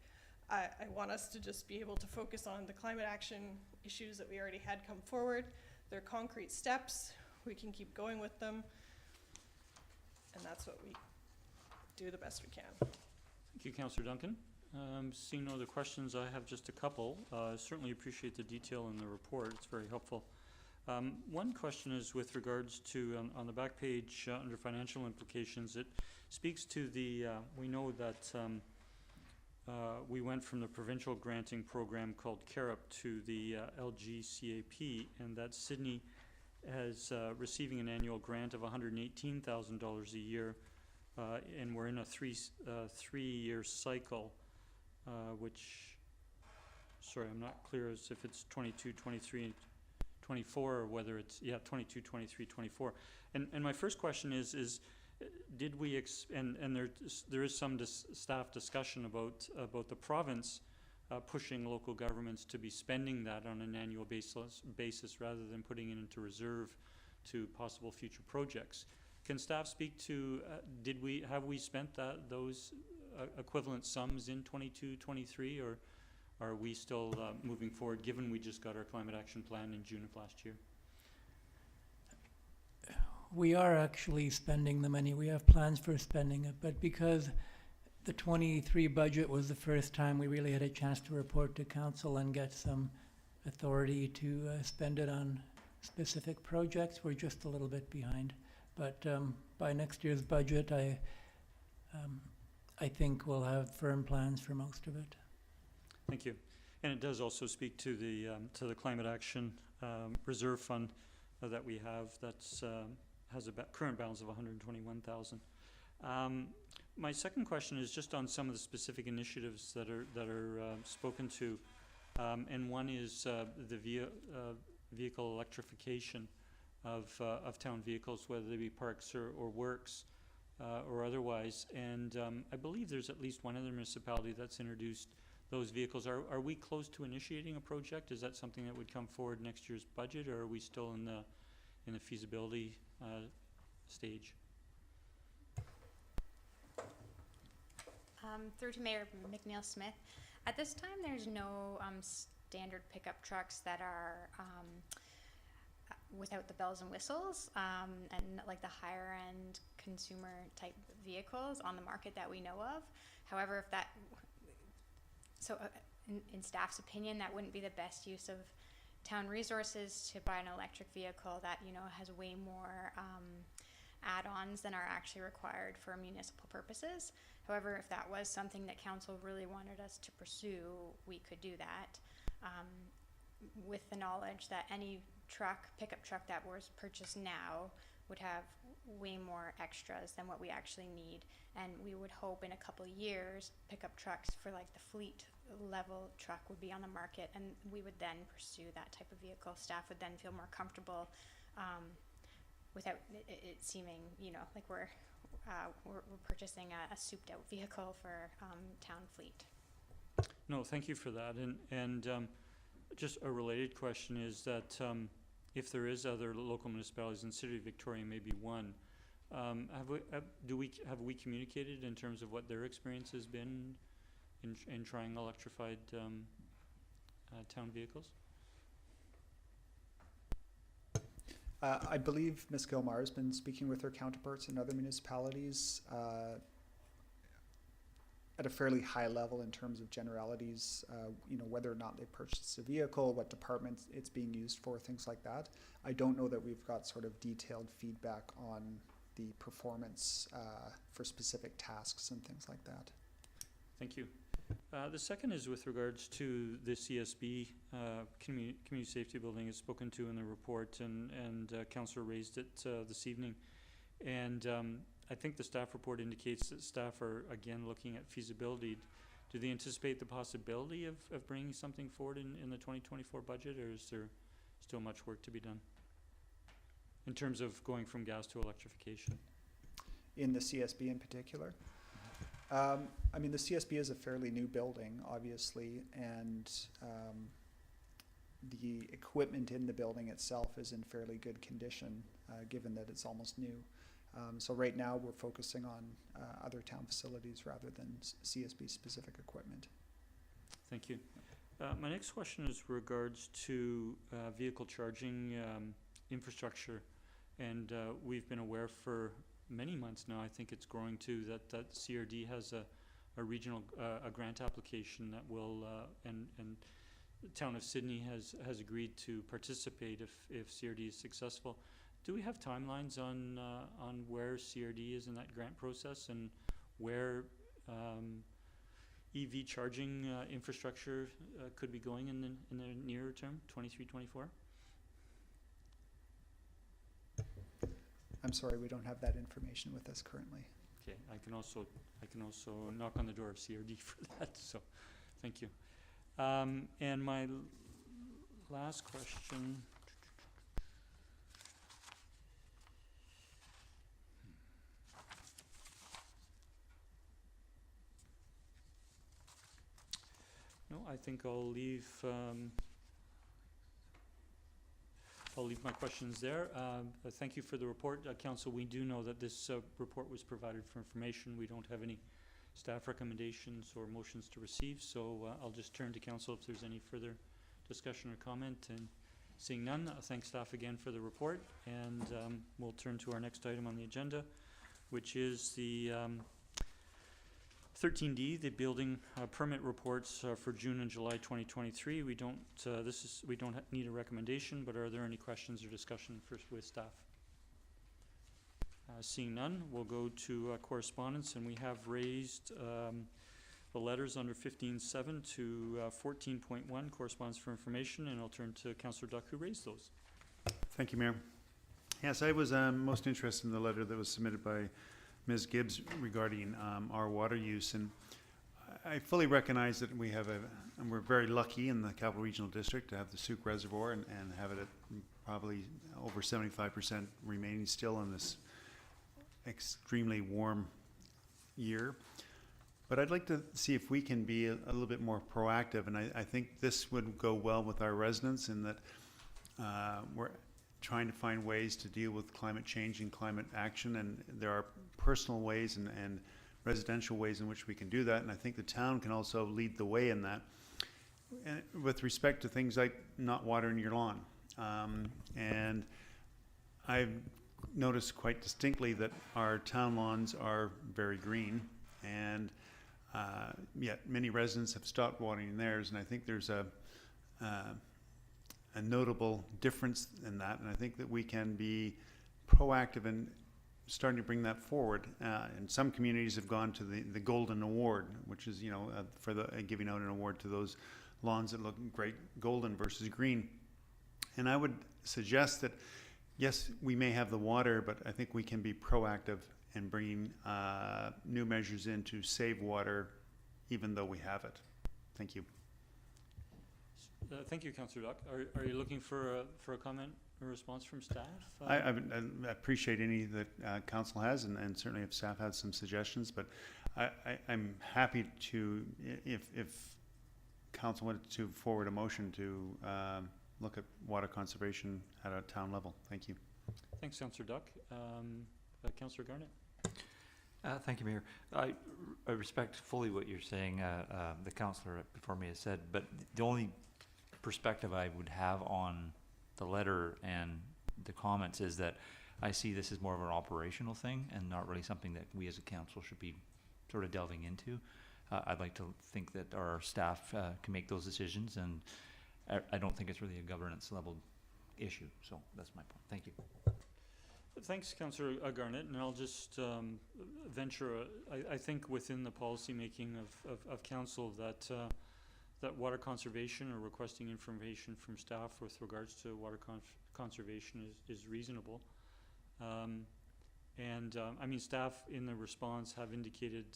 I want us to just be able to focus on the climate action issues that we already had come forward. They're concrete steps. We can keep going with them. And that's what we do the best we can. Thank you, Councillor Duncan. Seeing no other questions, I have just a couple. Certainly appreciate the detail in the report. It's very helpful. One question is with regards to, on the back page, under financial implications, it speaks to the, we know that we went from the provincial granting program called CARIP to the LGCAP, and that Sidney is receiving an annual grant of $118,000 a year, and we're in a three-year cycle, which, sorry, I'm not clear as if it's 22, 23, 24, or whether it's, 22, 23, 24. And my first question is did we, and there is some staff discussion about the province pushing local governments to be spending that on an annual basis rather than putting it into reserve to possible future projects. Can staff speak to, have we spent those equivalent sums in 22, 23, or are we still moving forward, given we just got our climate action plan in June of last year? We are actually spending the money. We have plans for spending it, but because the 23 budget was the first time we really had a chance to report to council and get some authority to spend it on specific projects, we're just a little bit behind. But by next year's budget, I think we'll have firm plans for most of it. Thank you. And it does also speak to the climate action reserve fund that we have. That's has a current balance of $121,000. My second question is just on some of the specific initiatives that are spoken to, and one is the vehicle electrification of town vehicles, whether they be parks or works or otherwise. And I believe there's at least one other municipality that's introduced those vehicles. Are we close to initiating a project? Is that something that would come forward next year's budget, or are we still in the feasibility stage? Through to Mayor McNeil Smith. At this time, there's no standard pickup trucks that are without the bells and whistles, and like the higher end consumer type vehicles on the market that we know of. However, if that, in staff's opinion, that wouldn't be the best use of town resources to buy an electric vehicle that, you know, has way more add-ons than are actually required for municipal purposes. However, if that was something that council really wanted us to pursue, we could do that, with the knowledge that any pickup truck that was purchased now would have way more extras than what we actually need. And we would hope in a couple of years, pickup trucks for like the fleet level truck would be on the market, and we would then pursue that type of vehicle. Staff would then feel more comfortable without it seeming, you know, like we're purchasing a souped out vehicle for town fleet. No, thank you for that. And just a related question is that if there is other local municipalities, and City of Victoria may be one, have we communicated in terms of what their experience has been in trying electrified town vehicles? I believe Ms. Gilmar has been speaking with her counterparts in other municipalities at a fairly high level in terms of generalities, you know, whether or not they purchased a vehicle, what departments it's being used for, things like that. I don't know that we've got sort of detailed feedback on the performance for specific tasks and things like that. Thank you. The second is with regards to the CSB community safety building is spoken to in the report, and Councillor raised it this evening. And I think the staff report indicates that staff are again looking at feasibility. Do they anticipate the possibility of bringing something forward in the 2024 budget, or is there still much work to be done in terms of going from gas to electrification? In the CSB in particular? I mean, the CSB is a fairly new building, obviously, and the equipment in the building itself is in fairly good condition, given that it's almost new. So right now we're focusing on other town facilities rather than CSB specific equipment. Thank you. My next question is regards to vehicle charging infrastructure, and we've been aware for many months now, I think it's growing too, that CRD has a regional, a grant application that will, and the town of Sidney has agreed to participate if CRD is successful. Do we have timelines on where CRD is in that grant process and where EV charging infrastructure could be going in the nearer term, 23, 24? I'm sorry, we don't have that information with us currently. Okay, I can also knock on the door of CRD for that, so, thank you. And my last question. No, I think I'll leave my questions there. Thank you for the report, Council. We do know that this report was provided for information. We don't have any staff recommendations or motions to receive, so I'll just turn to Council if there's any further discussion or comment. And seeing none, thank staff again for the report, and we'll turn to our next item on the agenda, which is the 13D, the building permit reports for June and July 2023. We don't need a recommendation, but are there any questions or discussion first with staff? Seeing none, we'll go to correspondence, and we have raised the letters under 15.7 to 14.1, correspondence for information, and I'll turn to Councillor Duck, who raised those. Thank you, Mayor. Yes, I was most interested in the letter that was submitted by Ms. Gibbs regarding our water use, and I fully recognize that we have and we're very lucky in the Capital Regional District to have the Souk Reservoir and have it at probably over 75% remaining still in this extremely warm year. But I'd like to see if we can be a little bit more proactive, and I think this would go well with our residents in that we're trying to find ways to deal with climate change and climate action, and there are personal ways and residential ways in which we can do that, and I think the town can also lead the way in that. And with respect to things like not watering your lawn. And I've noticed quite distinctly that our town lawns are very green, and yet many residents have stopped watering theirs, and I think there's a notable difference in that, and I think that we can be proactive in starting to bring that forward. And some communities have gone to the Golden Award, which is, for the giving out an award to those lawns that look great, golden versus green. And I would suggest that, yes, we may have the water, but I think we can be proactive in bringing new measures in to save water, even though we have it. Thank you. Thank you, Councillor Duck. Are you looking for a comment or response from staff? I appreciate any that council has, and certainly if staff has some suggestions, but I'm happy to, if council wanted to forward a motion to look at water conservation at a town level. Thank you. Thanks, Councillor Duck. Councillor Garnett. Thank you, Mayor. I respect fully what you're saying, the councillor before me has said, but the only perspective I would have on the letter and the comments is that I see this as more of an operational thing and not really something that we as a council should be sort of delving into. I'd like to think that our staff can make those decisions, and I don't think it's really a governance level issue. So that's my point. Thank you. Thanks, Councillor Garnett, and I'll just venture, I think within the policy making of council that that water conservation or requesting information from staff with regards to water conservation is reasonable. I mean, staff in the response have indicated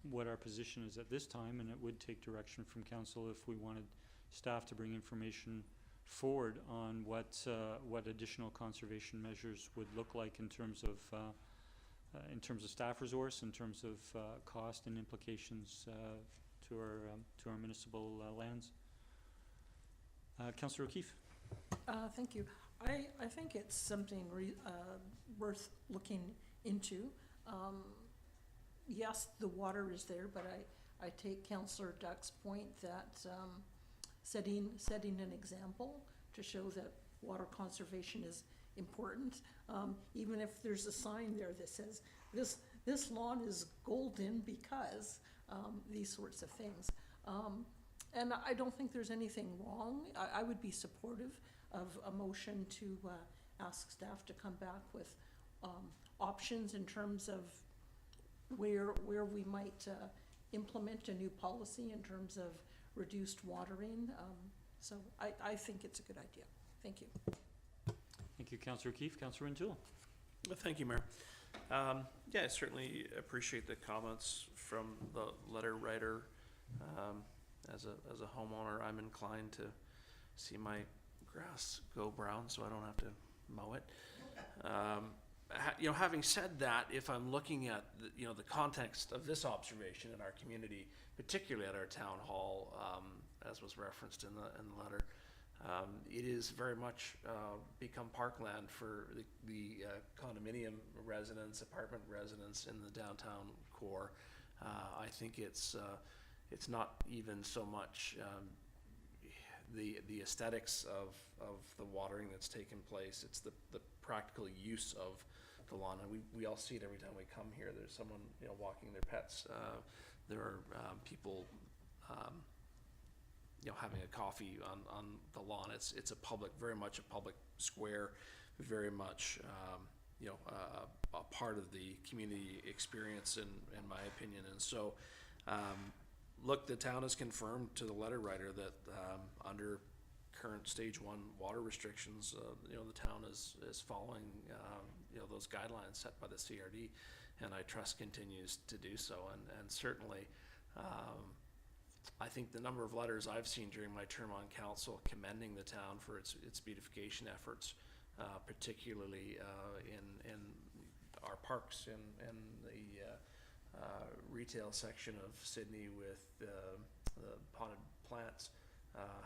what our position is at this time, and it would take direction from council if we wanted staff to bring information forward on what additional conservation measures would look like in terms of staff resource, in terms of cost and implications to our municipal lands. Councillor O'Keefe. Thank you. I think it's something worth looking into. Yes, the water is there, but I take Councillor Duck's point that setting an example to show that water conservation is important. Even if there's a sign there that says this lawn is golden because these sorts of things. And I don't think there's anything wrong. I would be supportive of a motion to ask staff to come back with options in terms of where we might implement a new policy in terms of reduced watering. So I think it's a good idea. Thank you. Thank you, Councillor Keefe. Councillor O'Toole. Well, thank you, Mayor. Yeah, I certainly appreciate the comments from the letter writer. As a homeowner, I'm inclined to see my grass go brown so I don't have to mow it. Having said that, if I'm looking at the context of this observation in our community, particularly at our town hall, as was referenced in the letter, it is very much become parkland for the condominium residents, apartment residents in the downtown core. I think it's not even so much the aesthetics of the watering that's taken place. It's the practical use of the lawn, and we all see it every time we come here. There's someone walking their pets. There are people having a coffee on the lawn. It's a public, very much a public square, very much a part of the community experience in my opinion. And so look, the town has confirmed to the letter writer that under current stage 1 water restrictions, the town is following those guidelines set by the CRD, and I trust continues to do so. And certainly I think the number of letters I've seen during my term on council commending the town for its beautification efforts, particularly in our parks and the retail section of Sidney with the potted plants,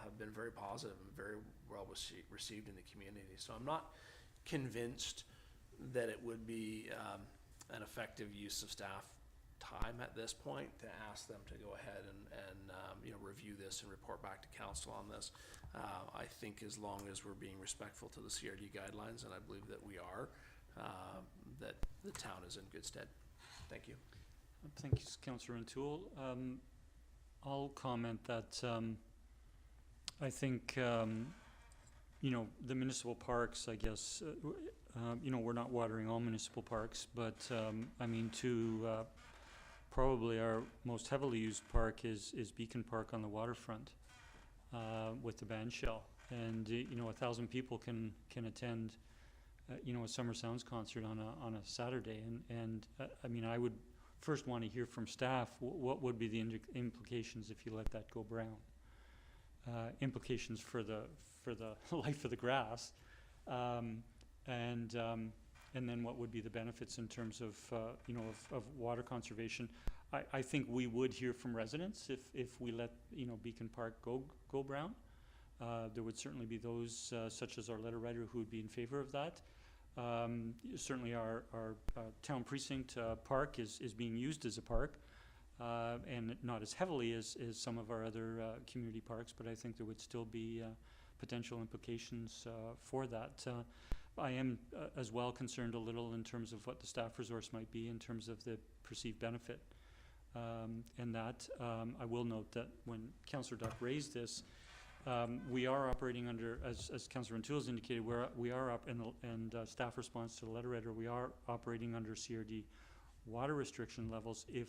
have been very positive and very well received in the community. So I'm not convinced that it would be an effective use of staff time at this point to ask them to go ahead and review this and report back to council on this. I think as long as we're being respectful to the CRD guidelines, and I believe that we are, that the town is in good stead. Thank you. Thanks, Councillor O'Toole. I'll comment that I think the municipal parks, I guess, we're not watering all municipal parks, but probably our most heavily used park is Beacon Park on the waterfront with the band shell, and 1,000 people can attend a Summer Sounds concert on a Saturday, and I would first want to hear from staff what would be the implications if you let that go brown. Implications for the life of the grass, and then what would be the benefits in terms of of water conservation. I think we would hear from residents if we let Beacon Park go brown. There would certainly be those such as our letter writer who would be in favor of that. Certainly our town precinct park is being used as a park, and not as heavily as some of our other community parks, but I think there would still be potential implications for that. I am as well concerned a little in terms of what the staff resource might be in terms of the perceived benefit. And that I will note that when Councillor Duck raised this, we are operating under, as Councillor O'Toole has indicated, we are up, and staff response to the letter writer, we are operating under CRD water restriction levels. If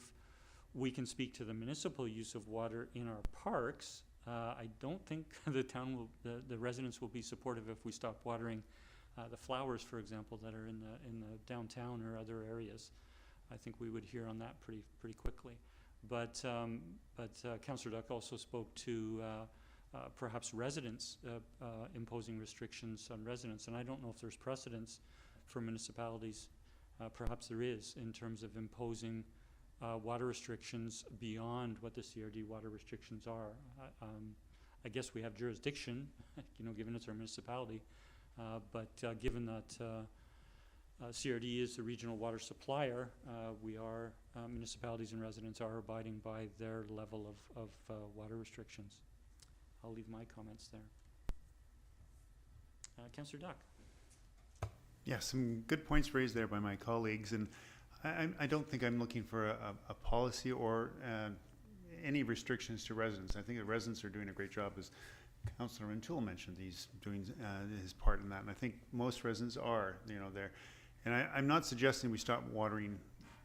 we can speak to the municipal use of water in our parks, I don't think the residents will be supportive if we stop watering the flowers, for example, that are in the downtown or other areas. I think we would hear on that pretty quickly. But Councillor Duck also spoke to perhaps residents imposing restrictions on residents, and I don't know if there's precedence for municipalities. Perhaps there is, in terms of imposing water restrictions beyond what the CRD water restrictions are. I guess we have jurisdiction, given it's our municipality, but given that CRD is the regional water supplier, municipalities and residents are abiding by their level of water restrictions. I'll leave my comments there. Councillor Duck. Yeah, some good points raised there by my colleagues, and I don't think I'm looking for a policy or any restrictions to residents. I think the residents are doing a great job, as Councillor O'Toole mentioned. He's doing his part in that, and I think most residents are, there. And I'm not suggesting we stop watering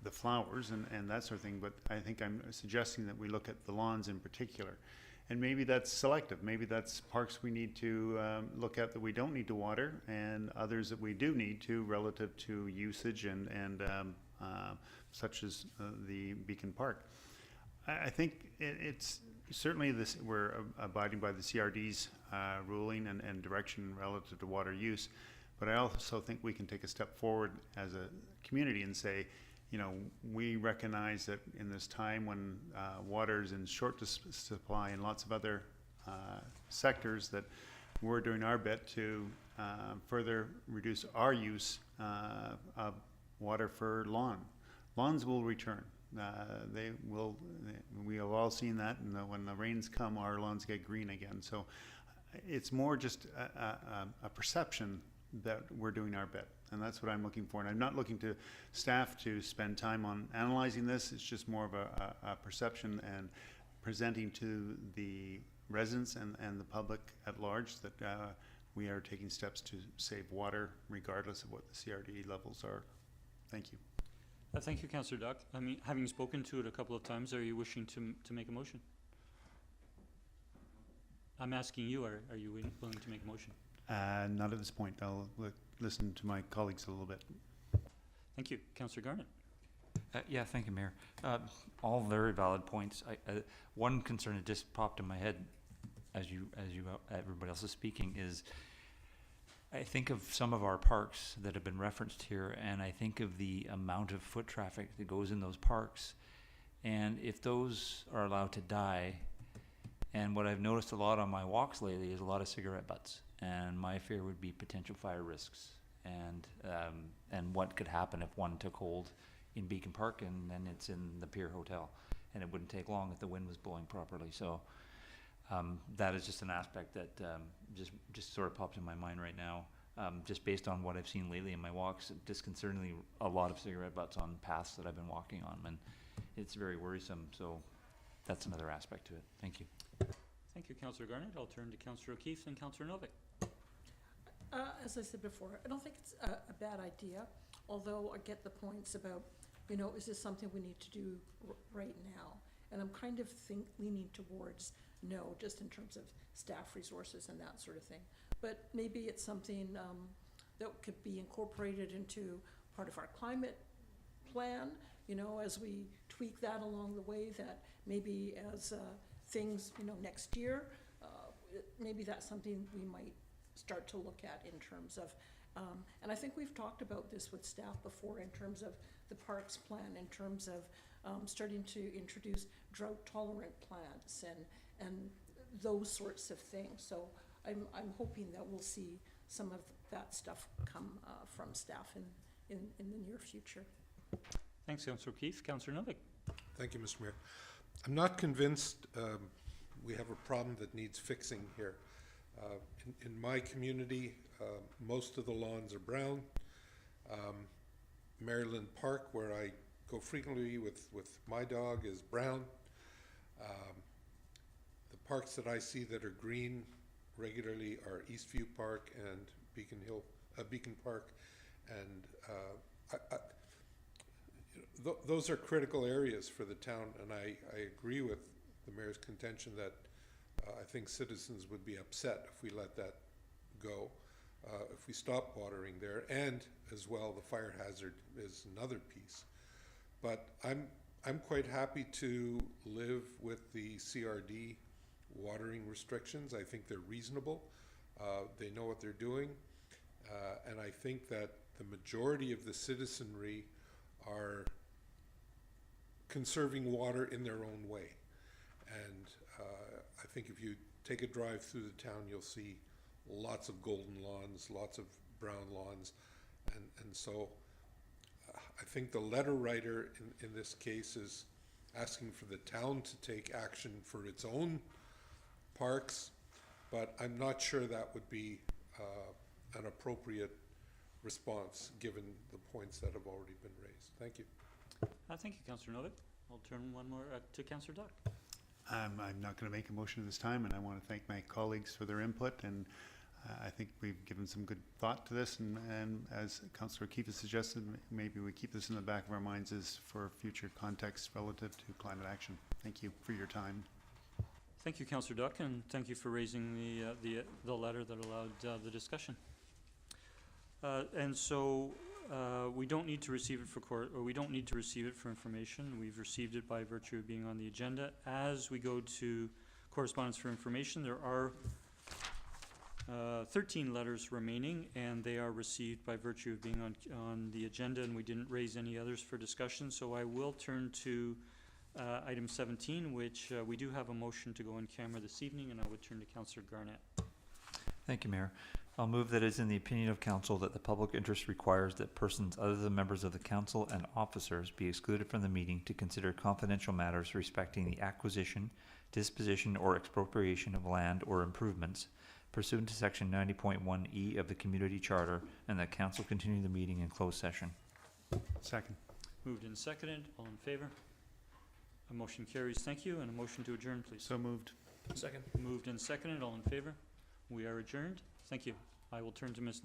the flowers and that sort of thing, but I think I'm suggesting that we look at the lawns in particular. And maybe that's selective. Maybe that's parks we need to look at that we don't need to water, and others that we do need to relative to usage and such as the Beacon Park. I think it's certainly this. We're abiding by the CRD's ruling and direction relative to water use, but I also think we can take a step forward as a community and say, we recognize that in this time when water is in short supply in lots of other sectors, that we're doing our bit to further reduce our use of water for lawn. Lawns will return. They will. We have all seen that, and when the rains come, our lawns get green again. So it's more just a perception that we're doing our bit, and that's what I'm looking for. And I'm not looking to staff to spend time on analyzing this. It's just more of a perception and presenting to the residents and the public at large that we are taking steps to save water regardless of what the CRD levels are. Thank you. Thank you, Councillor Duck. I mean, having spoken to it a couple of times, are you wishing to make a motion? I'm asking you, are you willing to make a motion? Not at this point. I'll listen to my colleagues a little bit. Thank you. Councillor Garnett. Yeah, thank you, Mayor. All very valid points. One concern that just popped in my head as everybody else is speaking is, I think of some of our parks that have been referenced here, and I think of the amount of foot traffic that goes in those parks, and if those are allowed to die, and what I've noticed a lot on my walks lately is a lot of cigarette butts, and my fear would be potential fire risks, and what could happen if one took hold in Beacon Park and then it's in the Pier Hotel, and it wouldn't take long if the wind was blowing properly. So that is just an aspect that just sort of popped in my mind right now, just based on what I've seen lately in my walks. Disconcertingly, a lot of cigarette butts on paths that I've been walking on, and it's very worrisome. So that's another aspect to it. Thank you. Thank you, Councillor Garnett. I'll turn to Councillor O'Keefe and Councillor Novick. As I said before, I don't think it's a bad idea, although I get the points about, is this something we need to do right now? And I'm kind of leaning towards no, just in terms of staff resources and that sort of thing. But maybe it's something that could be incorporated into part of our climate plan, as we tweak that along the way, that maybe as things, next year, maybe that's something we might start to look at in terms of, and I think we've talked about this with staff before in terms of the parks plan, in terms of starting to introduce drought-tolerant plants and those sorts of things. So I'm hoping that we'll see some of that stuff come from staff in the near future. Thanks, Councillor O'Keefe. Councillor Novick. Thank you, Mr. Mayor. I'm not convinced we have a problem that needs fixing here. In my community, most of the lawns are brown. Maryland Park, where I go frequently with my dog, is brown. The parks that I see that are green regularly are Eastview Park and Beacon Park, and those are critical areas for the town, and I agree with the mayor's contention that I think citizens would be upset if we let that go, if we stop watering there, and as well the fire hazard is another piece. But I'm quite happy to live with the CRD watering restrictions. I think they're reasonable. They know what they're doing, and I think that the majority of the citizenry are conserving water in their own way. And I think if you take a drive through the town, you'll see lots of golden lawns, lots of brown lawns, and so I think the letter writer in this case is asking for the town to take action for its own parks, but I'm not sure that would be an appropriate response given the points that have already been raised. Thank you. Thank you, Councillor Novick. I'll turn one more to Councillor Duck. I'm not going to make a motion at this time, and I want to thank my colleagues for their input, and I think we've given some good thought to this, and as Councillor Keefe has suggested, maybe we keep this in the back of our minds as for future context relative to climate action. Thank you for your time. Thank you, Councillor Duck, and thank you for raising the letter that allowed the discussion. And so we don't need to receive it for we don't need to receive it for information. We've received it by virtue of being on the agenda. As we go to correspondence for information, there are 13 letters remaining, and they are received by virtue of being on the agenda, and we didn't raise any others for discussion. So I will turn to item 17, which we do have a motion to go in camera this evening, and I would turn to Councillor Garnett. Thank you, Mayor. I'll move that it is in the opinion of council that the public interest requires that persons other than members of the council and officers be excluded from the meeting to consider confidential matters respecting the acquisition, disposition, or expropriation of land or improvements pursuant to section 90.1E of the Community Charter, and that council continue the meeting in closed session. Second. Moved and seconded. All in favor? A motion carries. Thank you. And a motion to adjourn, please. So moved. Second. Moved and seconded. All in favor? We are adjourned. Thank you. I will turn to Ms. Nelson.